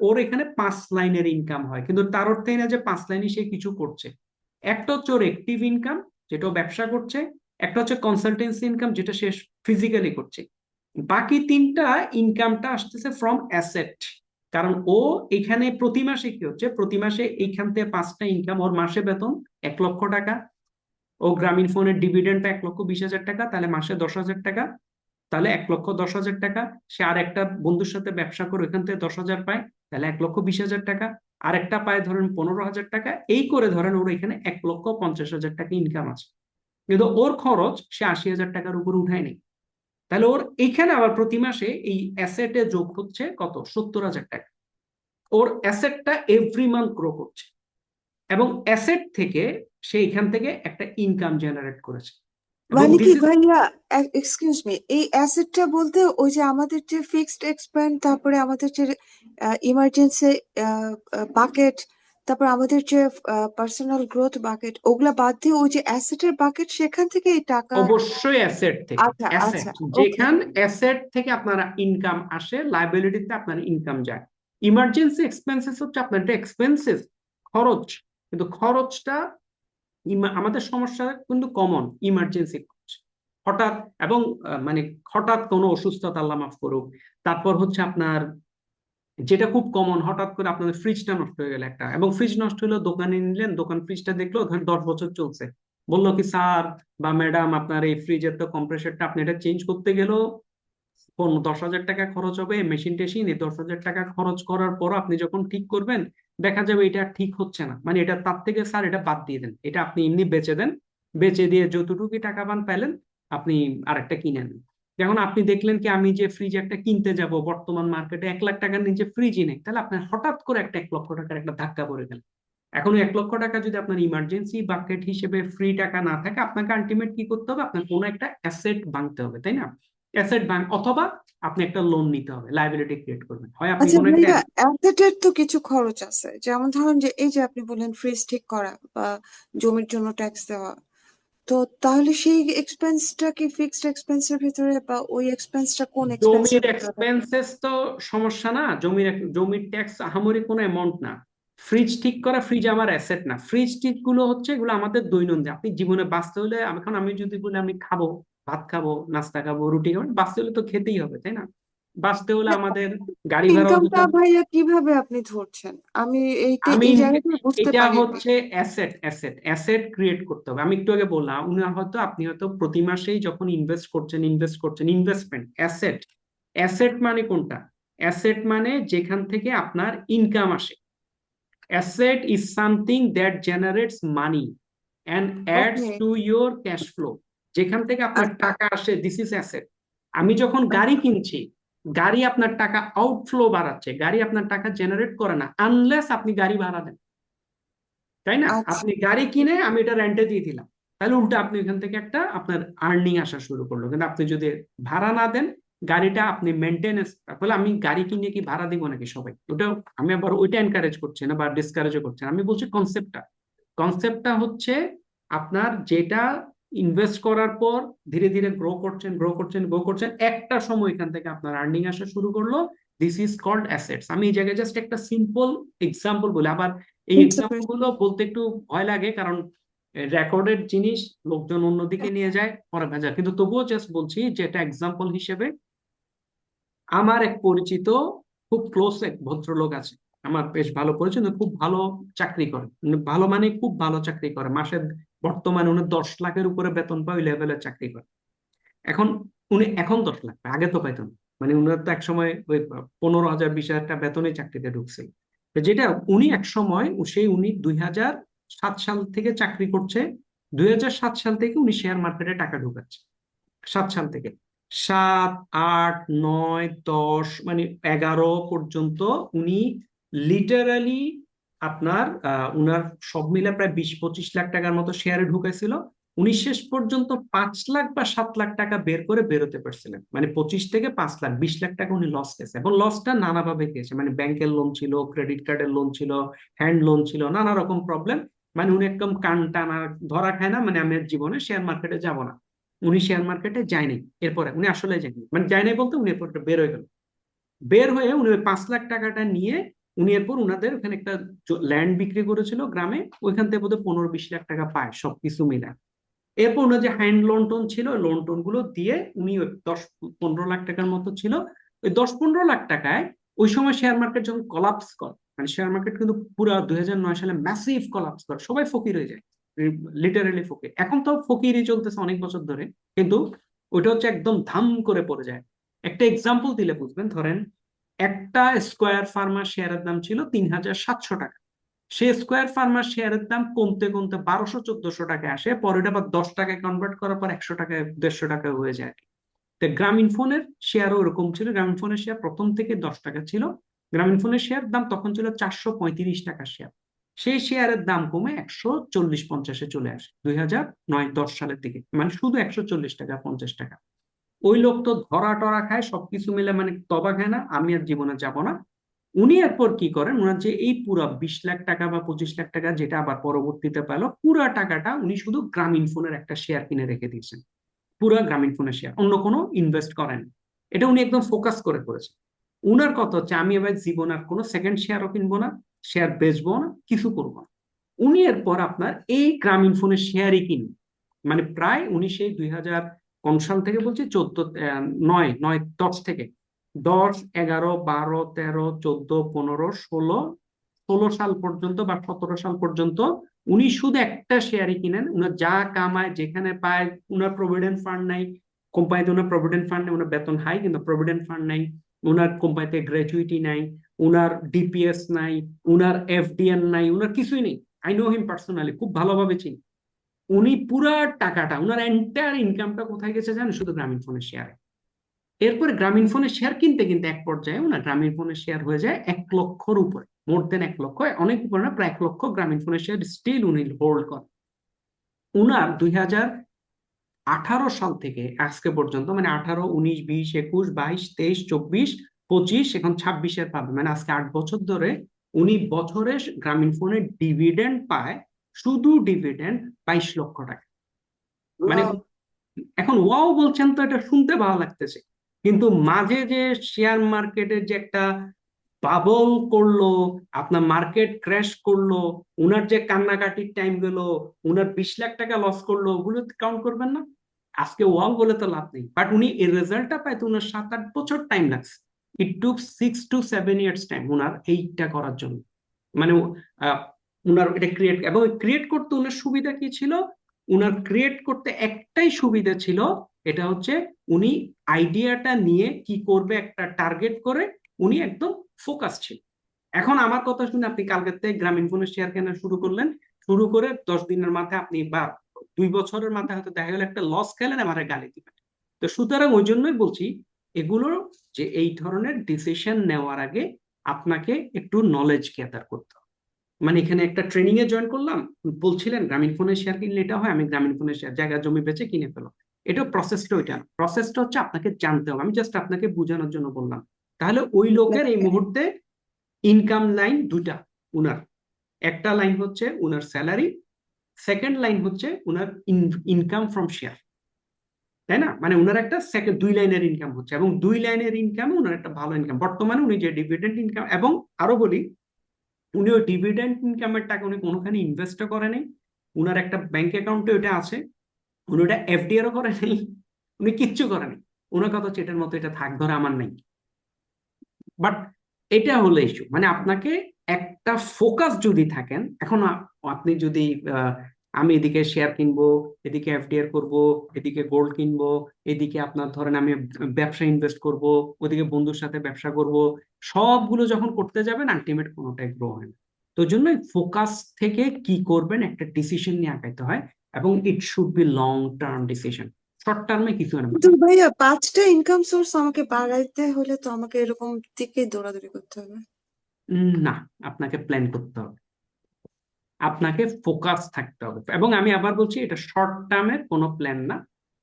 ওর এখানে 5 লাইনের ইনকাম হয়, কিন্তু তার অর্থ এই না যে 5 লাইনে সে কিছু করছে। একটা হচ্ছে ওর অ্যাক্টিভ ইনকাম, যেটা ও ব্যবসা করছে। একটা হচ্ছে কনসালটেন্সি ইনকাম, যেটা সে ফিজিক্যালি করছে। বাকি 3টা ইনকামটা আসতেছে ফ্রম অ্যাসেট। কারণ ও এখানে প্রতি মাসে কি হচ্ছে, প্রতি মাসে এইখান থেকে 5টা ইনকাম, ওর মাসে বেতন 1 লক্ষ টাকা। ও গ্রামীণ ফোনের ডিভিডেন্ডটা 1,20,000 টাকা, তাহলে মাসে 10,000 টাকা। তাহলে 1,10,000 টাকা। সে আর একটা বন্ধুর সাথে ব্যবসা করে ওইখান থেকে 10,000 পায়, তাহলে 1,20,000 টাকা। আর একটা পায় ধরেন 15,000 টাকা। এই করে ধরেন ওর এখানে 1,50,000 টাকা ইনকাম আছে, কিন্তু ওর খরচ সে 80,000 টাকার উপর উঠায় নেই। তাহলে ওর এইখানে আবার প্রতি মাসে এই অ্যাসেটে যোগ হচ্ছে কত, 70,000 টাকা। ওর অ্যাসেটটা এভরি মান্থ গ্রো করছে, এবং অ্যাসেট থেকে সে এখান থেকে একটা ইনকাম জেনারেট করেছে। এবং
মানে কি
দিস ইজ,
ভাইয়া, এক্সকিউজ মি, এই অ্যাসেটটা বলতে ওই যে আমাদের যে ফিক্সড এক্সপেন্স, তারপরে আমাদের যে ইমার্জেন্সি বাকেট, তারপর আমাদের যে পার্সোনাল গ্রোথ বাকেট, ওগুলা বাদ দিয়ে ওই যে অ্যাসেটের বাকেট, সেখান থেকে এই টাকা।
অবশ্যই অ্যাসেট থেকে।
আচ্ছা
অ্যাসেট,
আচ্ছা, ওকে।
যেখান অ্যাসেট থেকে আপনার ইনকাম আসে, লাইবিলিটিতে আপনার ইনকাম যায়। ইমার্জেন্সি এক্সপেন্সেস হচ্ছে আপনার একটা এক্সপেন্সেস, খরচ। কিন্তু খরচটা আমাদের সমস্যা কিন্তু কমন ইমার্জেন্সি খরচ, হঠাৎ, এবং মানে হঠাৎ কোনো অসুস্থতা, আল্লাহ মাফ করুক। তারপর হচ্ছে আপনার যেটা খুব কমন, হঠাৎ করে আপনাদের ফ্রিজটা নষ্ট হয়ে গেল একটা, এবং ফ্রিজ নষ্ট হলো, দোকানে নিলেন, দোকান ফ্রিজটা দেখলো ধরেন 10 বছর চলছে, বললো কি স্যার বা ম্যাডাম আপনার এই ফ্রিজের তো কম্প্রেসরটা, আপনি এটা চেঞ্জ করতে গেলেও 10,000 টাকা খরচ হবে, মেশিন টেশিন, এই 10,000 টাকা খরচ করার পর আপনি যখন ঠিক করবেন দেখা যাবে এটা আর ঠিক হচ্ছে না। মানে এটা তার থেকে স্যার এটা বাদ দিয়ে দেন, এটা আপনি এমনি বেচে দেন, বেচে দিয়ে যতটুকু টাকা পান পেলেন, আপনি আরেকটা কিনে নেন। যখন আপনি দেখলেন কি আমি যে ফ্রিজ একটা কিনতে যাব, বর্তমান মার্কেটে 1 লাখ টাকার নিচে ফ্রিজই নেই, তাহলে আপনার হঠাৎ করে একটা 1 লক্ষ টাকার একটা ধাক্কা পড়ে গেল। এখন ওই 1 লক্ষ টাকা যদি আপনার ইমার্জেন্সি বাকেট হিসেবে ফ্রি টাকা না থাকে, আপনাকে আলটিমেট কি করতে হবে, আপনার কোনো একটা অ্যাসেট ভাঙতে হবে, তাই না? অ্যাসেট ভাঙ, অথবা আপনি একটা লোন নিতে হবে, লাইবিলিটি ক্রিয়েট করবেন, হয় আপনি
আচ্ছা
কোনো একটা।
ভাইয়া, অ্যাসেটের তো কিছু খরচ আছে, যেমন ধরুন যে এই যে আপনি বললেন ফ্রিজ ঠিক করা বা জমির জন্য ট্যাক্স দেওয়া, তো তাহলে সেই এক্সপেন্সটা কি ফিক্সড এক্সপেন্সের ভিতরে, বা ওই এক্সপেন্সটা কোন এক্সপেন্সের
জমির
ভিতরে?
এক্সপেন্সেস তো সমস্যা না, জমির ট্যাক্স আহামরি কোনো অ্যামাউন্ট না। ফ্রিজ ঠিক করা, ফ্রিজ আমার অ্যাসেট না। ফ্রিজ ঠিক গুলো হচ্ছে, এগুলো আমাদের দৈনন্দিন, আপনি জীবনে বাঁচতে হলে, এখন আমি যদি বলি আমি খাবো, ভাত খাবো, নাস্তা খাবো, রুটি খাবো, বাঁচতে হলে তো খেতেই হবে, তাই না? বাঁচতে হলে আমাদের গাড়ি ভাড়াও দিতে
ইনকামটা
হবে।
ভাইয়া কিভাবে আপনি ধরছেন? আমি
আমি
এই জায়গাটা বুঝতে
এটা
পারিনি।
হচ্ছে অ্যাসেট, অ্যাসেট ক্রিয়েট করতে হবে। আমি একটু আগে বললাম, আপনি হয়তো প্রতি মাসেই যখন ইনভেস্ট করছেন ইনভেস্টমেন্ট অ্যাসেট। অ্যাসেট মানে কোনটা? অ্যাসেট মানে যেখান থেকে আপনার ইনকাম আসে। Asset is something that generates money and ads
okay.
To your cash flow. যেখান থেকে আপনার
আচ্ছা
টাকা আসে, দিস ইজ অ্যাসেট। আমি যখন গাড়ি কিনছি, গাড়ি আপনার টাকা আউটফ্লো বাড়াচ্ছে, গাড়ি আপনার টাকা জেনারেট করে না আনলেস আপনি গাড়ি ভাড়া দেন, তাই না?
আচ্ছা।
আপনি গাড়ি কিনে আমি এটা রেন্টে দিয়ে দিলাম, তাহলে উল্টো আপনি এখান থেকে একটা আপনার আর্নিং আসা শুরু করলো। কিন্তু আপনি যদি ভাড়া না দেন, গাড়িটা আপনি মেনটেনেন্স, তাহলে আমি গাড়ি কিনে কি ভাড়া দিব নাকি সবাই? ওটাও আমি আবার ওইটা এনকারেজ করছি না বা ডিসকারেজও করছি না। আমি বলছি কনসেপ্টটা, কনসেপ্টটা হচ্ছে আপনার যেটা ইনভেস্ট করার পর ধীরে ধীরে গ্রো করছেন, একটা সময় এখান থেকে আপনার আর্নিং আসা শুরু করলো, দিস ইজ কল্ড অ্যাসেটস। আমি এই জায়গায় জাস্ট একটা সিম্পল এক্সাম্পল বলি, আবার এই
বুঝতে
এক্সাম্পল
পেরেছি।
গুলো বলতে একটু ভয় লাগে, কারণ রেকর্ডেড জিনিস লোকজন অন্যদিকে নিয়ে যায়, পরে ভেজা, কিন্তু তবুও জাস্ট বলছি যে এটা এক্সাম্পল হিসেবে। আমার এক পরিচিত খুব ক্লোজ এক ভদ্রলোক আছে, আমার বেশ ভালো পরিচিত, খুব ভালো চাকরি করে, ভালো মানে খুব ভালো চাকরি করে, মাসে বর্তমানে উনি 10 লাখের উপরে বেতন পায়, ওই লেভেলের চাকরি করে। এখন উনি এখন 10 লাখ পায়, আগে তো পাইতেন না। মানে উনার তো এক সময় ওই 15,000 20,000 টাকা বেতনে চাকরিতে ঢুকছিল। তো যেটা উনি এক সময় উনি 2007 সাল থেকে চাকরি করছে, 2007 সাল থেকে উনি শেয়ার মার্কেটে টাকা ঢুকাচ্ছে। 7 সাল থেকে 7, 8, 9, 10 মানে 11 পর্যন্ত উনি লিটারালি আপনার উনার সব মিলে প্রায় 20-25 লাখ টাকার মতো শেয়ারে ঢুকেছিল। উনি শেষ পর্যন্ত 5 লাখ বা 7 লাখ টাকা বের করে বেরোতে পারছিলেন, মানে 25 থেকে 5 লাখ, 20 লাখ টাকা উনি লস গেছে, এবং লসটা নানাভাবে গেছে, মানে ব্যাংকের লোন ছিল, ক্রেডিট কার্ডের লোন ছিল, হ্যান্ড লোন ছিল, নানা রকম প্রবলেম। মানে উনি একদম কান টানা, ধরা খায় না, মানে আমি আর জীবনে শেয়ার মার্কেটে যাব না। উনি শেয়ার মার্কেটে যায়নি, এরপরে উনি আসলে যায়নি, মানে যায় নাই বলতে উনি এরপর বের হয়ে গেল। বের হয়ে উনি ওই 5 লাখ টাকাটা নিয়ে উনি এরপর উনাদের ওখানে একটা ল্যান্ড বিক্রি করেছিল গ্রামে, ওইখান থেকে বোধহয় 15-20 লাখ টাকা পায় সবকিছু মিলে। এরপর ওনার যে হ্যান্ড লোন টোন ছিল, লোন টোন গুলো দিয়ে উনি ওই 10-15 লাখ টাকার মতো ছিল। ওই 10-15 লাখ টাকায় ওই সময় শেয়ার মার্কেট যখন কলাপস করে, মানে শেয়ার মার্কেট কিন্তু পুরো 2009 সালে ম্যাসিভ কলাপস করে, সবাই ফকির হয়ে যায়, লিটারেলি ফকির। এখন তো ফকিরই চলতেছে অনেক বছর ধরে, কিন্তু ওইটা হচ্ছে একদম ধাম করে পড়ে যায়। একটা এক্সাম্পল দিলে বুঝবেন, ধরেন একটা স্কোয়ার ফার্মার শেয়ারের দাম ছিল 3,700 টাকা। সে স্কোয়ার ফার্মার শেয়ারের দাম কমতে কমতে 1200-1400 টাকায় আসে, পরে এটা আবার 10 টাকায় কনভার্ট করার পর 100 টাকায় 150 টাকা হয়ে যায়। তো গ্রামীণ ফোনের শেয়ারও ওরকম ছিল, গ্রামীণ ফোনের শেয়ার প্রথম থেকে 10 টাকা ছিল। গ্রামীণ ফোনের শেয়ার দাম তখন ছিল 435 টাকার শেয়ার। সেই শেয়ারের দাম কমে 140-150-এ চলে আসে 2009-10 সালের দিকে, মানে শুধু 140 টাকা 50 টাকা। ওই লোক তো ধরা টরা খায় সবকিছু মিলে, মানে তবা খায় না, আমি আর জীবনে যাব না। উনি এরপর কি করেন, ওনার যে এই পুরা 20 লাখ টাকা বা 25 লাখ টাকা যেটা আবার পরবর্তীতে পেল, পুরা টাকাটা উনি শুধু গ্রামীণ ফোনের একটা শেয়ার কিনে রেখে দিয়েছেন। পুরা গ্রামীণ ফোনের শেয়ার, অন্য কোনো ইনভেস্ট করেন। এটা উনি একদম ফোকাস করে করেছেন। উনার কথা হচ্ছে আমি এবার জীবন আর কোনো সেকেন্ড শেয়ারও কিনবো না, শেয়ার বেচবো না, কিছু করবো না। উনি এরপর আপনার এই গ্রামীণ ফোনের শেয়ারই কিনবেন। মানে প্রায় উনি সেই 2000 কোন সাল থেকে বলছি, 14, 9, 10 থেকে 10, 11, 12, 13, 14, 15, 16, 16 সাল পর্যন্ত বা 17 সাল পর্যন্ত উনি শুধু একটা শেয়ারই কিনেন। উনার যা কামায় যেখানে পায়, উনার প্রভিডেন্ট ফান্ড নাই, কোম্পানিতে উনার প্রভিডেন্ট ফান্ড নেই, উনার বেতন হাই কিন্তু প্রভিডেন্ট ফান্ড নাই, উনার কোম্পানিতে গ্র্যাচুইটি নাই, উনার ডিপিএস নাই, উনার এফডিএন নাই, উনার কিছুই নেই। আই নো হিম পার্সোনালি, খুব ভালোভাবে চিনি। উনি পুরা টাকাটা, উনার এন্টায়ার ইনকামটা কোথায় গেছে জানেন? শুধু গ্রামীণ ফোনের শেয়ারে। এরপরে গ্রামীণ ফোনের শেয়ার কিনতে কিনতে এক পর্যায়ে ওনার গ্রামীণ ফোনের শেয়ার হয়ে যায় 1 লক্ষর উপরে, মোর দেন 1 লক্ষ, অনেক উপরে না, প্রায় 1 লক্ষ গ্রামীণ ফোনের শেয়ার স্টিল উনি হোল্ড করেন। উনার 2018 সাল থেকে আজকে পর্যন্ত, মানে 18, 19, 20, 21, 22, 23, 24, 25, এখন 26-এর পাবে, মানে আজকে 8 বছর ধরে উনি বছরে গ্রামীণ ফোনের ডিভিডেন্ড পায়, শুধু ডিভিডেন্ড 22 লক্ষ টাকা। মানে
Wow.
এখন ওয়াও বলছেন তো এটা শুনতে ভালো লাগতেছে, কিন্তু মাঝে যে শেয়ার মার্কেটের যে একটা বাবল করলো, আপনার মার্কেট ক্র্যাশ করলো, উনার যে কান্নাকাটির টাইম গেল, উনার 20 লাখ টাকা লস করলো, ওগুলো কাউন্ট করবেন না? আজকে ওয়াও বলে তো লাভ নেই, বাট উনি এই রেজাল্টটা পাইতে উনার 7-8 বছর টাইম লাগছে। ইট টুক 6 to 7 ইয়ার্স টাইম উনার এইটা করার জন্য। মানে আহ, উনার এটা ক্রিয়েট, এবং ক্রিয়েট করতে উনার সুবিধা কি ছিল? উনার ক্রিয়েট করতে একটাই সুবিধা ছিল, এটা হচ্ছে উনি আইডিয়াটা নিয়ে কি করবে একটা টার্গেট করে উনি একদম ফোকাস ছিল। এখন আমার কথা শুনে আপনি কালকে থেকে গ্রামীণ ফোনের শেয়ার কেনা শুরু করলেন, শুরু করে 10 দিনের মাথায় আপনি বা 2 বছরের মাথায় হয়তো দেখা গেল একটা লস খেলেন, আমার গালি দিবেন। তো সুতরাং ওই জন্যই বলছি, এগুলোর যে এই ধরনের ডিসিশন নেওয়ার আগে আপনাকে একটু নলেজ গ্যাদার করতে হবে। মানে এখানে একটা ট্রেনিং এ জয়েন করলাম, বলছিলেন গ্রামীণ ফোনের শেয়ার কিনলে এটা হয়, আমি গ্রামীণ ফোনের শেয়ার জায়গা জমি বেচে কিনে ফেলো। এটা প্রসেসটা ওইটা না, প্রসেসটা হচ্ছে আপনাকে জানতে হবে, আমি জাস্ট আপনাকে বোঝানোর জন্য বললাম। তাহলে ওই লোকের এই মুহূর্তে ইনকাম লাইন দুটা উনার, একটা লাইন হচ্ছে উনার স্যালারি, সেকেন্ড লাইন হচ্ছে উনার ইনকাম ফ্রম শেয়ার। তাই না? মানে ওনার একটা সেকেন্ড 2 লাইনের ইনকাম হচ্ছে, এবং 2 লাইনের ইনকামে ওনার একটা ভালো ইনকাম বর্তমানে। উনি যে ডিভিডেন্ড ইনকাম, এবং আরো বলি, উনি ওই ডিভিডেন্ড ইনকামের টাকা উনি কোনোখানে ইনভেস্টও করে নাই, উনার একটা ব্যাংক অ্যাকাউন্টে ওটা আছে, উনি ওটা এফডিআরও করে নাই, উনি কিচ্ছু করে নাই। ওনার কথা হচ্ছে এটার মতো এটা থাক, ধরে আমার নাই। বাট এটা হলো ইস্যু, মানে আপনাকে একটা ফোকাস যদি থাকেন, এখন আপনি যদি আহ, আমি এদিকে শেয়ার কিনবো, এদিকে এফডিআর করব, এদিকে গোল্ড কিনবো, এদিকে আপনার ধরেন আমি ব্যবসা ইনভেস্ট করব, ওদিকে বন্ধুর সাথে ব্যবসা করব, সবগুলো যখন করতে যাবেন আলটিমেট কোনোটাই গ্রো হয় না। তো জন্য ফোকাস থেকে কি করবেন একটা ডিসিশন নিয়ে আগাইতে হয়, এবং it should be long term decision, short টার্মে কিছু না।
কিন্তু ভাইয়া 5টা ইনকাম সোর্স আমাকে বাড়াইতে হলে তো আমাকে এরকম দিকেই দৌড়াদৌড়ি করতে হবে।
না, আপনাকে প্ল্যান করতে হবে, আপনাকে ফোকাস থাকতে হবে, এবং আমি আবার বলছি এটা শর্ট টার্মের কোনো প্ল্যান না।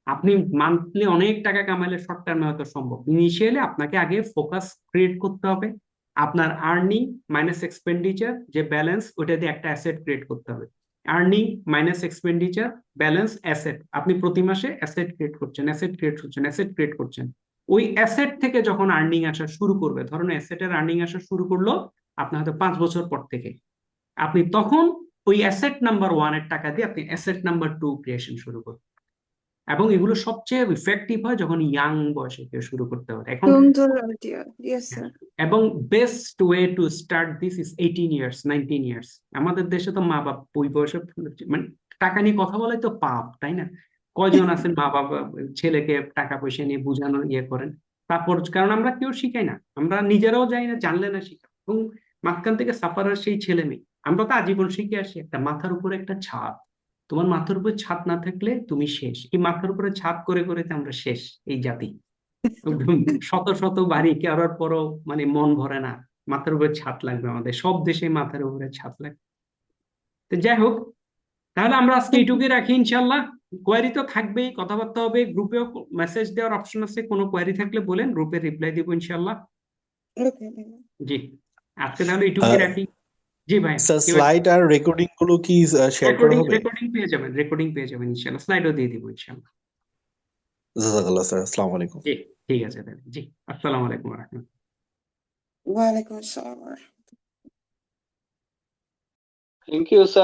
আপনি মান্থলি অনেক টাকা কামাইলে শর্ট টার্মে হয়তো সম্ভব, ইনিশিয়ালি আপনাকে আগে ফোকাস ক্রিয়েট করতে হবে। আপনার আর্নিং মাইনাস এক্সপেন্ডিচার যে ব্যালেন্স, ওটা দিয়ে একটা অ্যাসেট ক্রিয়েট করতে হবে। Earning minus expenditure balance asset, আপনি প্রতি মাসে অ্যাসেট ক্রিয়েট করছেন, অ্যাসেট ক্রিয়েট করছেন, অ্যাসেট ক্রিয়েট করছেন। ওই অ্যাসেট থেকে যখন আর্নিং আসা শুরু করবে, ধরুন অ্যাসেটের আর্নিং আসা শুরু করলো আপনার হয়তো 5 বছর পর থেকে, আপনি তখন ওই অ্যাসেট নাম্বার 1 এর টাকা দিয়ে আপনি অ্যাসেট নাম্বার 2 ক্রিয়েশন শুরু করুন। এবং এগুলো সবচেয়ে ইফেক্টিভ হয় যখন ইয়াং বয়সে কেউ শুরু করতে পারে এখন।
সুন্দর আইডিয়া, ইয়েস স্যার।
এবং best way to start this is 18 years, 19 years. আমাদের দেশে তো মা বাবা ওই বয়সে মানে টাকা নিয়ে কথা বলাই তো পাপ, তাই না? কয়জন আছেন মা বাবা ছেলেকে টাকা পয়সা নিয়ে বোঝানো ইয়ে করেন? তারপর কারণ আমরা কেউ শিখাই না, আমরা নিজেরাও যাই না, জানলে না শিখা, এবং মাঝখান থেকে সাফারার সেই ছেলে মেয়ে। আমরা তো আজীবন শিখে আসি একটা মাথার উপরে একটা ছাদ, তোমার মাথার উপরে ছাদ না থাকলে তুমি শেষ। এই মাথার উপরে ছাদ করে করে তো আমরা শেষ, এই জাতি। শত শত বাড়ি করার পরও মানে মন ভরে না, মাথার উপরে ছাদ লাগবে, আমাদের সব দেশে মাথার উপরে ছাদ লাগবে। তো যাই হোক, তাহলে আমরা আজকে এইটুকুই রাখি ইনশাল্লাহ। কোয়ারি তো থাকবেই, কথাবার্তা হবে, গ্রুপেও মেসেজ দেওয়ার অপশন আছে, কোনো কোয়ারি থাকলে বলেন, গ্রুপে রিপ্লাই দিব ইনশাল্লাহ।
ওকে।
জি, আজকে তাহলে এইটুকুই রাখি। জি ভাই,
স্যার,
কেউ
স্লাইড আর রেকর্ডিং গুলো কি শেয়ার করা
রেকর্ডিং
হবে?
রেকর্ডিং পেয়ে যাবেন, রেকর্ডিং পেয়ে যাবেন ইনশাল্লাহ, স্লাইডও দিয়ে দিব ইনশাল্লাহ।
জাজাকাল্লাহ স্যার, আসসালামু আলাইকুম।
জি, ঠিক আছে তাহলে, জি, আসসালামু আলাইকুম রহমতুল্লাহ।
ওয়ালাইকুম আসসালাম।
Thank you sir.